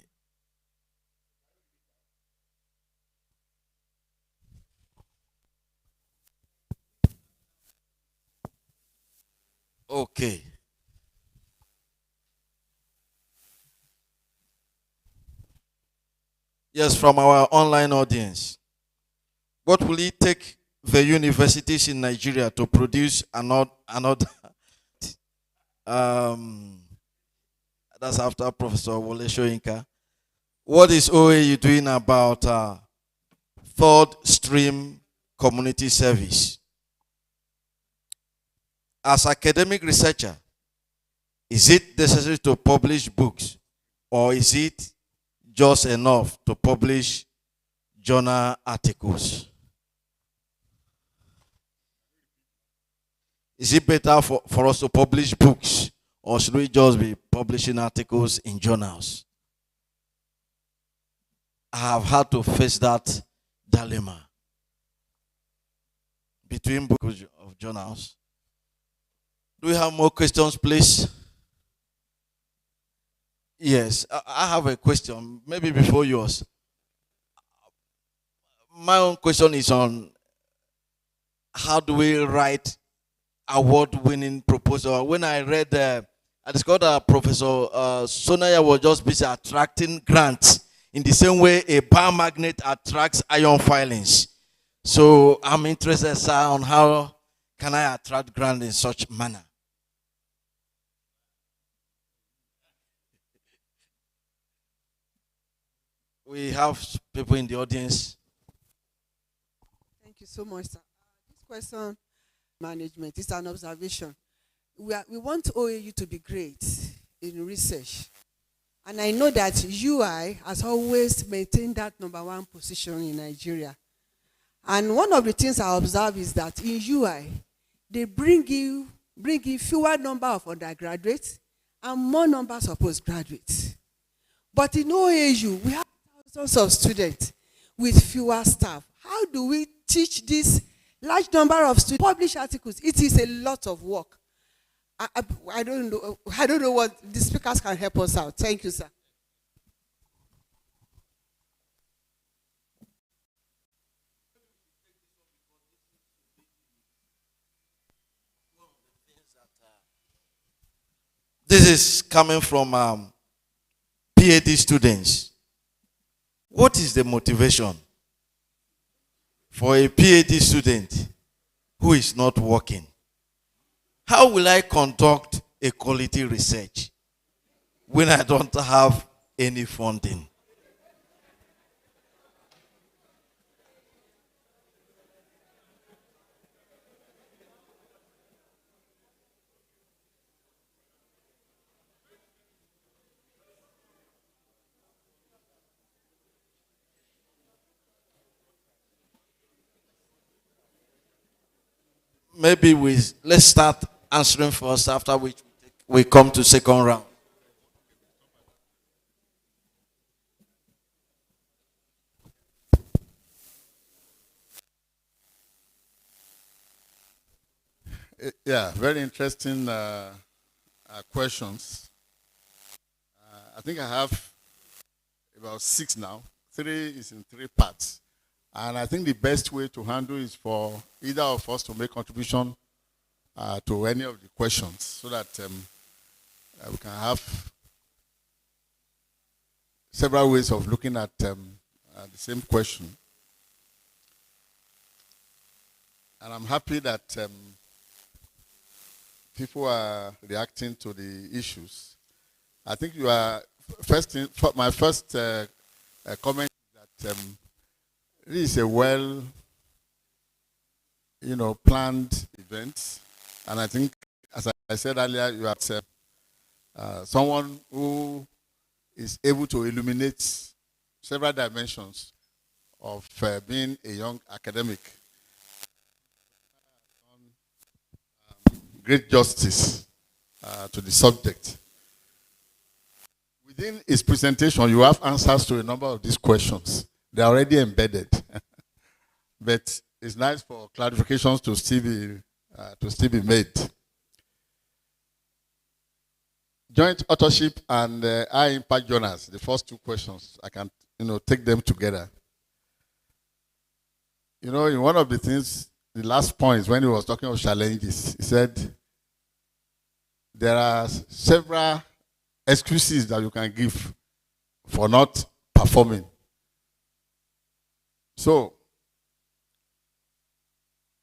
S8: Okay. Yes, from our online audience. What will it take the universities in Nigeria to produce another that's after Professor Wole Soyinka. What is OAU doing about third stream community service? As academic researcher, is it necessary to publish books, or is it just enough to publish journal articles? Is it better for us to publish books, or should we just be publishing articles in journals? I have had to face that dilemma between books of journals. Do we have more questions, please? Yes, I have a question, maybe before yours. My own question is on how do we write award-winning proposal. When I read, I discovered that Professor Sonaya was just busy attracting grants in the same way a bar magnet attracts iron filings. So I'm interested, sir, on how can I attract grants in such manner. We have people in the audience.
S2: Thank you so much, sir. This question, management, is an observation. We want OAU to be great in research. And I know that UI has always maintained that #1 position in Nigeria. And one of the things I observe is that in UI, they bring in fewer number of undergraduates and more numbers of postgraduates. But in OAU, we have thousands of students with fewer staff. How do we teach this large number of students publish articles? It is a lot of work. I don't know what the speakers can help us out. Thank you, sir.
S8: This is coming from PhD students. What is the motivation for a PhD student who is not working? How will I conduct a quality research when I don't have any funding? maybe let's start answering first, after which we come to second round.
S4: Yeah, very interesting questions. I think I have about 6 now. 3 is in 3 parts. And I think the best way to handle is for either of us to make contribution to any of the questions so that we can have several ways of looking at the same question. And I'm happy that people are reacting to the issues. I think you are my first comment is that this is a well, planned event, and I think, as I said earlier, you are someone who is able to illuminate several dimensions of being a young academic. Great justice to the subject. Within his presentation, you have answers to a number of these questions. They're already embedded. But it's nice for clarifications to still be made. Joint authorship and high impact journals, the first 2 questions, I can take them together. In one of the things, the last points when he was talking of challenges, he said there are several excuses that you can give for not performing. So,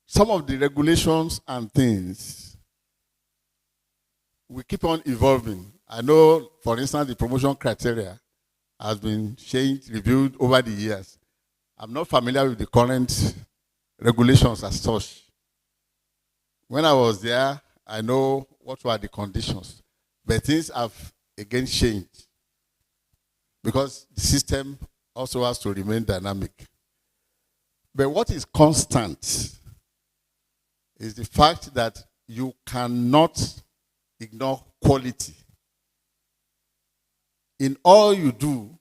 S4: some of the regulations and things will keep on evolving. I know, for instance, the promotion criteria has been changed, reviewed over the years. I'm not familiar with the current regulations as such. When I was there, I know what were the conditions. But things have again changed because the system also has to remain dynamic. But what is constant is the fact that you cannot ignore quality. In all you do,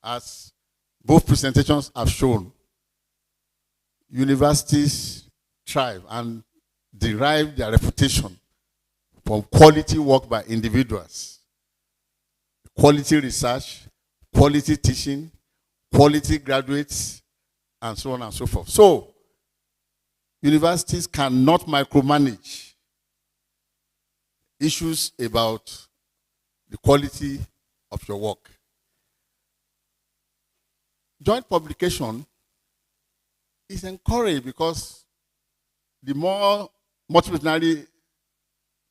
S4: as both presentations have shown, universities thrive and derive their reputation from quality work by individuals. Quality research, quality teaching, quality graduates, and so on and so forth. So, universities cannot micromanage issues about the quality of your work. Joint publication is encouraged because the more multidisciplinary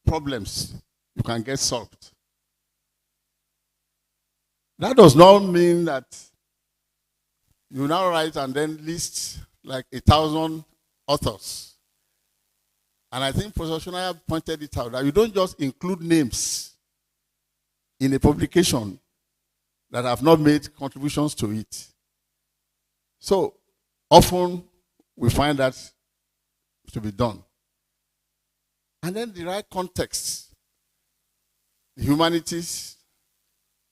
S4: problems you can get solved. That does not mean that you now write and then list like 1,000 authors. And I think Professor Shonaya pointed it out, that you don't just include names in a publication that have not made contributions to it. So often we find that to be done. And then the right context. The humanities,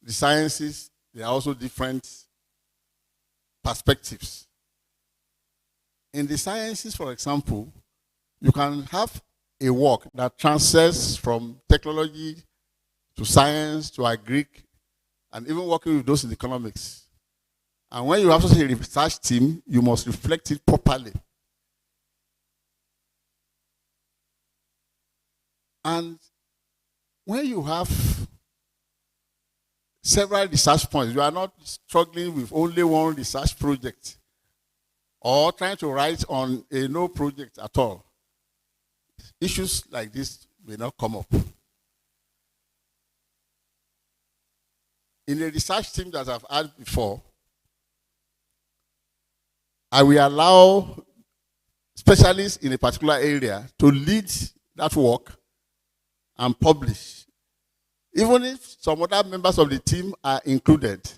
S4: the sciences, they are also different perspectives. In the sciences, for example, you can have a work that transcends from technology to science to agric, and even working with those in economics. And when you have such a research team, you must reflect it properly. And when you have several research points, you are not struggling with only one research project or trying to write on a no project at all. Issues like this may not come up. In a research team that I've had before, I will allow specialists in a particular area to lead that work and publish. Even if some other members of the team are included,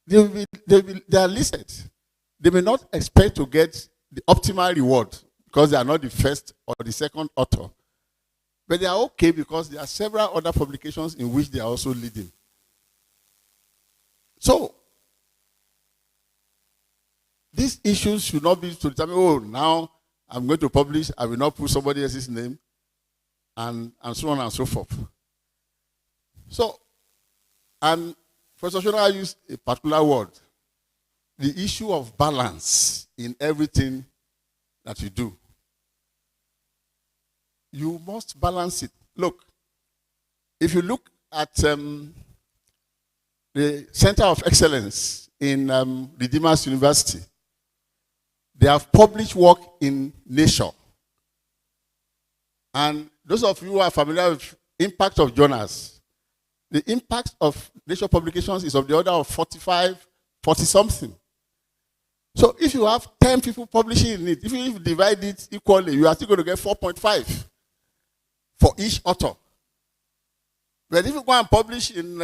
S4: they are listed. They may not expect to get the optimal reward because they are not the first or the second author. But they are okay because there are several other publications in which they are also leading. So, these issues should not be to determine, oh, now I'm going to publish, I will not put somebody else's name, and so on and so forth. So, and Professor Shona used a particular word, the issue of balance in everything that you do. You must balance it. Look, if you look at the Center of Excellence in Redeemers University, they have published work in Nature. And those of you who are familiar with impact of journals, the impact of Nature publications is of the order of 45, 40-something. So if you have 10 people publishing in it, if you divide it equally, you are still going to get 4.5 for each author. But if you go and publish in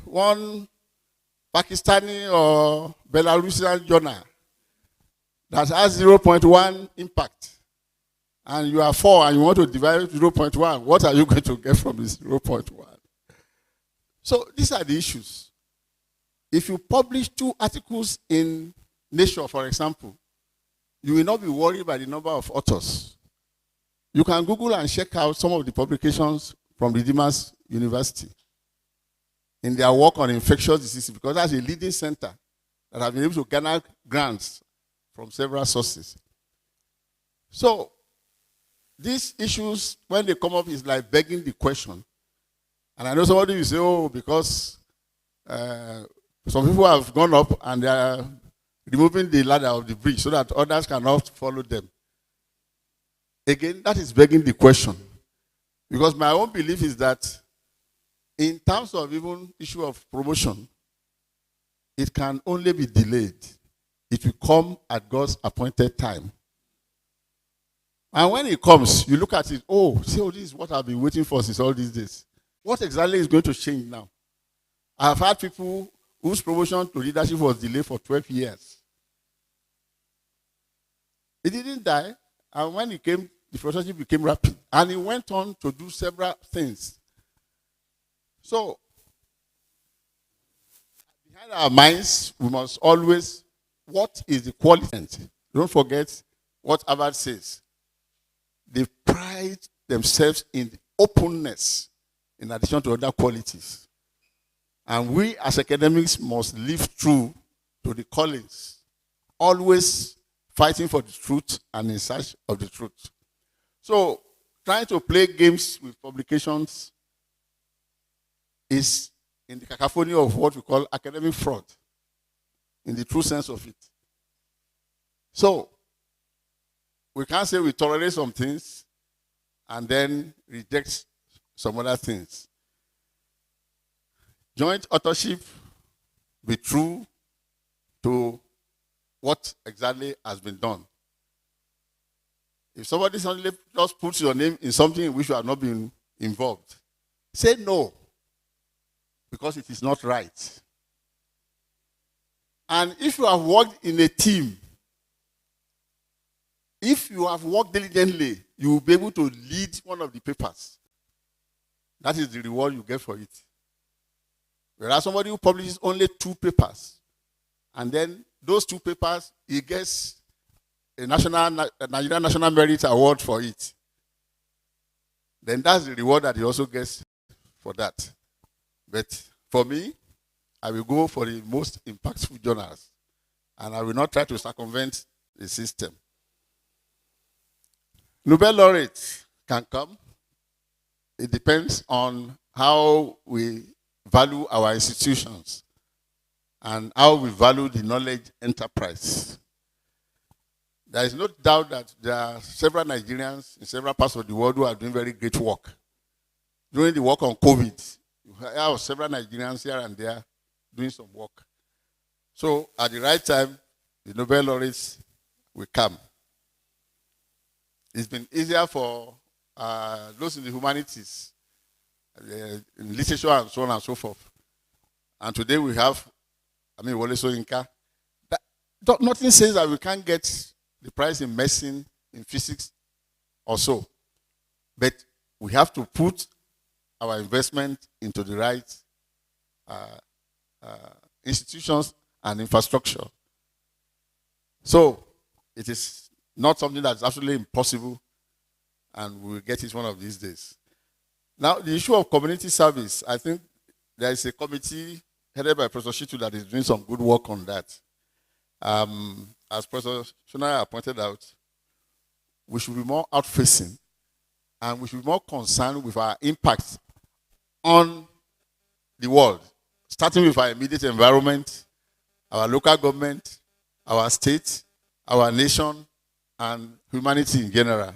S4: one Pakistani or Belarusian journal that has 0.1 impact, and you are 4 and you want to divide 0.1, what are you going to get from this 0.1? So these are the issues. If you publish 2 articles in Nature, for example, you will not be worried by the number of authors. You can Google and check out some of the publications from Redeemers University in their work on infectious diseases, because that's a leading center that have been able to garner grants from several sources. So these issues, when they come up, is like begging the question. And I know somebody will say, oh, because some people have gone up and they are removing the ladder of the bridge so that others cannot follow them. Again, that is begging the question. Because my own belief is that in terms of even issue of promotion, it can only be delayed. It will come at God's appointed time. And when it comes, you look at it, oh, see, oh, this is what I've been waiting for since all these days. What exactly is going to change now? I've had people whose promotion to leadership was delayed for 12 years. He didn't die, and when he came, the professorship became rapid. And he went on to do several things. So, behind our minds, we must always, what is the quality? Don't forget what Harvard says. They pride themselves in the openness in addition to other qualities. And we as academics must live true to the callings, always fighting for the truth and in search of the truth. So, trying to play games with publications is in the cacophony of what we call academic fraud, in the true sense of it. So, we can't say we tolerate some things and then reject some other things. Joint authorship, be true to what exactly has been done. If somebody suddenly just puts your name in something in which you have not been involved, say no, because it is not right. And if you have worked in a team, if you have worked diligently, you will be able to lead one of the papers. That is the reward you get for it. Whereas somebody who publishes only 2 papers, and then those 2 papers, he gets a Nigerian National Merit Award for it. Then that's the reward that he also gets for that. But for me, I will go for the most impactful journals, and I will not try to circumvent the system. Nobel laureates can come. It depends on how we value our institutions and how we value the knowledge enterprise. There is no doubt that there are several Nigerians in several parts of the world who are doing very great work. During the work on COVID, you have several Nigerians here and there doing some work. So at the right time, the Nobel laureates will come. It's been easier for those in the humanities, in literature and so on and so forth. And today we have, Wole Soyinka. Nothing says that we can't get the prize in medicine in physics or so. But we have to put our investment into the right institutions and infrastructure. So it is not something that's absolutely impossible, and we'll get it one of these days. Now, the issue of community service, I think there is a committee headed by Professor Shitu that is doing some good work on that. As Professor Shonaya pointed out, we should be more out-facing, and we should be more concerned with our impact on the world, starting with our immediate environment, our local government, our state, our nation, and humanity in general.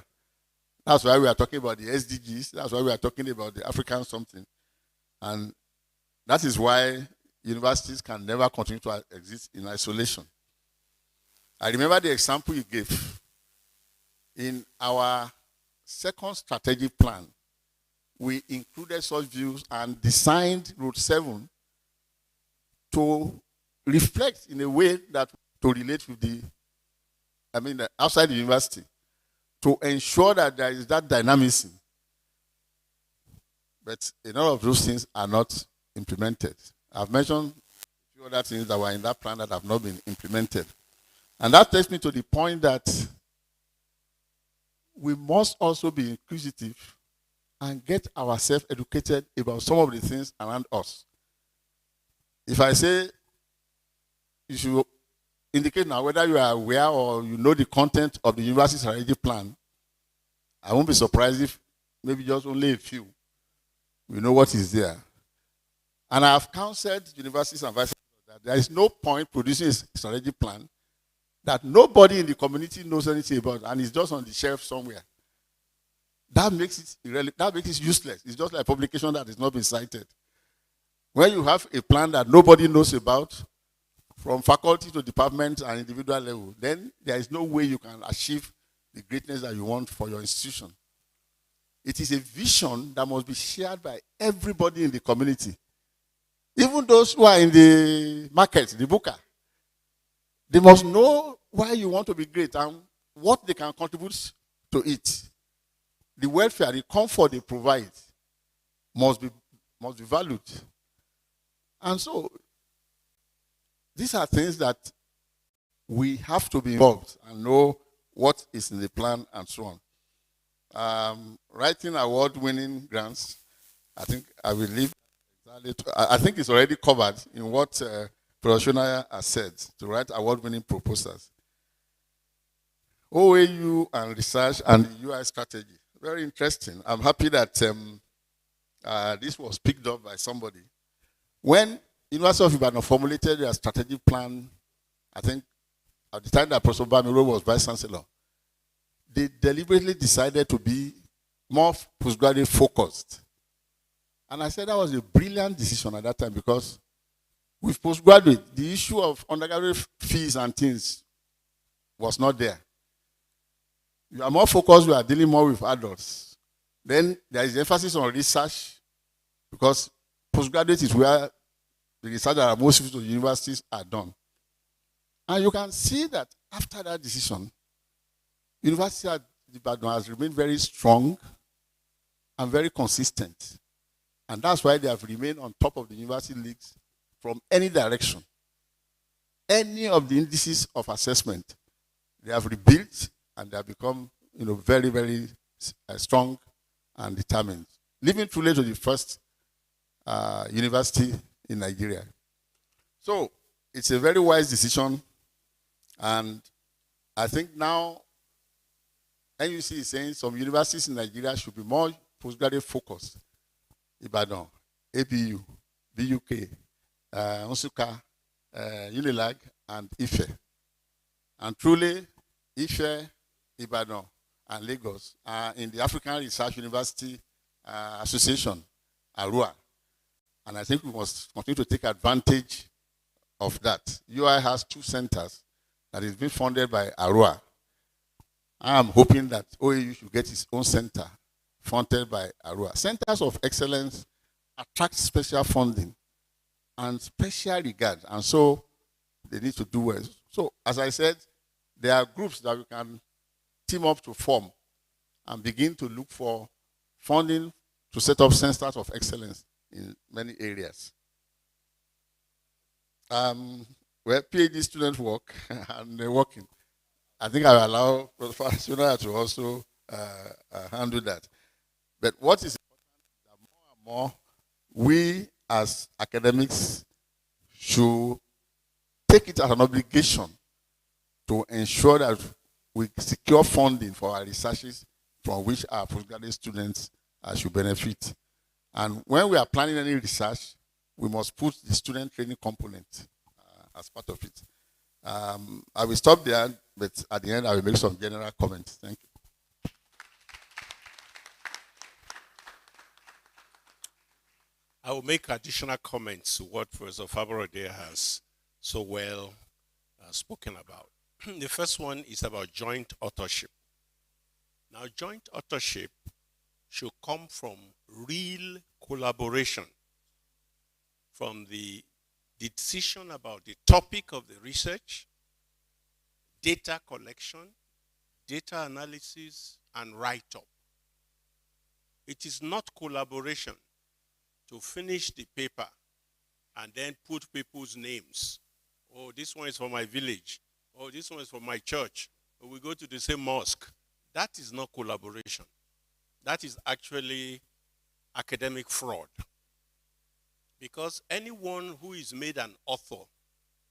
S4: That's why we are talking about the SDGs. That's why we are talking about the African something. And that is why universities can never continue to exist in isolation. I remember the example you gave. In our second strategic plan, we included such views and designed Route 7 to reflect in a way that to relate with outside the university, to ensure that there is that dynamism. But a lot of those things are not implemented. I've mentioned a few other things that were in that plan that have not been implemented. And that takes me to the point that we must also be inquisitive and get ourselves educated about some of the things around us. If I say you should indicate now whether you are aware or you know the content of the university strategic plan, I won't be surprised if maybe just only a few will know what is there. And I have counseled universities and vice that there is no point producing a strategic plan that nobody in the community knows anything about and it's just on the shelf somewhere. That makes it irrelevant. That makes it useless. It's just like a publication that has not been cited. When you have a plan that nobody knows about, from faculty to department and individual level, then there is no way you can achieve the greatness that you want for your institution. It is a vision that must be shared by everybody in the community. Even those who are in the market, the booker. They must know why you want to be great and what they can contribute to it. The welfare, the comfort they provide must be valued. And so, these are things that we have to be involved and know what is in the plan and so on. Writing award-winning grants, I think I will leave. I think it's already covered in what Professor Shonaya has said, to write award-winning proposals. OAU and research and the UI strategy. Very interesting. I'm happy that this was picked up by somebody. When University of Ibadan formulated their strategic plan, I think at the time that Professor Obafemi was Vice Chancellor, they deliberately decided to be more postgraduate focused. And I said that was a brilliant decision at that time because with postgraduate, the issue of undergraduate fees and things was not there. You are more focused, you are dealing more with adults. Then there is emphasis on research because postgraduate is where the research that are most useful to universities are done. And you can see that after that decision, University of Ibadan has remained very strong and very consistent. And that's why they have remained on top of the university leagues from any direction. Any of the indices of assessment, they have rebuilt and they have become very, very strong and determined. Living truly to the first university in Nigeria. So it's a very wise decision, and I think now NUC is saying some universities in Nigeria should be more postgraduate focused. Ibadan, ABU, BUK, Nsukka, Unilag, and Ife. And truly, Ife, Ibadan, and Lagos are in the African Research University Association, ARUA. And I think we must continue to take advantage of that. UI has 2 centers that is being funded by ARUA. I am hoping that OAU should get its own center funded by ARUA. Centers of excellence attract special funding and special regard, and so they need to do well. So, as I said, there are groups that we can team up to form and begin to look for funding to set up centers of excellence in many areas. Where PhD students work and they're working. I think I will allow Professor Shona to also handle that. But what is important is that more and more we as academics should take it as an obligation to ensure that we secure funding for our researches from which our postgraduate students should benefit. And when we are planning any research, we must put the student training component as part of it. I will stop there, but at the end I will make some general comments. Thank you.
S7: I will make additional comments to what Professor Faborode has so well spoken about. The first one is about joint authorship. Now, joint authorship should come from real collaboration, from the decision about the topic of the research, data collection, data analysis, and write-up. It is not collaboration to finish the paper and then put people's names. Oh, this one is for my village. Oh, this one is for my church. Oh, we go to the same mosque. That is not collaboration. That is actually academic fraud. Because anyone who is made an author,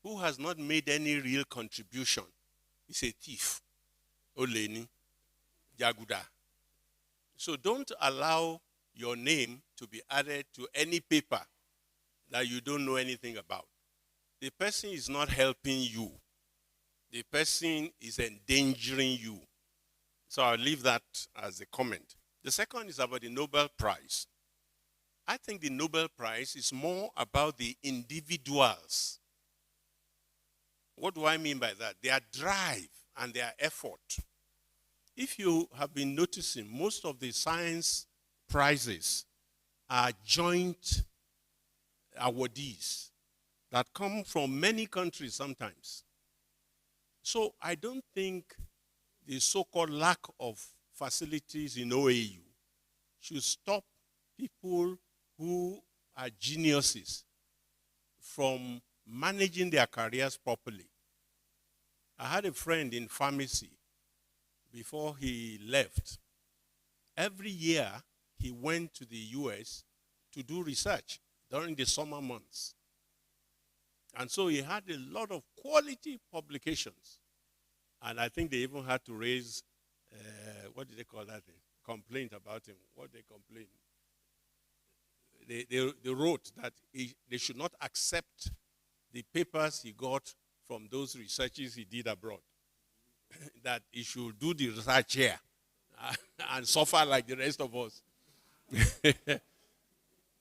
S7: who has not made any real contribution, is a thief. Oleni, Jaguda. So don't allow your name to be added to any paper that you don't know anything about. The person is not helping you. The person is endangering you. So I'll leave that as a comment. The second is about the Nobel Prize. I think the Nobel Prize is more about the individuals. What do I mean by that? Their drive and their effort. If you have been noticing, most of the science prizes are joint awardees that come from many countries sometimes. So I don't think the so-called lack of facilities in OAU should stop people who are geniuses from managing their careers properly. I had a friend in pharmacy before he left. Every year, he went to the US to do research during the summer months. And so he had a lot of quality publications. And I think they even had to raise, what did they call that thing? Complaint about him. What they complained? They wrote that they should not accept the papers he got from those researches he did abroad. That he should do the research here and suffer like the rest of us.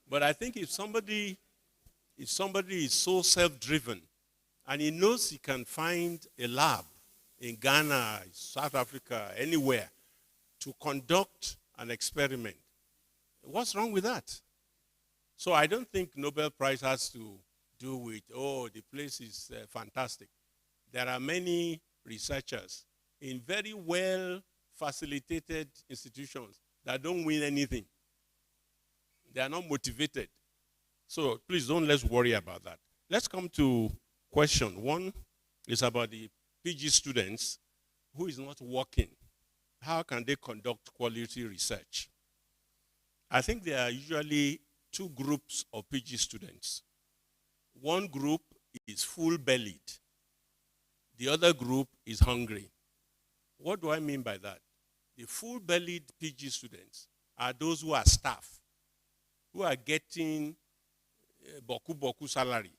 S7: But I think if somebody is so self-driven and he knows he can find a lab in Ghana, South Africa, anywhere, to conduct an experiment, what's wrong with that? So I don't think Nobel Prize has to do with, oh, the place is fantastic. There are many researchers in very well-facilitated institutions that don't win anything. They are not motivated. So please don't let's worry about that. Let's come to question. One is about the PG students who is not working. How can they conduct quality research? I think there are usually two groups of PG students. One group is full-bellied. The other group is hungry. What do I mean by that? The full-bellied PG students are those who are staff, who are getting boku salary.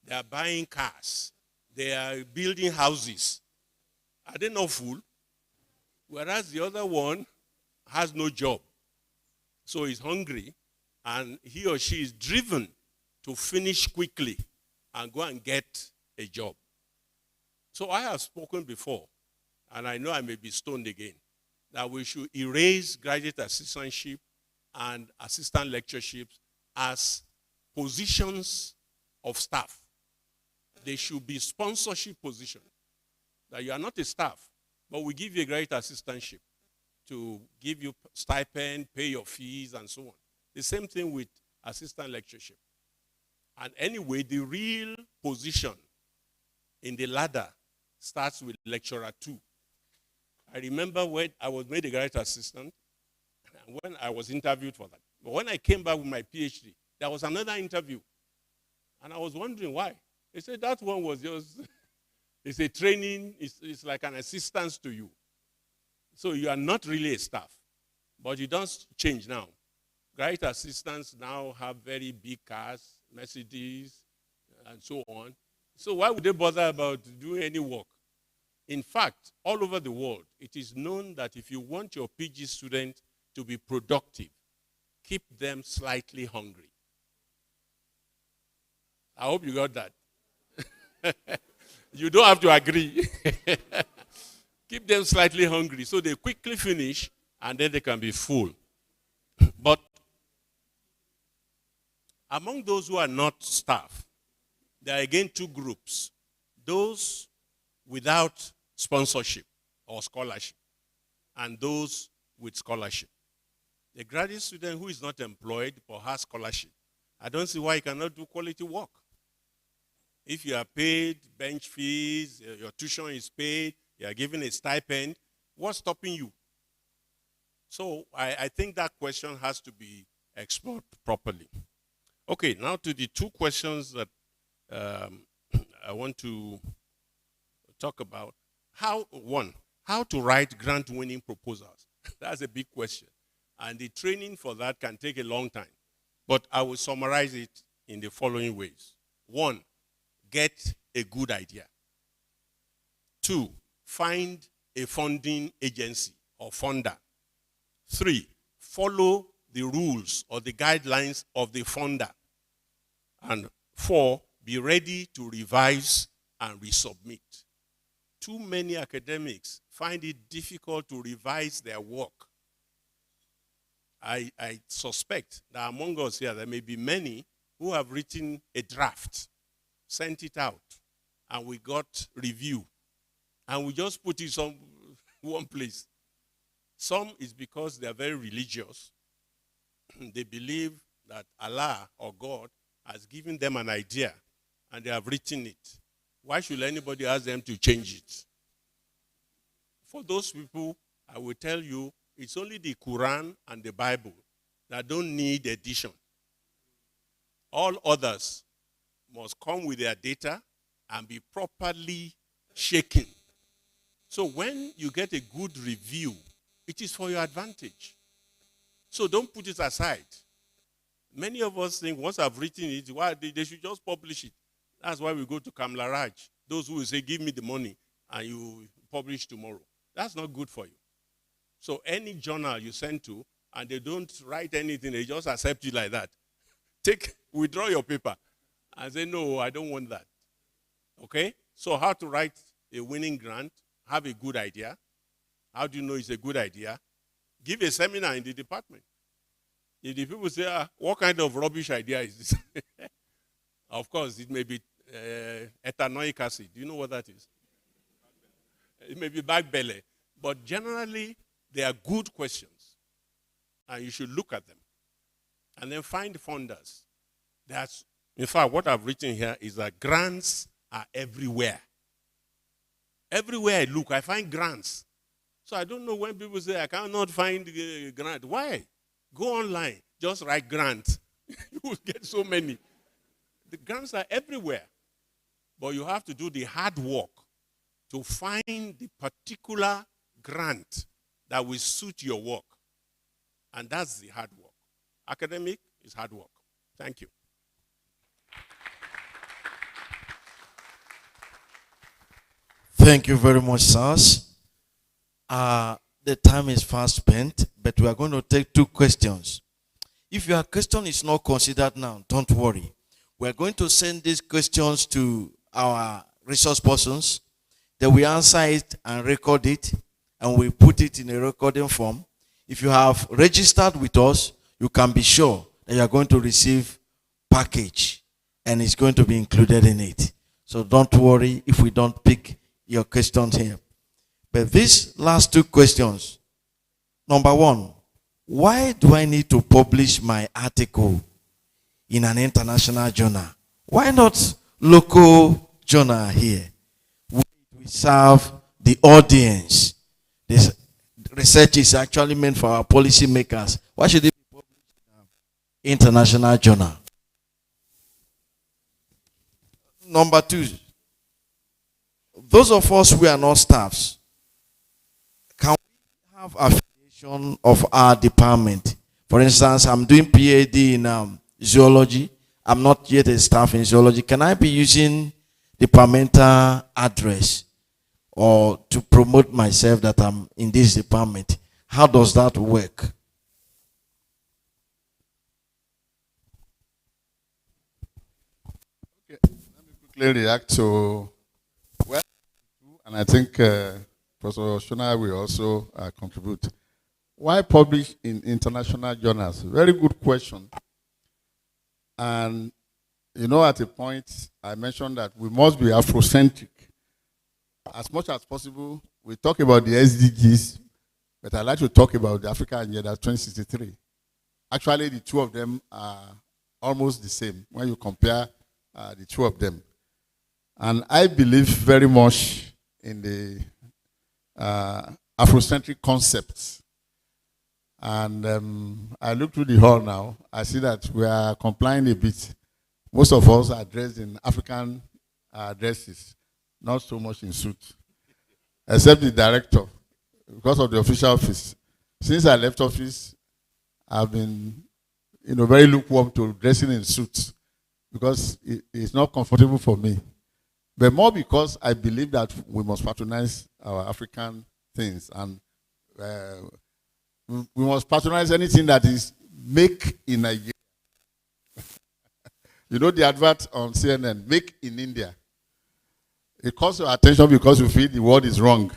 S7: They are buying cars. They are building houses. Are they not full? Whereas the other one has no job. So he's hungry, and he or she is driven to finish quickly and go and get a job. So I have spoken before, and I know I may be stoned again, that we should erase graduate assistantship and assistant lectureships as positions of staff. They should be sponsorship positions. That you are not a staff, but we give you a graduate assistantship to give you stipend, pay your fees, and so on. The same thing with assistant lectureship. And anyway, the real position in the ladder starts with lecturer 2. I remember when I was made a graduate assistant, and when I was interviewed for that. But when I came back with my PhD, there was another interview. And I was wondering why. They said that one was just, it's a training, it's like an assistance to you. So you are not really a staff, but you don't change now. Graduate assistants now have very big cars, Mercedes, and so on. So why would they bother about doing any work? In fact, all over the world, it is known that if you want your PG student to be productive, keep them slightly hungry. I hope you got that. You don't have to agree. Keep them slightly hungry so they quickly finish and then they can be full. But among those who are not staff, there are again two groups. Those without sponsorship or scholarship and those with scholarship. The graduate student who is not employed but has scholarship, I don't see why he cannot do quality work. If you are paid bench fees, your tuition is paid, you are given a stipend, what's stopping you? So I think that question has to be explored properly. Okay, now to the two questions that I want to talk about. How to write grant-winning proposals. That's a big question. And the training for that can take a long time. But I will summarize it in the following ways. 1, get a good idea. 2, find a funding agency or funder. 3, follow the rules or the guidelines of the funder. And 4, be ready to revise and resubmit. Too many academics find it difficult to revise their work. I suspect that among us here, there may be many who have written a draft, sent it out, and we got review. And we just put it some one place. Some is because they are very religious. They believe that Allah or God has given them an idea, and they have written it. Why should anybody ask them to change it? For those people, I will tell you, it's only the Quran and the Bible that don't need addition. All others must come with their data and be properly shaken. So when you get a good review, it is for your advantage. So don't put it aside. Many of us think once I've written it, why they should just publish it. That's why we go to Kamla Raj. Those who will say, give me the money and you publish tomorrow. That's not good for you. So any journal you send to and they don't write anything, they just accept you like that. Withdraw your paper and say, no, I don't want that. Okay? So how to write a winning grant, have a good idea. How do you know it's a good idea? Give a seminar in the department. If the people say, what kind of rubbish idea is this? Of course, it may be ethanoic acid. Do you know what that is? It may be back belly. But generally, they are good questions. And you should look at them. And then find funders. In fact, what I've written here is that grants are everywhere. Everywhere I look, I find grants. So I don't know when people say, I cannot find a grant. Why? Go online. Just write grant. You will get so many. The grants are everywhere. But you have to do the hard work to find the particular grant that will suit your work. And that's the hard work. Academic is hard work. Thank you.
S8: Thank you very much, sirs. The time is fast spent, but we are going to take 2 questions. If your question is not considered now, don't worry. We are going to send these questions to our resource persons. They will answer it and record it, and we put it in a recording form. If you have registered with us, you can be sure that you are going to receive package, and it's going to be included in it. So don't worry if we don't pick your questions here. But these last two questions. Number one, why do I need to publish my article in an international journal? Why not local journal here? We serve the audience. This research is actually meant for our policy makers. Why should it be published in an international journal? Number two, those of us who are not staffs, can we have affiliation of our department? For instance, I'm doing PhD in zoology. I'm not yet a staff in zoology. Can I be using departmental address or to promote myself that I'm in this department? How does that work?
S4: Okay, let me quickly react to, well, and I think Professor Shona will also contribute. Why publish in international journals? Very good question. And you know, at a point, I mentioned that we must be Afrocentric. As much as possible, we talk about the SDGs, but I'd like to talk about the Africa Agenda 2063. Actually, the two of them are almost the same when you compare the two of them. And I believe very much in the Afrocentric concepts. And I look through the hall now, I see that we are complying a bit. Most of us are dressed in African dresses, not so much in suit, except the director, because of the official office. Since I left office, I've been, very lukewarm to dressing in suits because it's not comfortable for me. But more because I believe that we must patronize our African things, and we must patronize anything that is make in Nigeria. You know the advert on CNN, make in India. It calls your attention because you feel the word is wrong.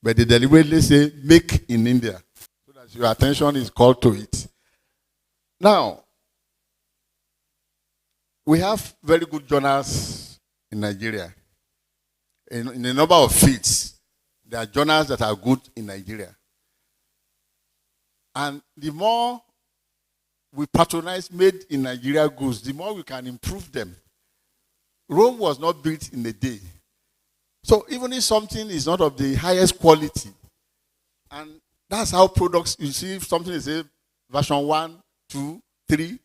S4: But they deliberately say, make in India. So that your attention is called to it. Now, we have very good journals in Nigeria. In a number of fields, there are journals that are good in Nigeria. And the more we patronize made in Nigeria goods, the more we can improve them. Rome was not built in a day. So even if something is not of the highest quality, and that's how products, you see if something is a version 1, 2, 3,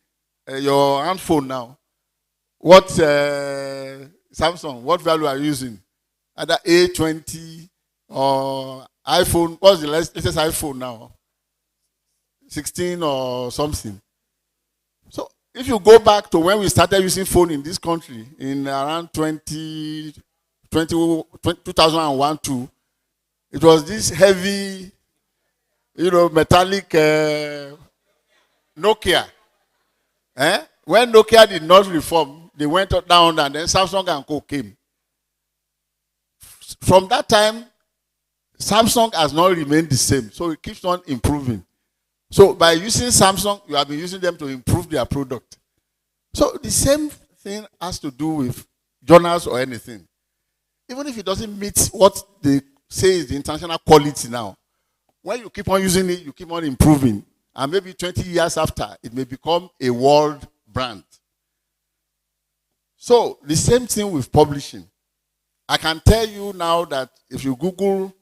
S4: your handphone now, what Samsung, what value are you using? Either A20 or iPhone, what's the latest iPhone now? 16 or something. So if you go back to when we started using phone in this country in around 2001, 2, it was this heavy, metallic Nokia. When Nokia did not reform, they went down and then Samsung and Co came. From that time, Samsung has not remained the same. So it keeps on improving. So by using Samsung, you have been using them to improve their product. So the same thing has to do with journals or anything. Even if it doesn't meet what they say is the international quality now, when you keep on using it, you keep on improving. And maybe 20 years after, it may become a world brand. So the same thing with publishing. I can tell you now that if you Google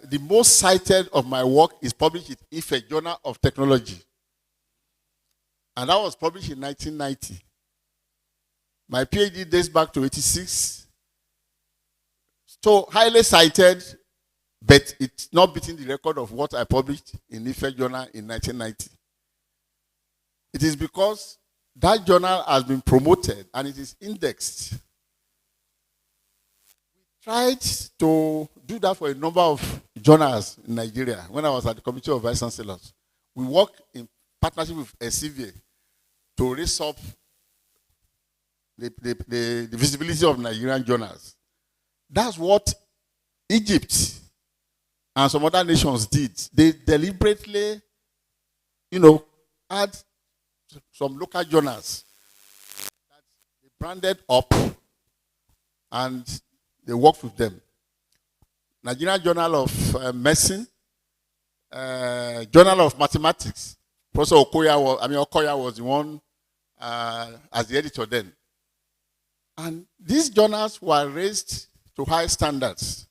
S4: the most cited of my work is published in Ile-Ife Journal of Technology. And that was published in 1990. My PhD dates back to 86. So highly cited, but it's not beating the record of what I published in Ile-Ife Journal in 1990. It is because that journal has been promoted and it is indexed. Tried to do that for a number of journals in Nigeria when I was at the Committee of Vice Chancellors. We worked in partnership with SCVA to raise up the visibility of Nigerian journals. That's what Egypt and some other nations did. They deliberately, had some local journals that they branded up and they worked with them. Nigerian Journal of Medicine, Journal of Mathematics. Professor Okoya was the one as the editor then. And these journals were raised to high standards.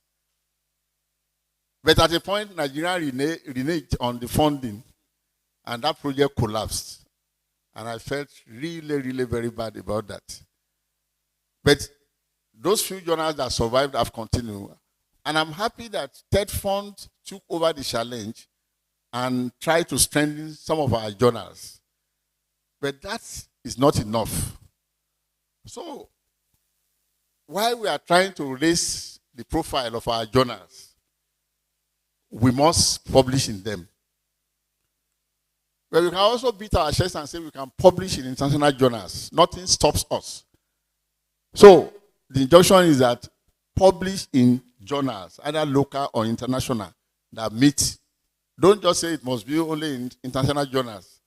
S4: But at a point, Nigeria reneged on the funding, and that project collapsed. And I felt really, really very bad about that. But those few journals that survived have continued. And I'm happy that TED Fund took over the challenge and tried to strengthen some of our journals. But that is not enough. So, while we are trying to raise the profile of our journals, we must publish in them. But we can also beat our chest and say we can publish in international journals. Nothing stops us. So, the injunction is that publish in journals, either local or international, that meet. Don't just say it must be only in international journals.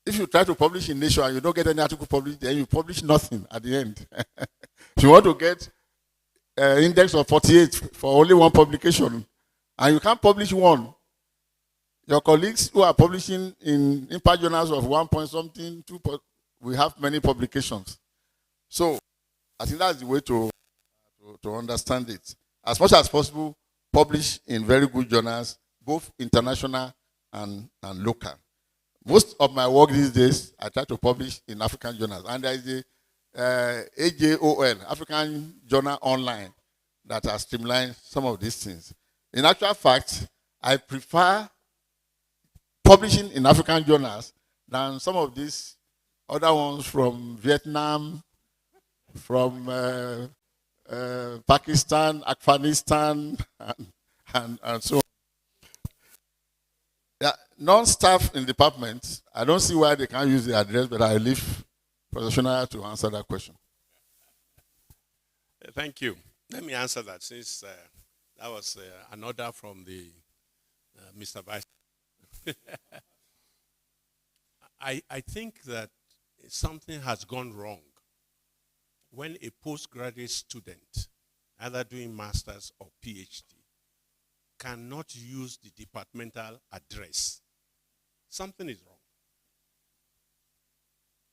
S4: If you try to publish in Nature and you don't get any article published, then you publish nothing at the end. If you want to get index of 48 for only one publication, and you can't publish one, your colleagues who are publishing in impact journals of 1 point something, 2 point, we have many publications. So I think that's the way to understand it. As much as possible, publish in very good journals, both international and local. Most of my work these days, I try to publish in African journals. And there is the AJOL, African Journal Online, that has streamlined some of these things. In actual fact, I prefer publishing in African journals than some of these other ones from Vietnam, from Pakistan, Afghanistan, and so on. Yeah, non-staff in departments, I don't see why they can't use the address, but I leave Professor Shonaya to answer that question.
S7: Thank you. Let me answer that since that was an order from the Mr. Vice. I think that something has gone wrong when a postgraduate student, either doing master's or PhD, cannot use the departmental address. Something is wrong.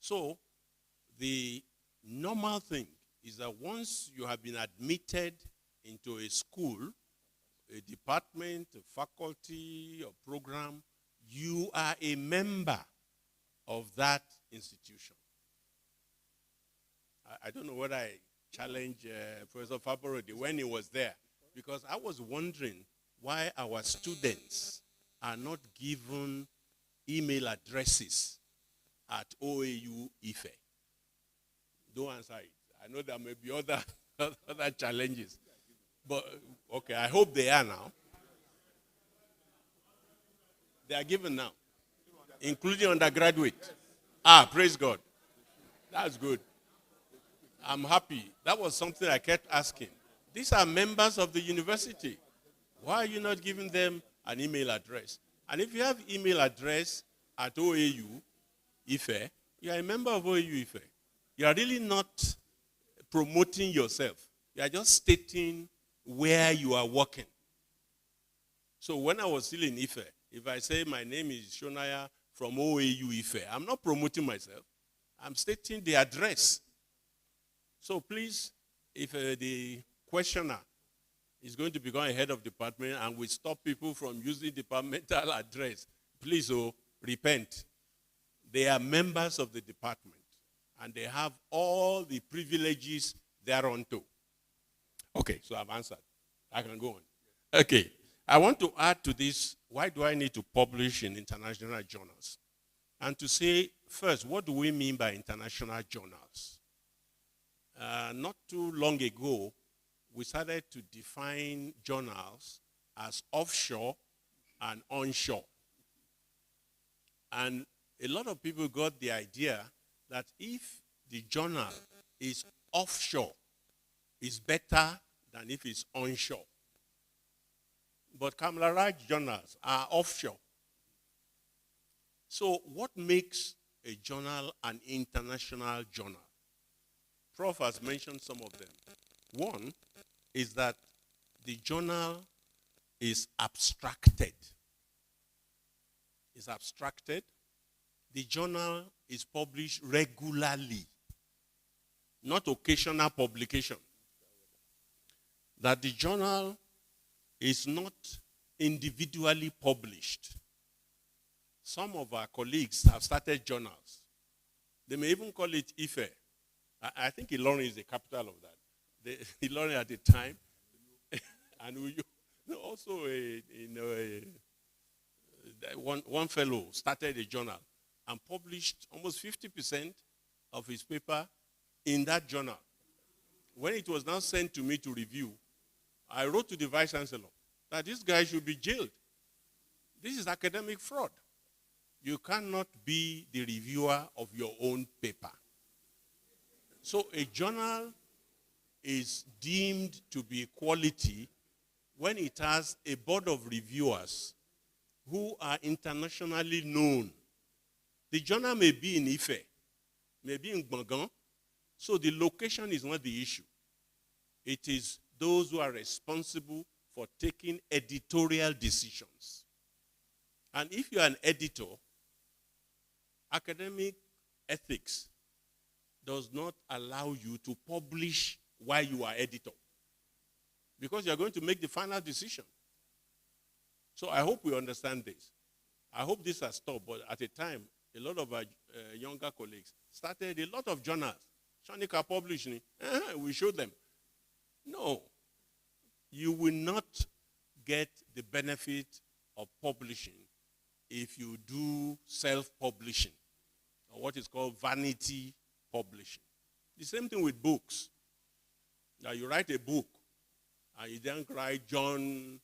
S7: So, the normal thing is that once you have been admitted into a school, a department, a faculty, a program, you are a member of that institution. I don't know whether I challenge Professor Faborodi when he was there, because I was wondering why our students are not given email addresses at OAU Ife. Don't answer it. I know there may be other challenges. But, okay, I hope they are now. They are given now, including undergraduate. Praise God. That's good. I'm happy. That was something I kept asking. These are members of the university. Why are you not giving them an email address? And if you have email address at OAU Ife, you are a member of OAU Ife. You are really not promoting yourself. You are just stating where you are working. So when I was still in Ife, if I say my name is Shonaya from OAU Ife, I'm not promoting myself. I'm stating the address. So please, if the questioner is going to become a head of department and we stop people from using departmental address, please repent. They are members of the department and they have all the privileges thereunto. Okay, so I've answered. I can go on. Okay, I want to add to this, why do I need to publish in international journals? And to say, first, what do we mean by international journals? Not too long ago, we started to define journals as offshore and onshore. And a lot of people got the idea that if the journal is offshore, it's better than if it's onshore. But Kamala Raj journals are offshore. So what makes a journal an international journal? Prof has mentioned some of them. One is that the journal is abstracted. It's abstracted. The journal is published regularly, not occasional publication. That the journal is not individually published. Some of our colleagues have started journals. They may even call it Ife. I think Ilorin is the capital of that. Ilorin at the time, and also one fellow started a journal and published almost 50% of his paper in that journal. When it was now sent to me to review, I wrote to the Vice Chancellor that this guy should be jailed. This is academic fraud. You cannot be the reviewer of your own paper. So a journal is deemed to be quality when it has a board of reviewers who are internationally known. The journal may be in Ife, may be in Gbangan, so the location is not the issue. It is those who are responsible for taking editorial decisions. And if you are an editor, academic ethics does not allow you to publish while you are editor, because you are going to make the final decision. So I hope we understand this. I hope this has stopped, but at a time, a lot of our younger colleagues started a lot of journals. Shanika publishing, we showed them. No, you will not get the benefit of publishing if you do self-publishing, or what is called vanity publishing. The same thing with books. Now you write a book, and you then write John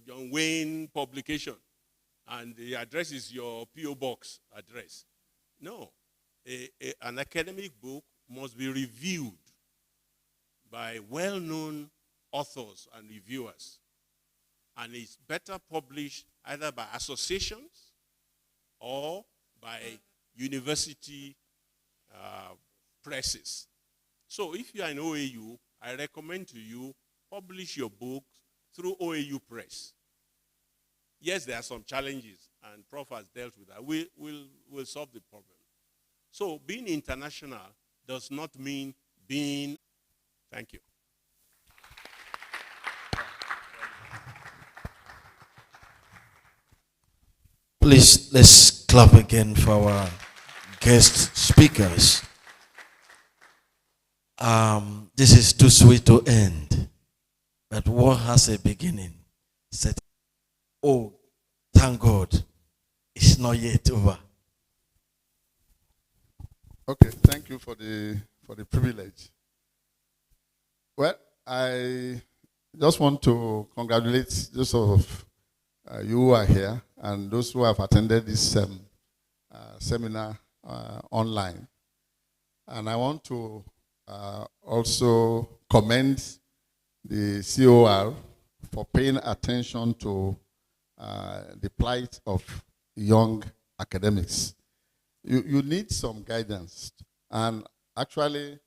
S7: Wayne publication, and the address is your P.O. Box address. No, an academic book must be reviewed by well-known authors and reviewers, and it's better published either by associations or by university presses. So if you are in OAU, I recommend to you publish your books through OAU Press. Yes, there are some challenges, and Prof has dealt with that. We'll solve the problem. So being international does not mean being. Thank you.
S8: Please, let's clap again for our guest speakers. This is too sweet to end, but what has a beginning? Said, oh, thank God, it's not yet over.
S4: Okay, thank you for the privilege. Well, I just want to congratulate those of you who are here and those who have attended this seminar online. And I want to also commend the COR for paying attention to the plight of young academics. You need some guidance. And actually,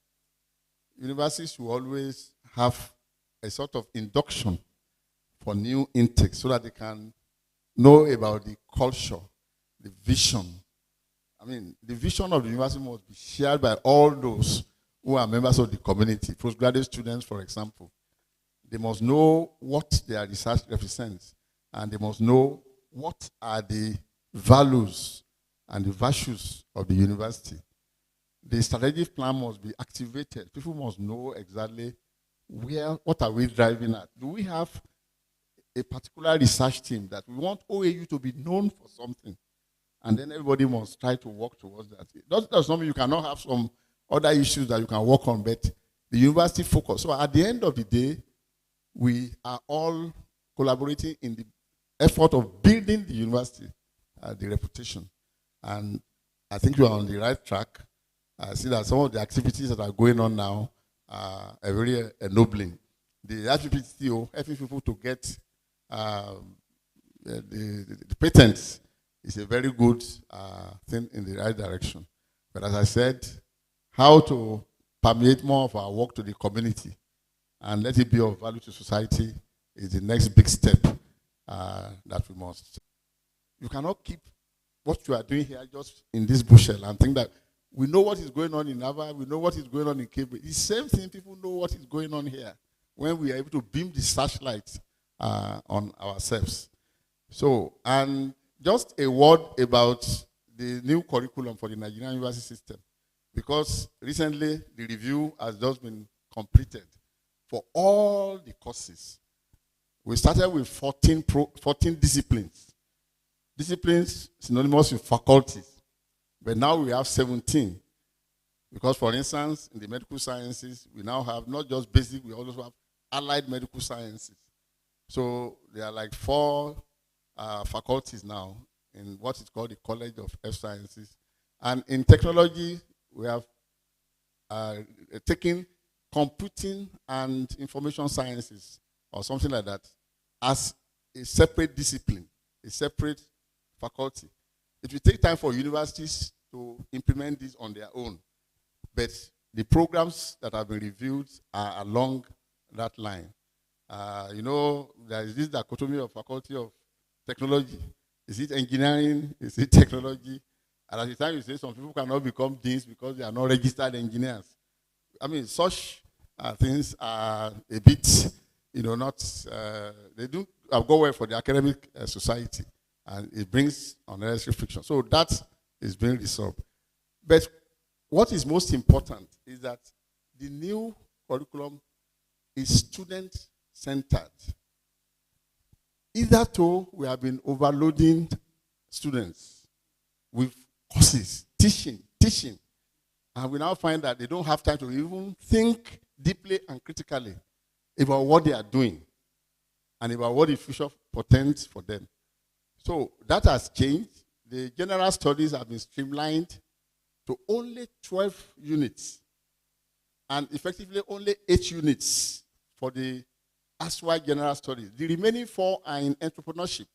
S4: universities will always have a sort of induction for new intakes so that they can know about the culture, the vision. I mean, the vision of the university must be shared by all those who are members of the community. Postgraduate students, for example, they must know what their research represents, and they must know what are the values and the virtues of the university. The strategic plan must be activated. People must know exactly what are we driving at. Do we have a particular research team that we want OAU to be known for something? And then everybody must try to work towards that. That does not mean you cannot have some other issues that you can work on, but the university focus. So at the end of the day, we are all collaborating in the effort of building the university, the reputation. And I think you are on the right track. I see that some of the activities that are going on now are very ennobling. The RGPTO helping people to get the patents is a very good thing in the right direction. But as I said, how to permeate more of our work to the community and let it be of value to society is the next big step that we must. You cannot keep what you are doing here just in this bushel and think that we know what is going on in Ava, we know what is going on in Cambridge. The same thing, people know what is going on here when we are able to beam the searchlight on ourselves. So, and just a word about the new curriculum for the Nigerian university system, because recently the review has just been completed for all the courses. We started with 14 disciplines. Disciplines synonymous with faculties. But now we have 17. Because, for instance, in the medical sciences, we now have not just basic, we also have allied medical sciences. So there are like 4 faculties now in what is called the College of Health Sciences. And in technology, we have taken computing and information sciences or something like that as a separate discipline, a separate faculty. It will take time for universities to implement this on their own. But the programs that have been reviewed are along that line. There is this dichotomy of faculty of technology. Is it engineering? Is it technology? And at the time you say some people cannot become deans because they are not registered engineers. I mean, such things are a bit, they don't go well for the academic society. And it brings unnecessary friction. So that is being resolved. But what is most important is that the new curriculum is student-centered. Hitherto, we have been overloading students with courses, teaching. And we now find that they don't have time to even think deeply and critically about what they are doing and about what the future portends for them. So that has changed. The general studies have been streamlined to only 12 units and effectively only 8 units for the ASWA general studies. The remaining 4 are in entrepreneurship.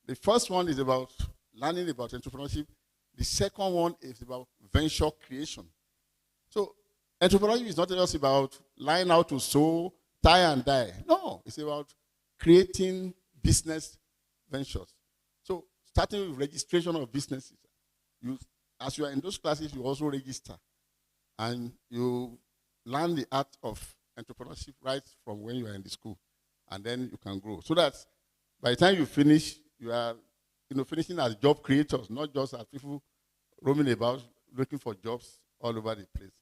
S4: The first one is about learning about entrepreneurship. The second one is about venture creation. So entrepreneurship is not just about learning how to sew, tie and dye. No, it's about creating business ventures. So starting with registration of businesses. As you are in those classes, you also register. And you learn the art of entrepreneurship right from when you are in the school. And then you can grow. So that by the time you finish, you are finishing as job creators, not just as people roaming about looking for jobs all over the place.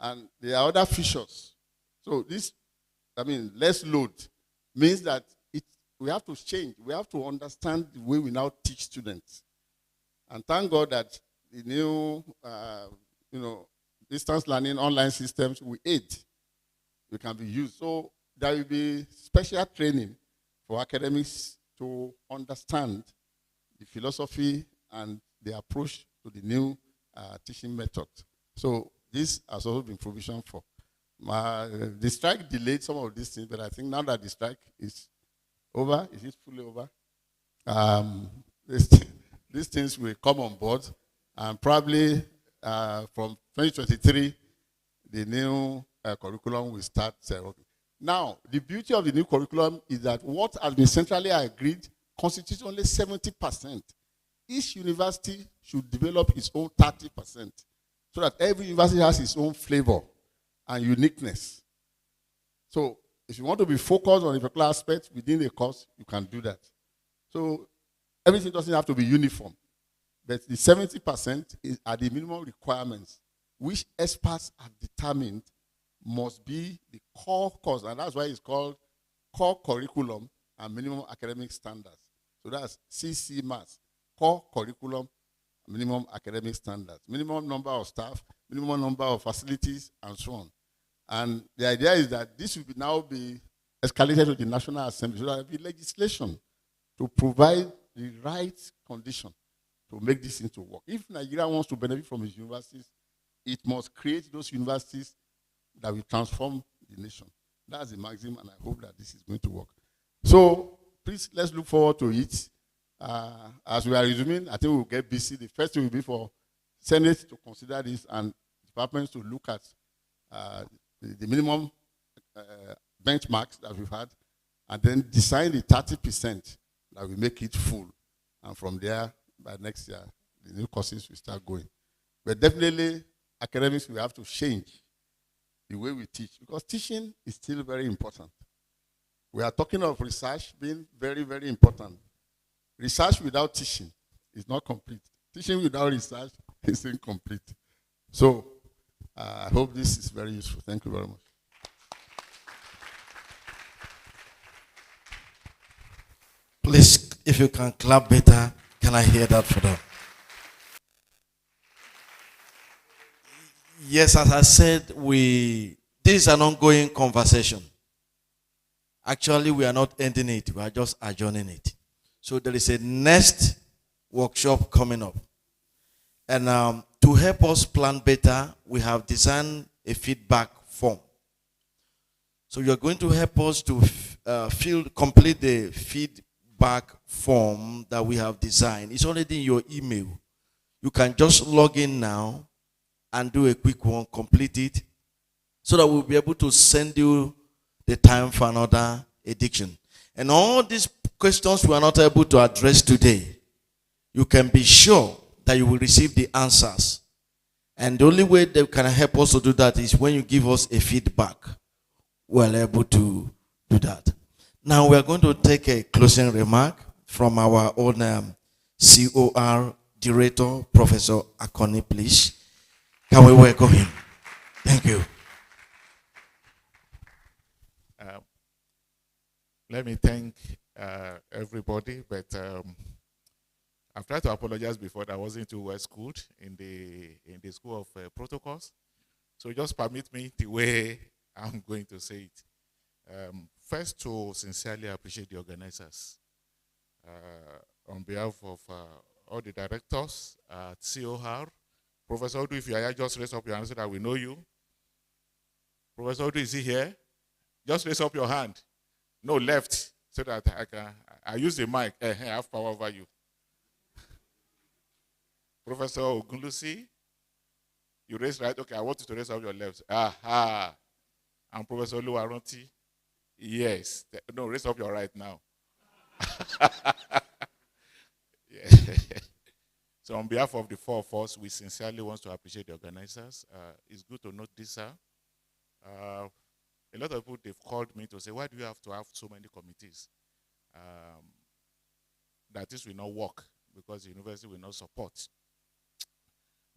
S4: And there are other features. So less load means that we have to change. We have to understand the way we now teach students. And thank God that the new, distance learning online systems will aid. They can be used. So there will be special training for academics to understand the philosophy and the approach to the new teaching method. So this has also been provision for. The strike delayed some of these things, but I think now that the strike is over, is it fully over? These things will come on board, and probably from 2023, the new curriculum will start. Now, the beauty of the new curriculum is that what has been centrally agreed constitutes only 70%. Each university should develop its own 30%, so that every university has its own flavor and uniqueness. So if you want to be focused on a particular aspect within a course, you can do that. So everything doesn't have to be uniform. But the 70% are the minimum requirements, which experts have determined must be the core course. And that's why it's called core curriculum and minimum academic standards. So that's CC Maths, core curriculum, minimum academic standards, minimum number of staff, minimum number of facilities, and so on. And the idea is that this will now be escalated to the National Assembly, so there will be legislation to provide the right condition to make this into work. If Nigeria wants to benefit from its universities, it must create those universities that will transform the nation. That's the maxim, and I hope that this is going to work. So please, let's look forward to it. As we are resuming, I think we'll get busy. The first thing will be for Senate to consider this and departments to look at the minimum benchmarks that we've had, and then design the 30% that will make it full. And from there, by next year, the new courses will start going. But definitely, academics will have to change the way we teach, because teaching is still very important. We are talking of research being very, very important. Research without teaching is not complete. Teaching without research is incomplete. So I hope this is very useful. Thank you very much.
S8: Please, if you can clap better, can I hear that for them? Yes, as I said, this is an ongoing conversation. Actually, we are not ending it. We are just adjourning it. So there is a next workshop coming up. And to help us plan better, we have designed a feedback form. So you're going to help us to complete the feedback form that we have designed. It's already in your email. You can just log in now and do a quick one, complete it, so that we'll be able to send you the time for another edition. And all these questions we are not able to address today, you can be sure that you will receive the answers. And the only way they can help us to do that is when you give us a feedback. We are able to do that. Now we are going to take a closing remark from our own COR director, Professor Akoni, please. Can we welcome him? Thank you.
S9: Let me thank everybody, but I've tried to apologize before that I wasn't too well schooled in the school of protocols. So just permit me the way I'm going to say it. First, to sincerely appreciate the organizers. On behalf of all the directors at COR, Professor Odu, if you are here, just raise up your hand so that we know you. Professor Odu, is he here? Just raise up your hand. No, left, so that I use the mic. I have power over you. Professor Ogunlusi, you raise right. Okay, I want you to raise up your left. Aha. And Professor Oluwaranti, yes. No, raise up your right now. Yeah. So on behalf of the four of us, we sincerely want to appreciate the organizers. It's good to note this, sir. A lot of people, they've called me to say, why do you have to have so many committees? That this will not work because the university will not support.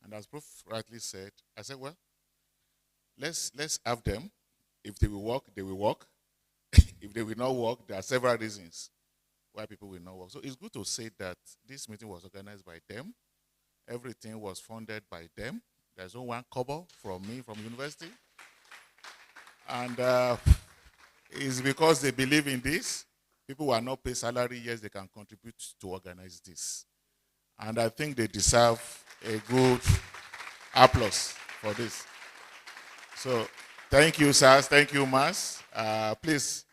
S9: And as Prof rightly said, I said, well, let's have them. If they will work, they will work. If they will not work, there are several reasons why people will not work. So it's good to say that this meeting was organized by them. Everything was funded by them. There's no one kobo from me, from university. And it's because they believe in this. People who are not paid salary, yes, they can contribute to organize this. And I think they deserve a good applause for this. So thank you, sirs. Thank you, Mas. Please,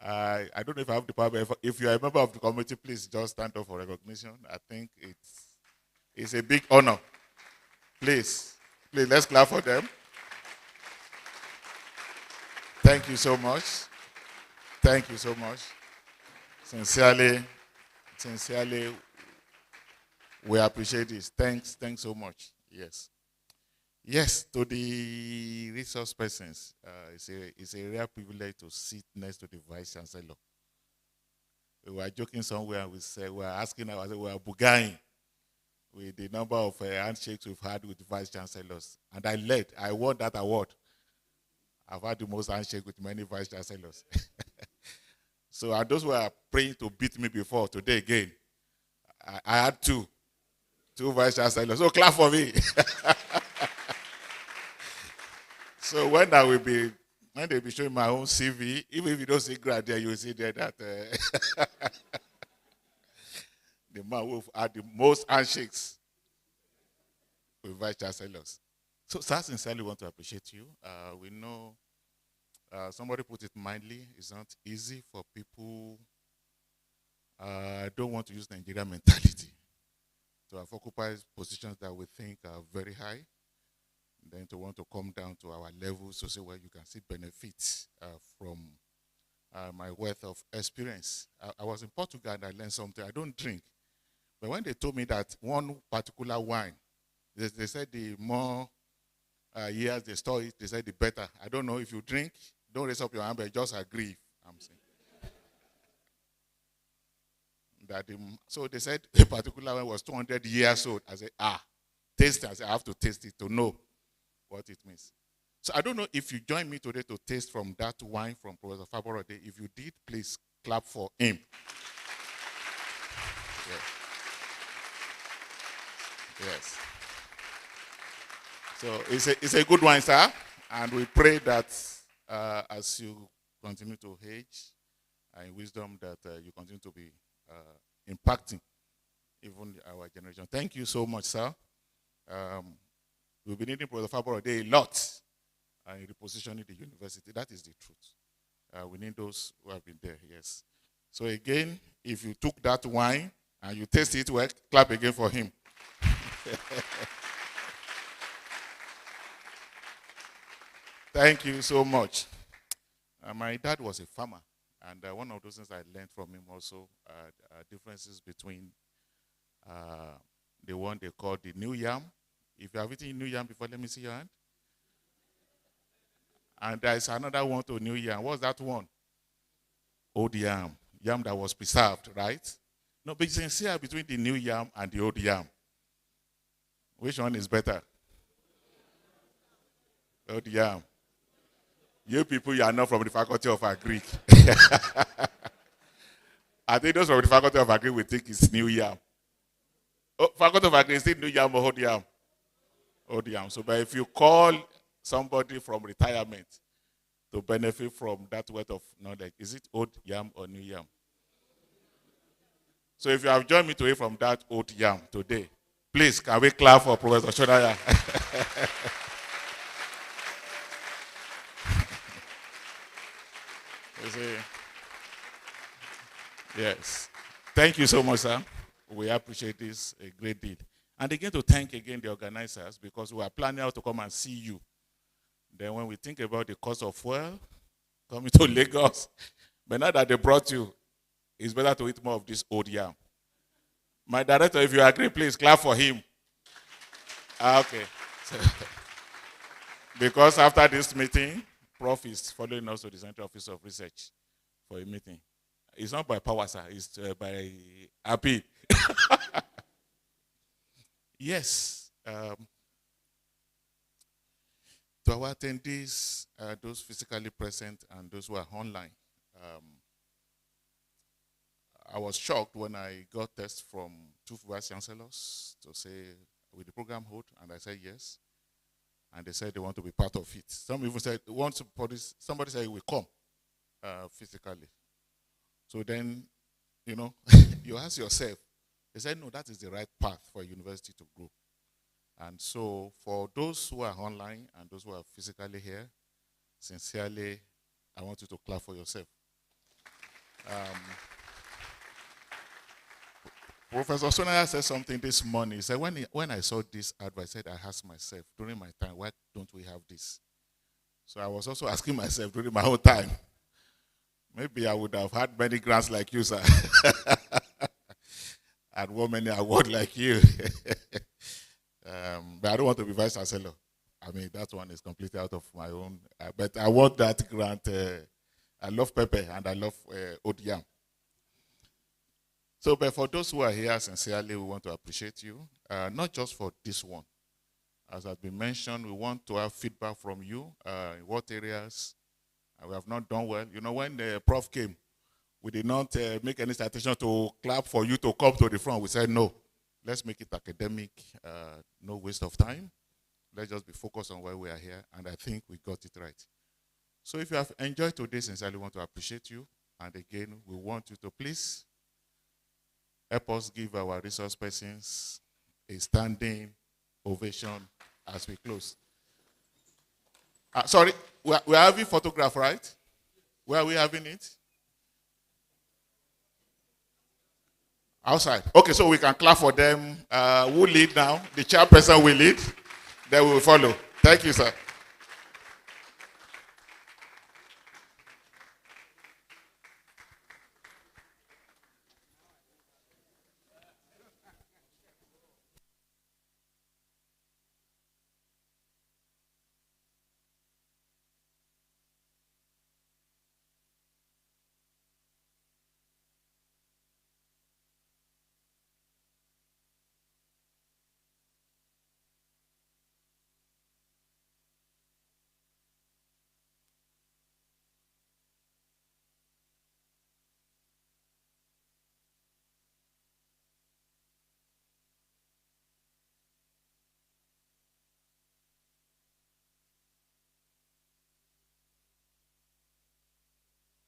S9: I don't know if I have the power, but if you are a member of the committee, please just stand up for recognition. I think it's a big honor. Please, let's clap for them. Thank you so much. Thank you so much. Sincerely, we appreciate this. Thanks so much. Yes, to the resource persons, it's a rare privilege to sit next to the Vice Chancellor. We were joking somewhere and we were asking, we were bugaing with the number of handshakes we've had with Vice Chancellors. And I won that award. I've had the most handshake with many Vice Chancellors. So, and those who are praying to beat me before, today again, I had two Vice Chancellors. So clap for me. So when they'll be showing my own CV, even if you don't see grad there, you will see there that the man who had the most handshakes with Vice Chancellors. So I sincerely want to appreciate you. We know somebody put it mildly, it's not easy for people don't want to use Nigerian mentality to have occupied positions that we think are very high. then to want to come down to our level to say, well, you can see benefits from my wealth of experience. I was in Portugal and I learned something. I don't drink. But when they told me that one particular wine, they said the more years they store it, they said the better. I don't know if you drink, don't raise up your hand, but just agree. I'm saying. So they said a particular one was 200 years old. I said, taste it. I said, I have to taste it to know what it means. So I don't know if you join me today to taste from that wine from Professor Faborode. If you did, please clap for him. Yes. So it's a good wine, sir. And we pray that as you continue to age in wisdom, that you continue to be impacting even our generation. Thank you so much, sir. We'll be needing Professor Faborode a lot in repositioning the university. That is the truth. We need those who have been there, yes. So again, if you took that wine and you taste it well, clap again for him. Thank you so much. My dad was a farmer, and one of those things I learned from him also are differences between the one they call the new yam. If you have eaten new yam before, let me see your hand. And there's another one to new yam. What's that one? Old yam. Yam that was preserved, right? No, but sincere between the new yam and the old yam. Which one is better? Old yam. You people, you are not from the faculty of Agric. I think those from the faculty of Agric will think it's new yam. Oh, faculty of Agric, is it new yam or old yam? Old yam. So, but if you call somebody from retirement to benefit from that wealth of knowledge, is it old yam or new yam? So if you have joined me today from that old yam today, please, can we clap for Professor Shonaya? Yes. Thank you so much, sir. We appreciate this a great deal. And again, to thank again the organizers, because we are planning out to come and see you. Then when we think about the cost of fuel, coming to Lagos, but now that they brought you, it's better to eat more of this old yam. My director, if you agree, please clap for him. Okay. Because after this meeting, Prof is following us to the Central Office of Research for a meeting. It's not by power, sir. It's by appeal. Yes. To our attendees, those physically present and those who are online, I was shocked when I got text from two vice chancellors to say, will the program hold? And I said yes. And they said they want to be part of it. Some even said, somebody said, will come physically. So then, you know, you ask yourself, they said, no, that is the right path for a university to grow. And so for those who are online and those who are physically here, sincerely, I want you to clap for yourself. Professor Sonaya said something this morning. He said, when I saw this advert, I said, I asked myself, during my time, why don't we have this? So I was also asking myself during my whole time, maybe I would have had many grants like you, sir. And won many awards like you. But I don't want to be vice chancellor. I mean, that one is completely out of my own. But I want that grant. I love pepper and I love old yam. So, but for those who are here, sincerely, we want to appreciate you. Not just for this one. As has been mentioned, we want to have feedback from you. In what areas we have not done well. You know, when the prof came, we did not make any citation to clap for you to come to the front. We said, no, let's make it academic, no waste of time. Let's just be focused on why we are here. And I think we got it right. So if you have enjoyed today, sincerely want to appreciate you. And again, we want you to please help us give our resource persons a standing ovation as we close. Sorry, we're having photograph, right? Where are we having it? Outside. Okay, so we can clap for them. Who lead now? The chairperson will lead. Then we will follow. Thank you, sir.